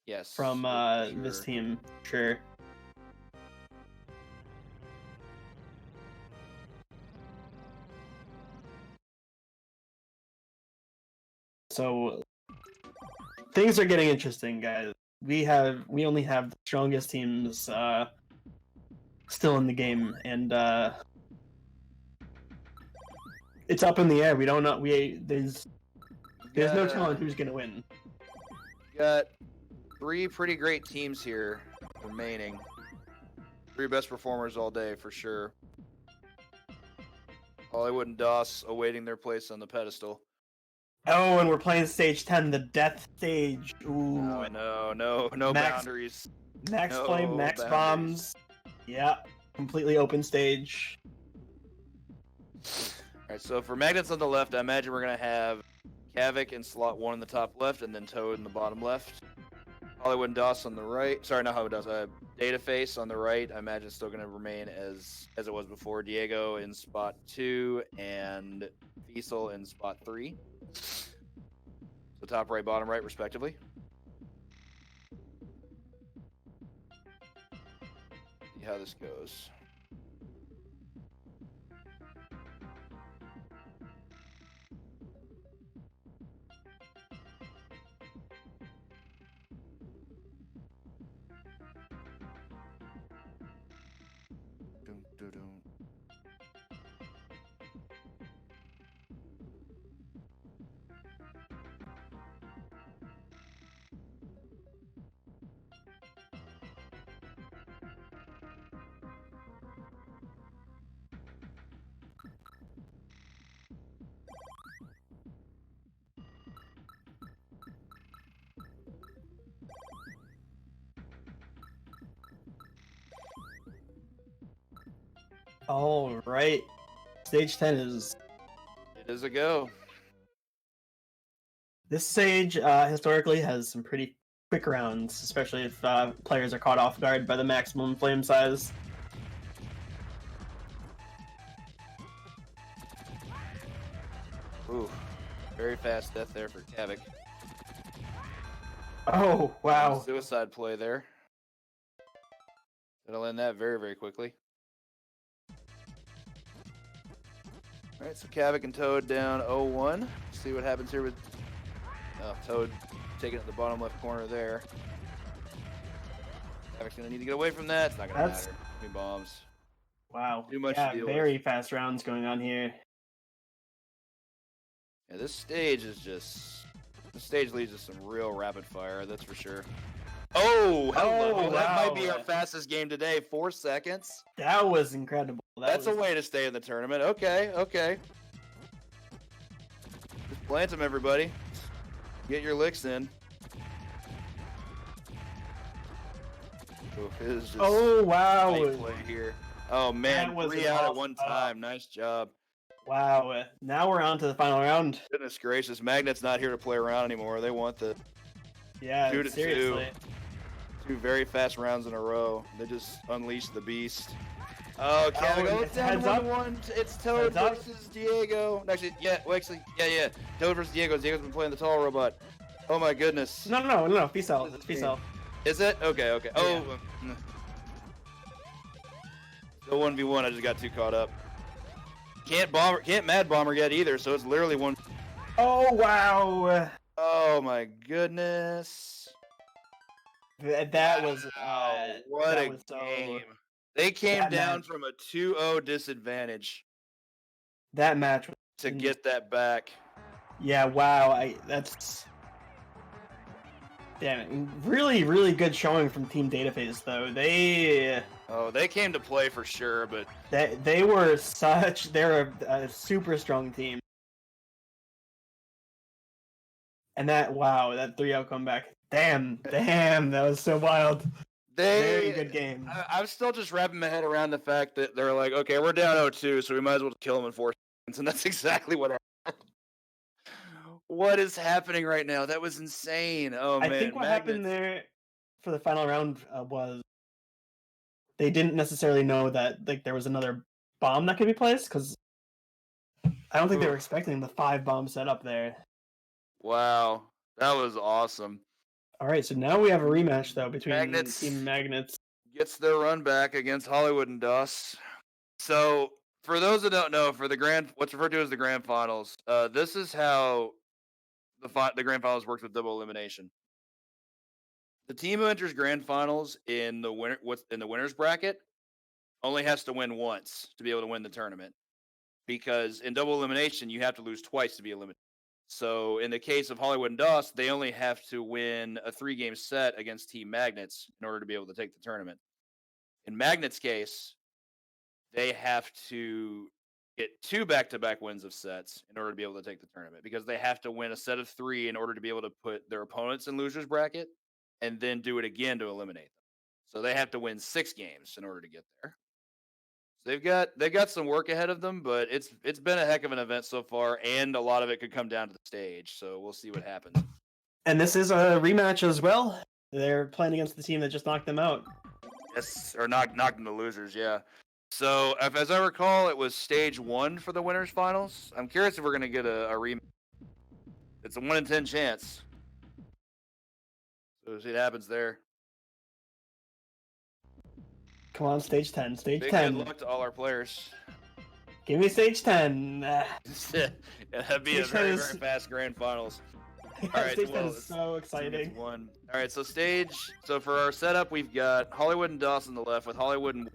Yes, From sure. this team, sure. So things are getting interesting, guys. We only have the strongest teams still in the game, and it's up in the air. We don't know. There's no telling who's gonna win. Got 3 pretty great teams here remaining. 3 best performers all day for sure. Hollywood and DOS awaiting their place on the pedestal. Oh, and we're playing stage 10, the death stage. Ooh. No boundaries. Max No flame, max boundaries. bombs. Yeah, completely open stage. Alright, so for Magnets on the left, I imagine we're going to have Kavik in slot 1 in the top left, and then Toad in the bottom left. Hollywood and DOS on the right. Sorry, not Hollywood DOS. Dataface on the right. I imagine it's still going to remain as it was before. Diego in spot 2 and Fiesel in spot 3. So top right, bottom right, respectively. See how this goes. Dun, dun, dun. All right. Stage 10 is... It is a go. This stage historically has some pretty quick rounds, especially if players are caught off guard by the maximum flame size. Ooh, very fast death there for Kavik. Oh, wow. Suicide play there. It'll end that very, very quickly. Alright, so Kavik and Toad down 0-1. See what happens here with Toad taking it to the bottom left corner there. Kavik's going to need to get away from that. It's not going to matter. Too many bombs. Wow. Too much yeah, to deal very with. fast rounds going on here. Yeah, this stage is just... This stage leads to some real rapid fire, that's for sure. Oh, hello. Oh, That wow. might be our fastest game today. 4 seconds. That was incredible. That's a way to stay in the tournament. Okay. Just plant them, everybody. Get your licks in. Oof, it is just Oh, wow. tight play here. Oh, man. That was 3 an out at awesome one setup. time. Nice job. Wow. Now we're on to the final round. Goodness gracious. Magnet's not here to play around anymore. They want the Yeah, 2-2. seriously. 2 very fast rounds in a row. They just unleashed the beast. Oh, Kavik. it's heads up. 1-1. It's Toad Heads up. versus Diego. Actually, yeah. Toad versus Diego. Diego's been playing the tall robot. Oh my goodness. No. Peace out. It's peace out. Is it? Okay. Oh. Still 1v1. I just got too caught up. Can't Mad Bomber yet either, so it's literally one. Oh wow! Oh my goodness. That was What that a was game. They came that down match. from a 2-0 disadvantage That match was to get that back. Yeah, wow. That's damn it. Really, really good showing from Team Dataphase though. They came to play for sure, but they were they're a super strong team. And that 3-0 comeback. Damn, that was so wild. Very good game. I'm still just wrapping my head around the fact that they're like, okay, we're down 0-2, so we might as well kill them in 4 seconds, and that's exactly what happened. What is happening right now? That was insane. Oh man, I think what happened there for the final round was they didn't necessarily know that like there was another bomb that could be placed because I don't think they were expecting the 5 bombs set up there. Wow, that was awesome. All right, so now we have a rematch though between Magnets Team Magnets. Gets their run back against Hollywood and DOS. So, for those that don't know, for what's referred to as the grand finals, this is how the grand finals works with double elimination. The team who enters grand finals in the winners bracket only has to win once to be able to win the tournament. Because in double elimination, you have to lose twice to be eliminated. So in the case of Hollywood and DOS, they only have to win a 3-game set against Team Magnets in order to be able to take the tournament. In Magnets' case, they have to get 2 back-to-back wins of sets in order to be able to take the tournament because they have to win a set of 3 in order to be able to put their opponents in losers bracket and then do it again to eliminate them. So they have to win 6 games in order to get there. So they've got some work ahead of them, but it's been a heck of an event so far, and a lot of it could come down to the stage. So we'll see what happens. And this is a rematch as well. They're playing against the team that just knocked them out. Yes, or knocked them to losers. Yeah. So as I recall, it was stage 1 for the winners finals. I'm curious if we're gonna get a rematch. It's a 1 in 10 chance. So we'll see what happens there. Come on, stage 10. Stage Big 10. good luck to all our players. Give me stage 10. That'd be a very fast grand finals. All right, stage 10 is so exciting. All right, so for our setup, we've got Hollywood and DOS on the left with Hollywood and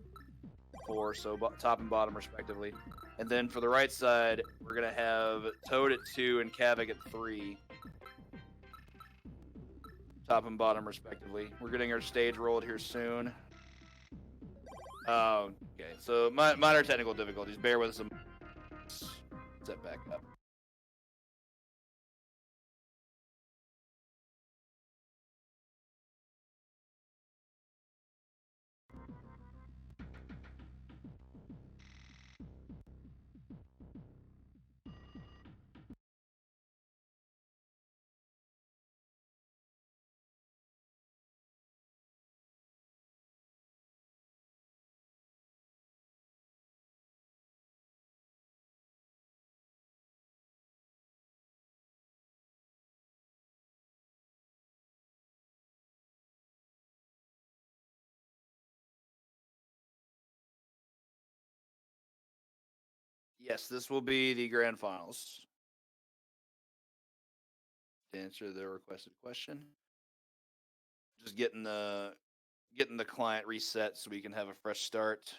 4, so top and bottom respectively. And then for the right side, we're going to have Toad at 2 and Kavik at 3. Top and bottom respectively. We're getting our stage rolled here soon. Okay, so minor technical difficulties. Bear with us. Set back up. Yes, this will be the grand finals. To answer the requested question, just getting the client reset so we can have a fresh start.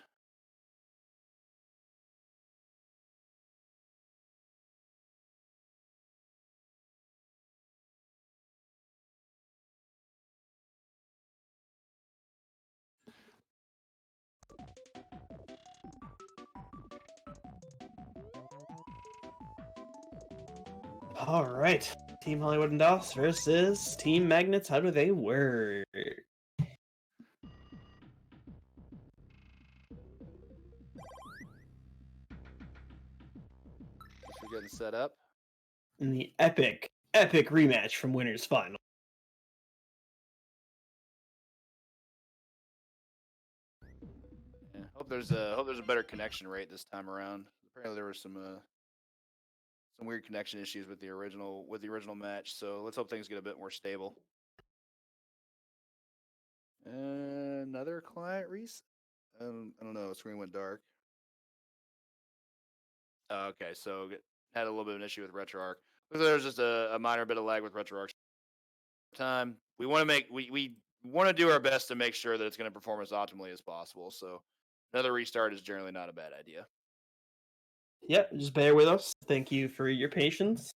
All right. Team Hollywood and DOS versus Team Magnets. How do they work? We're getting set up. In the epic rematch from Winners Final. Yeah, hope there's a better connection rate this time around. Apparently there were some weird connection issues with the original match, so let's hope things get a bit more stable. Another client reset. I don't know. The screen went dark. Okay, so had a little bit of an issue with RetroArch. There was just a minor bit of lag with RetroArch time. We want to we want to do our best to make sure that it's going to perform as optimally as possible. So another restart is generally not a bad idea. Yep, just bear with us. Thank you for your patience.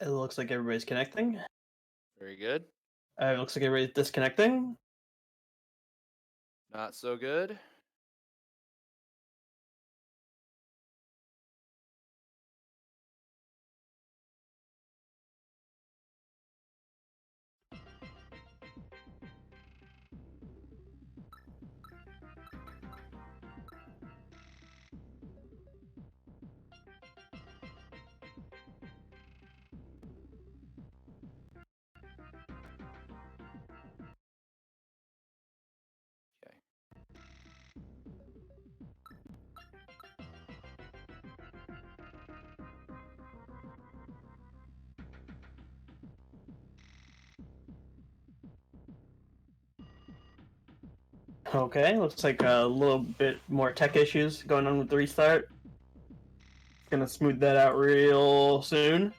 It looks like everybody's connecting. Very good. It looks like everybody's disconnecting. Not so good. Okay. Okay, looks like a little bit more tech issues going on with the restart. Gonna smooth that out real soon.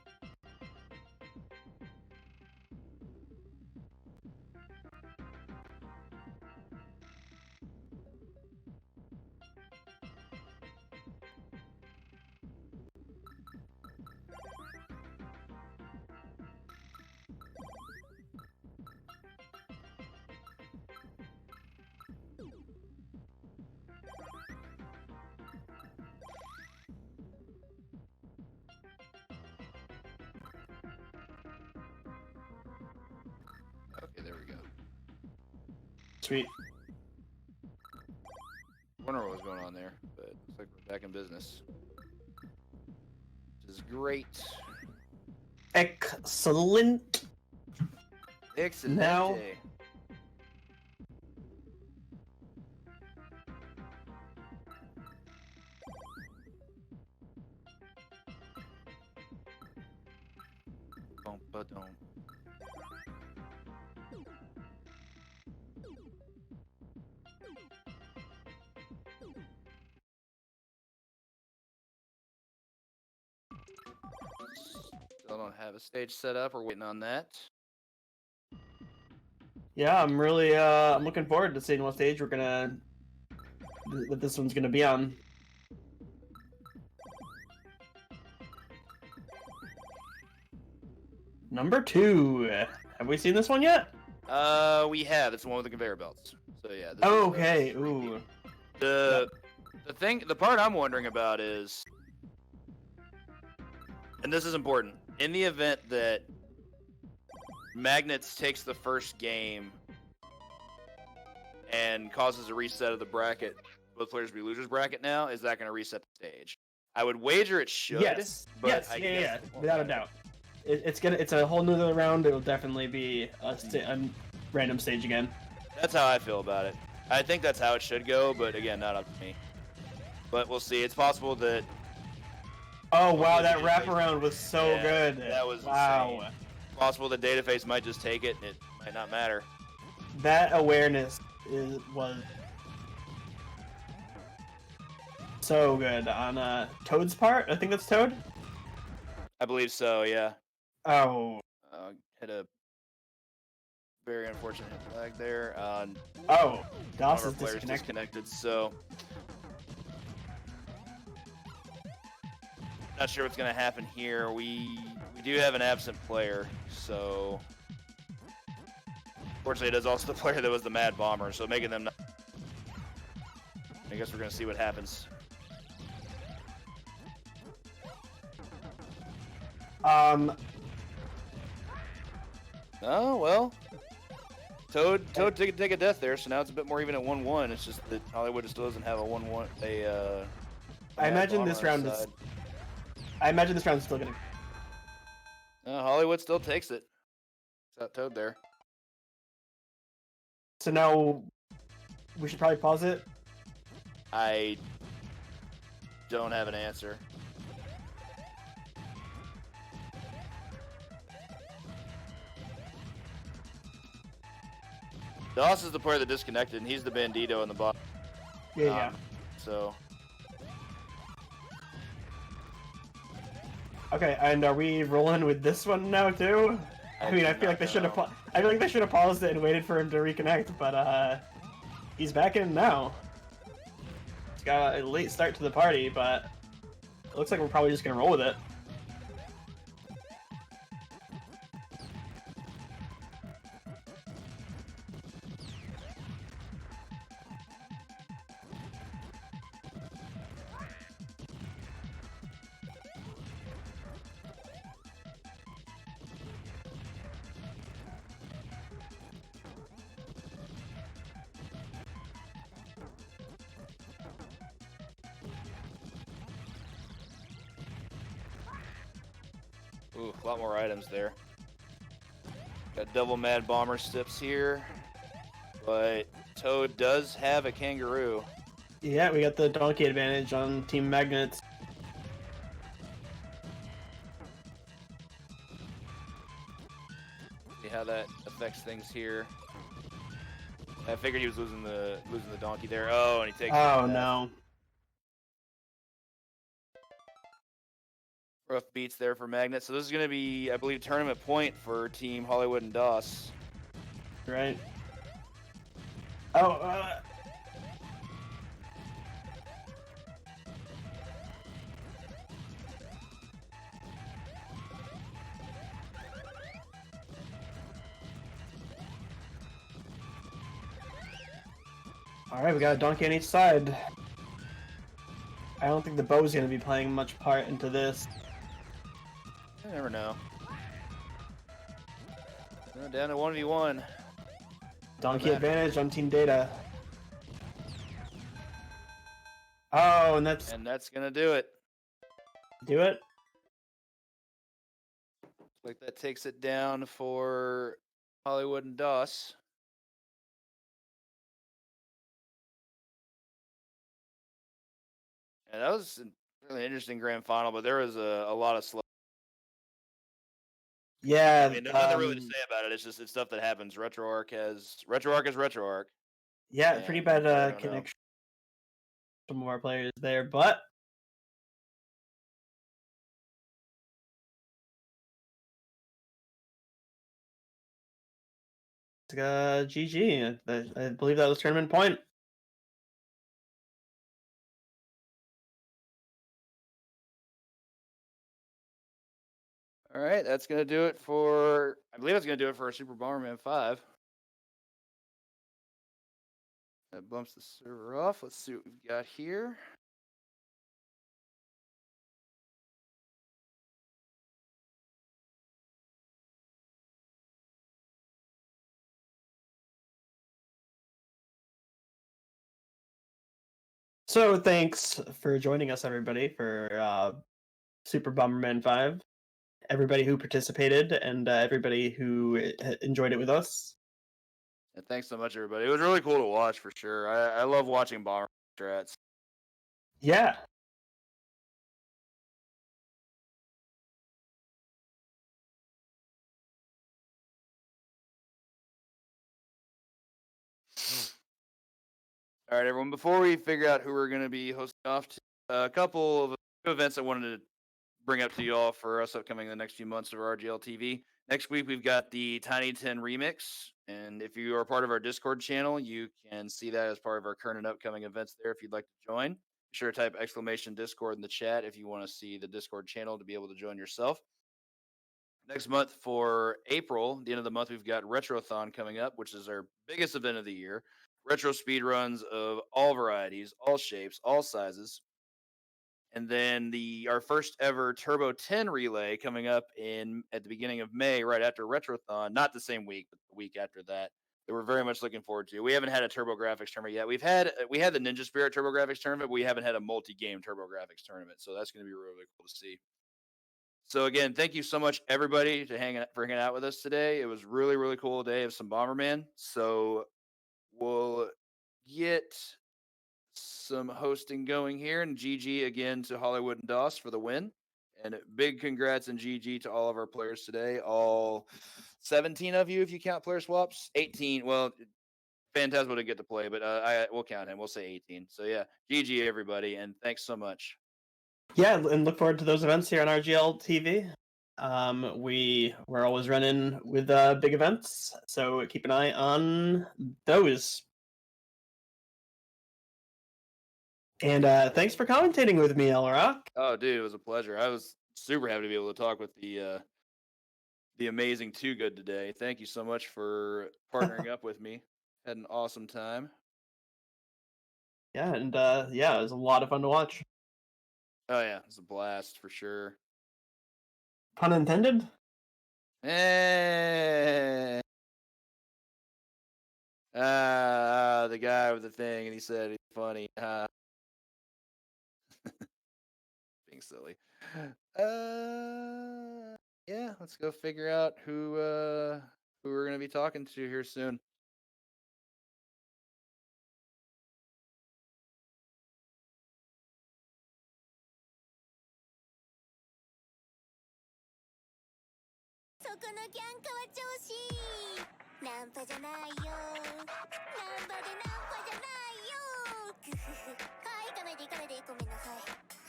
Okay, there we go. Sweet. Wonder what was going on there, but looks like we're back in business, which is great. Excellent. Excellent. Now- Bum-ba-dum. Still don't have a stage set up. We're waiting on that. Yeah, I'm really I'm looking forward to seeing what stage we're gonna that this one's gonna be on. Number 2. Have we seen this one yet? We have. It's the one with the conveyor belts. So yeah. This Oh, is, okay. this is repeat. Ooh. The part I'm wondering about is, and this is important, in the event that Magnets takes the first game and causes a reset of the bracket, both players will be losers bracket now, is that going to reset the stage? I would wager it should. Yes. But Yes. I Yeah. guess Without a doubt. It's a whole nother round. It'll definitely be a random stage again. That's how I feel about it. I think that's how it should go, but again, not up to me. But we'll see. It's possible that. Oh wow, that Hopefully the wraparound was so Yeah, good. that was wow. insane. Possible the Dataface might just take it. It might not matter. That awareness was so good on Toad's part. I think that's Toad. I believe so. Yeah. Oh. Hit a very unfortunate hit lag there. Oh. One DOS of our is players disconnected. So not sure what's going to happen here. We do have an absent player, so fortunately it is also the player that was the Mad Bomber, so making them not... I guess we're going to see what happens. Oh, well. Toad did take a death there, so now it's a bit more even at 1-1. It's just that Hollywood still doesn't have a 1-1. I Mad imagine Bomber this on his round is. side. I imagine this round is still gonna. Hollywood still takes it. It's that Toad there. So now we should probably pause it. I don't have an answer. Doss is the player that disconnected, and he's the bandito in the bottom. Yeah. So Okay, and are we rolling with this one now too? I mean, I feel like they should have. I feel like they should have paused it and waited for him to reconnect, but he's back in now. He's got a late start to the party, but it looks like we're probably just gonna roll with it. ooh, a lot more items there. Got double Mad Bomber steps here, but Toad does have a kangaroo. Yeah, we got the donkey advantage on Team Magnets. See how that affects things here. I figured he was losing the donkey there. Oh, and he takes. Oh no. Rough beats there for Magnet. So this is going to be, I believe, tournament point for Team Hollywood and Doss. Right. Oh. All right, we got a donkey on each side. I don't think the bow's gonna be playing much part into this. You never know. Down to 1v1. Donkey advantage on Team Data. Oh, and that's gonna do it. do it. Like that takes it down for Hollywood and Doss. And that was a really interesting grand final, but there was a lot of slow. Yeah. I mean, there's nothing really to say about it. It's just it's stuff that happens. RetroArch is RetroArch. Yeah, pretty bad know. connection. Some of our players there, but GG. I believe that was tournament point. All right, that's gonna do it for. I believe that's gonna do it for our Super Bomberman 5. That bumps the server off. Let's see what we've got here. So thanks for joining us, everybody, for Super Bomberman 5. Everybody who participated and everybody who enjoyed it with us. And thanks so much, everybody. It was really cool to watch for sure. I love watching Bomber strats. Yeah. All right, everyone. Before we figure out who we're going to be hosting off to, a couple of events I wanted to bring up to you all for us upcoming the next few months of RGL TV. Next week, we've got the Tiny 10 Remix. And if you are part of our Discord channel, you can see that as part of our current and upcoming events there if you'd like to join. Be sure to type !Discord in the chat if you want to see the Discord channel to be able to join yourself. Next month for April, the end of the month, we've got Retrothon coming up, which is our biggest event of the year. Retro speed runs of all varieties, all shapes, all sizes. And then our first ever Turbo 10 relay coming up at the beginning of May, right after Retrothon. Not the same week, but the week after that. That we're very much looking forward to. We haven't had a TurboGrafx tournament yet. We had the Ninja Spirit TurboGrafx tournament, but we haven't had a multi-game TurboGrafx tournament. So that's going to be really cool to see. So again, thank you so much, everybody, for hanging out with us today. It was really cool day of some Bomberman. So we'll get some hosting going here, and GG again to Hollywood and Doss for the win. And big congrats and GG to all of our players today. All 17 of you, if you count player swaps. 18. Well, Phantasmo didn't get to play, but we'll count him. We'll say 18. So yeah, GG everybody, and thanks so much. Yeah, and look forward to those events here on RGL TV. We're always running with big events, so keep an eye on those. And thanks for commentating with me, Elrock. Oh, dude, it was a pleasure. I was super happy to be able to talk with the amazing Too Good today. Thank you so much for partnering up with me. Had an awesome time. Yeah, and it was a lot of fun to watch. Oh yeah, it was a blast for sure. Pun intended? The guy with the thing, and he said he's funny. Being silly. Yeah, let's go figure out who we're gonna be talking to here soon.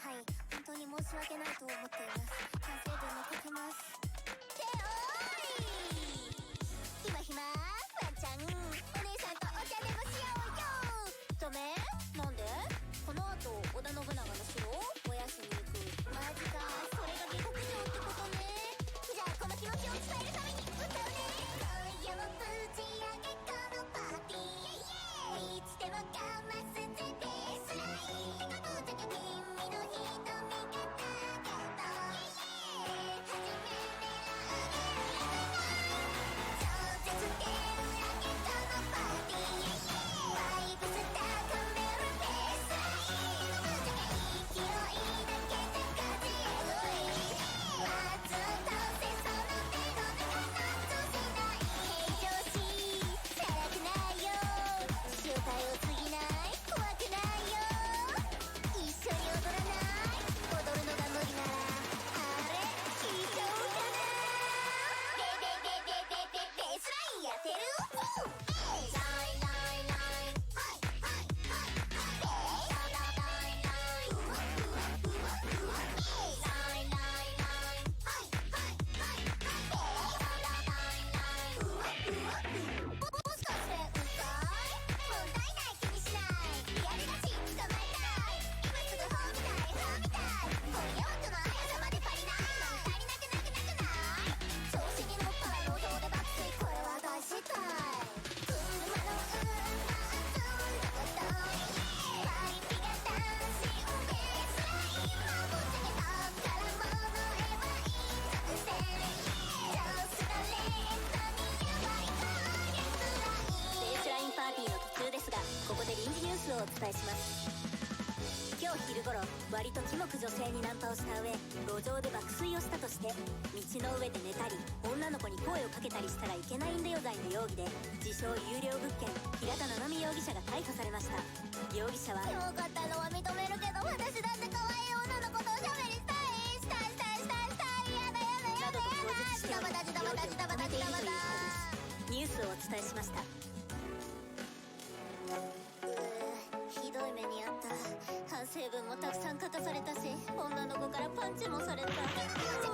Hey, 成分もたくさん書かされたし、女の子からパンチもされた。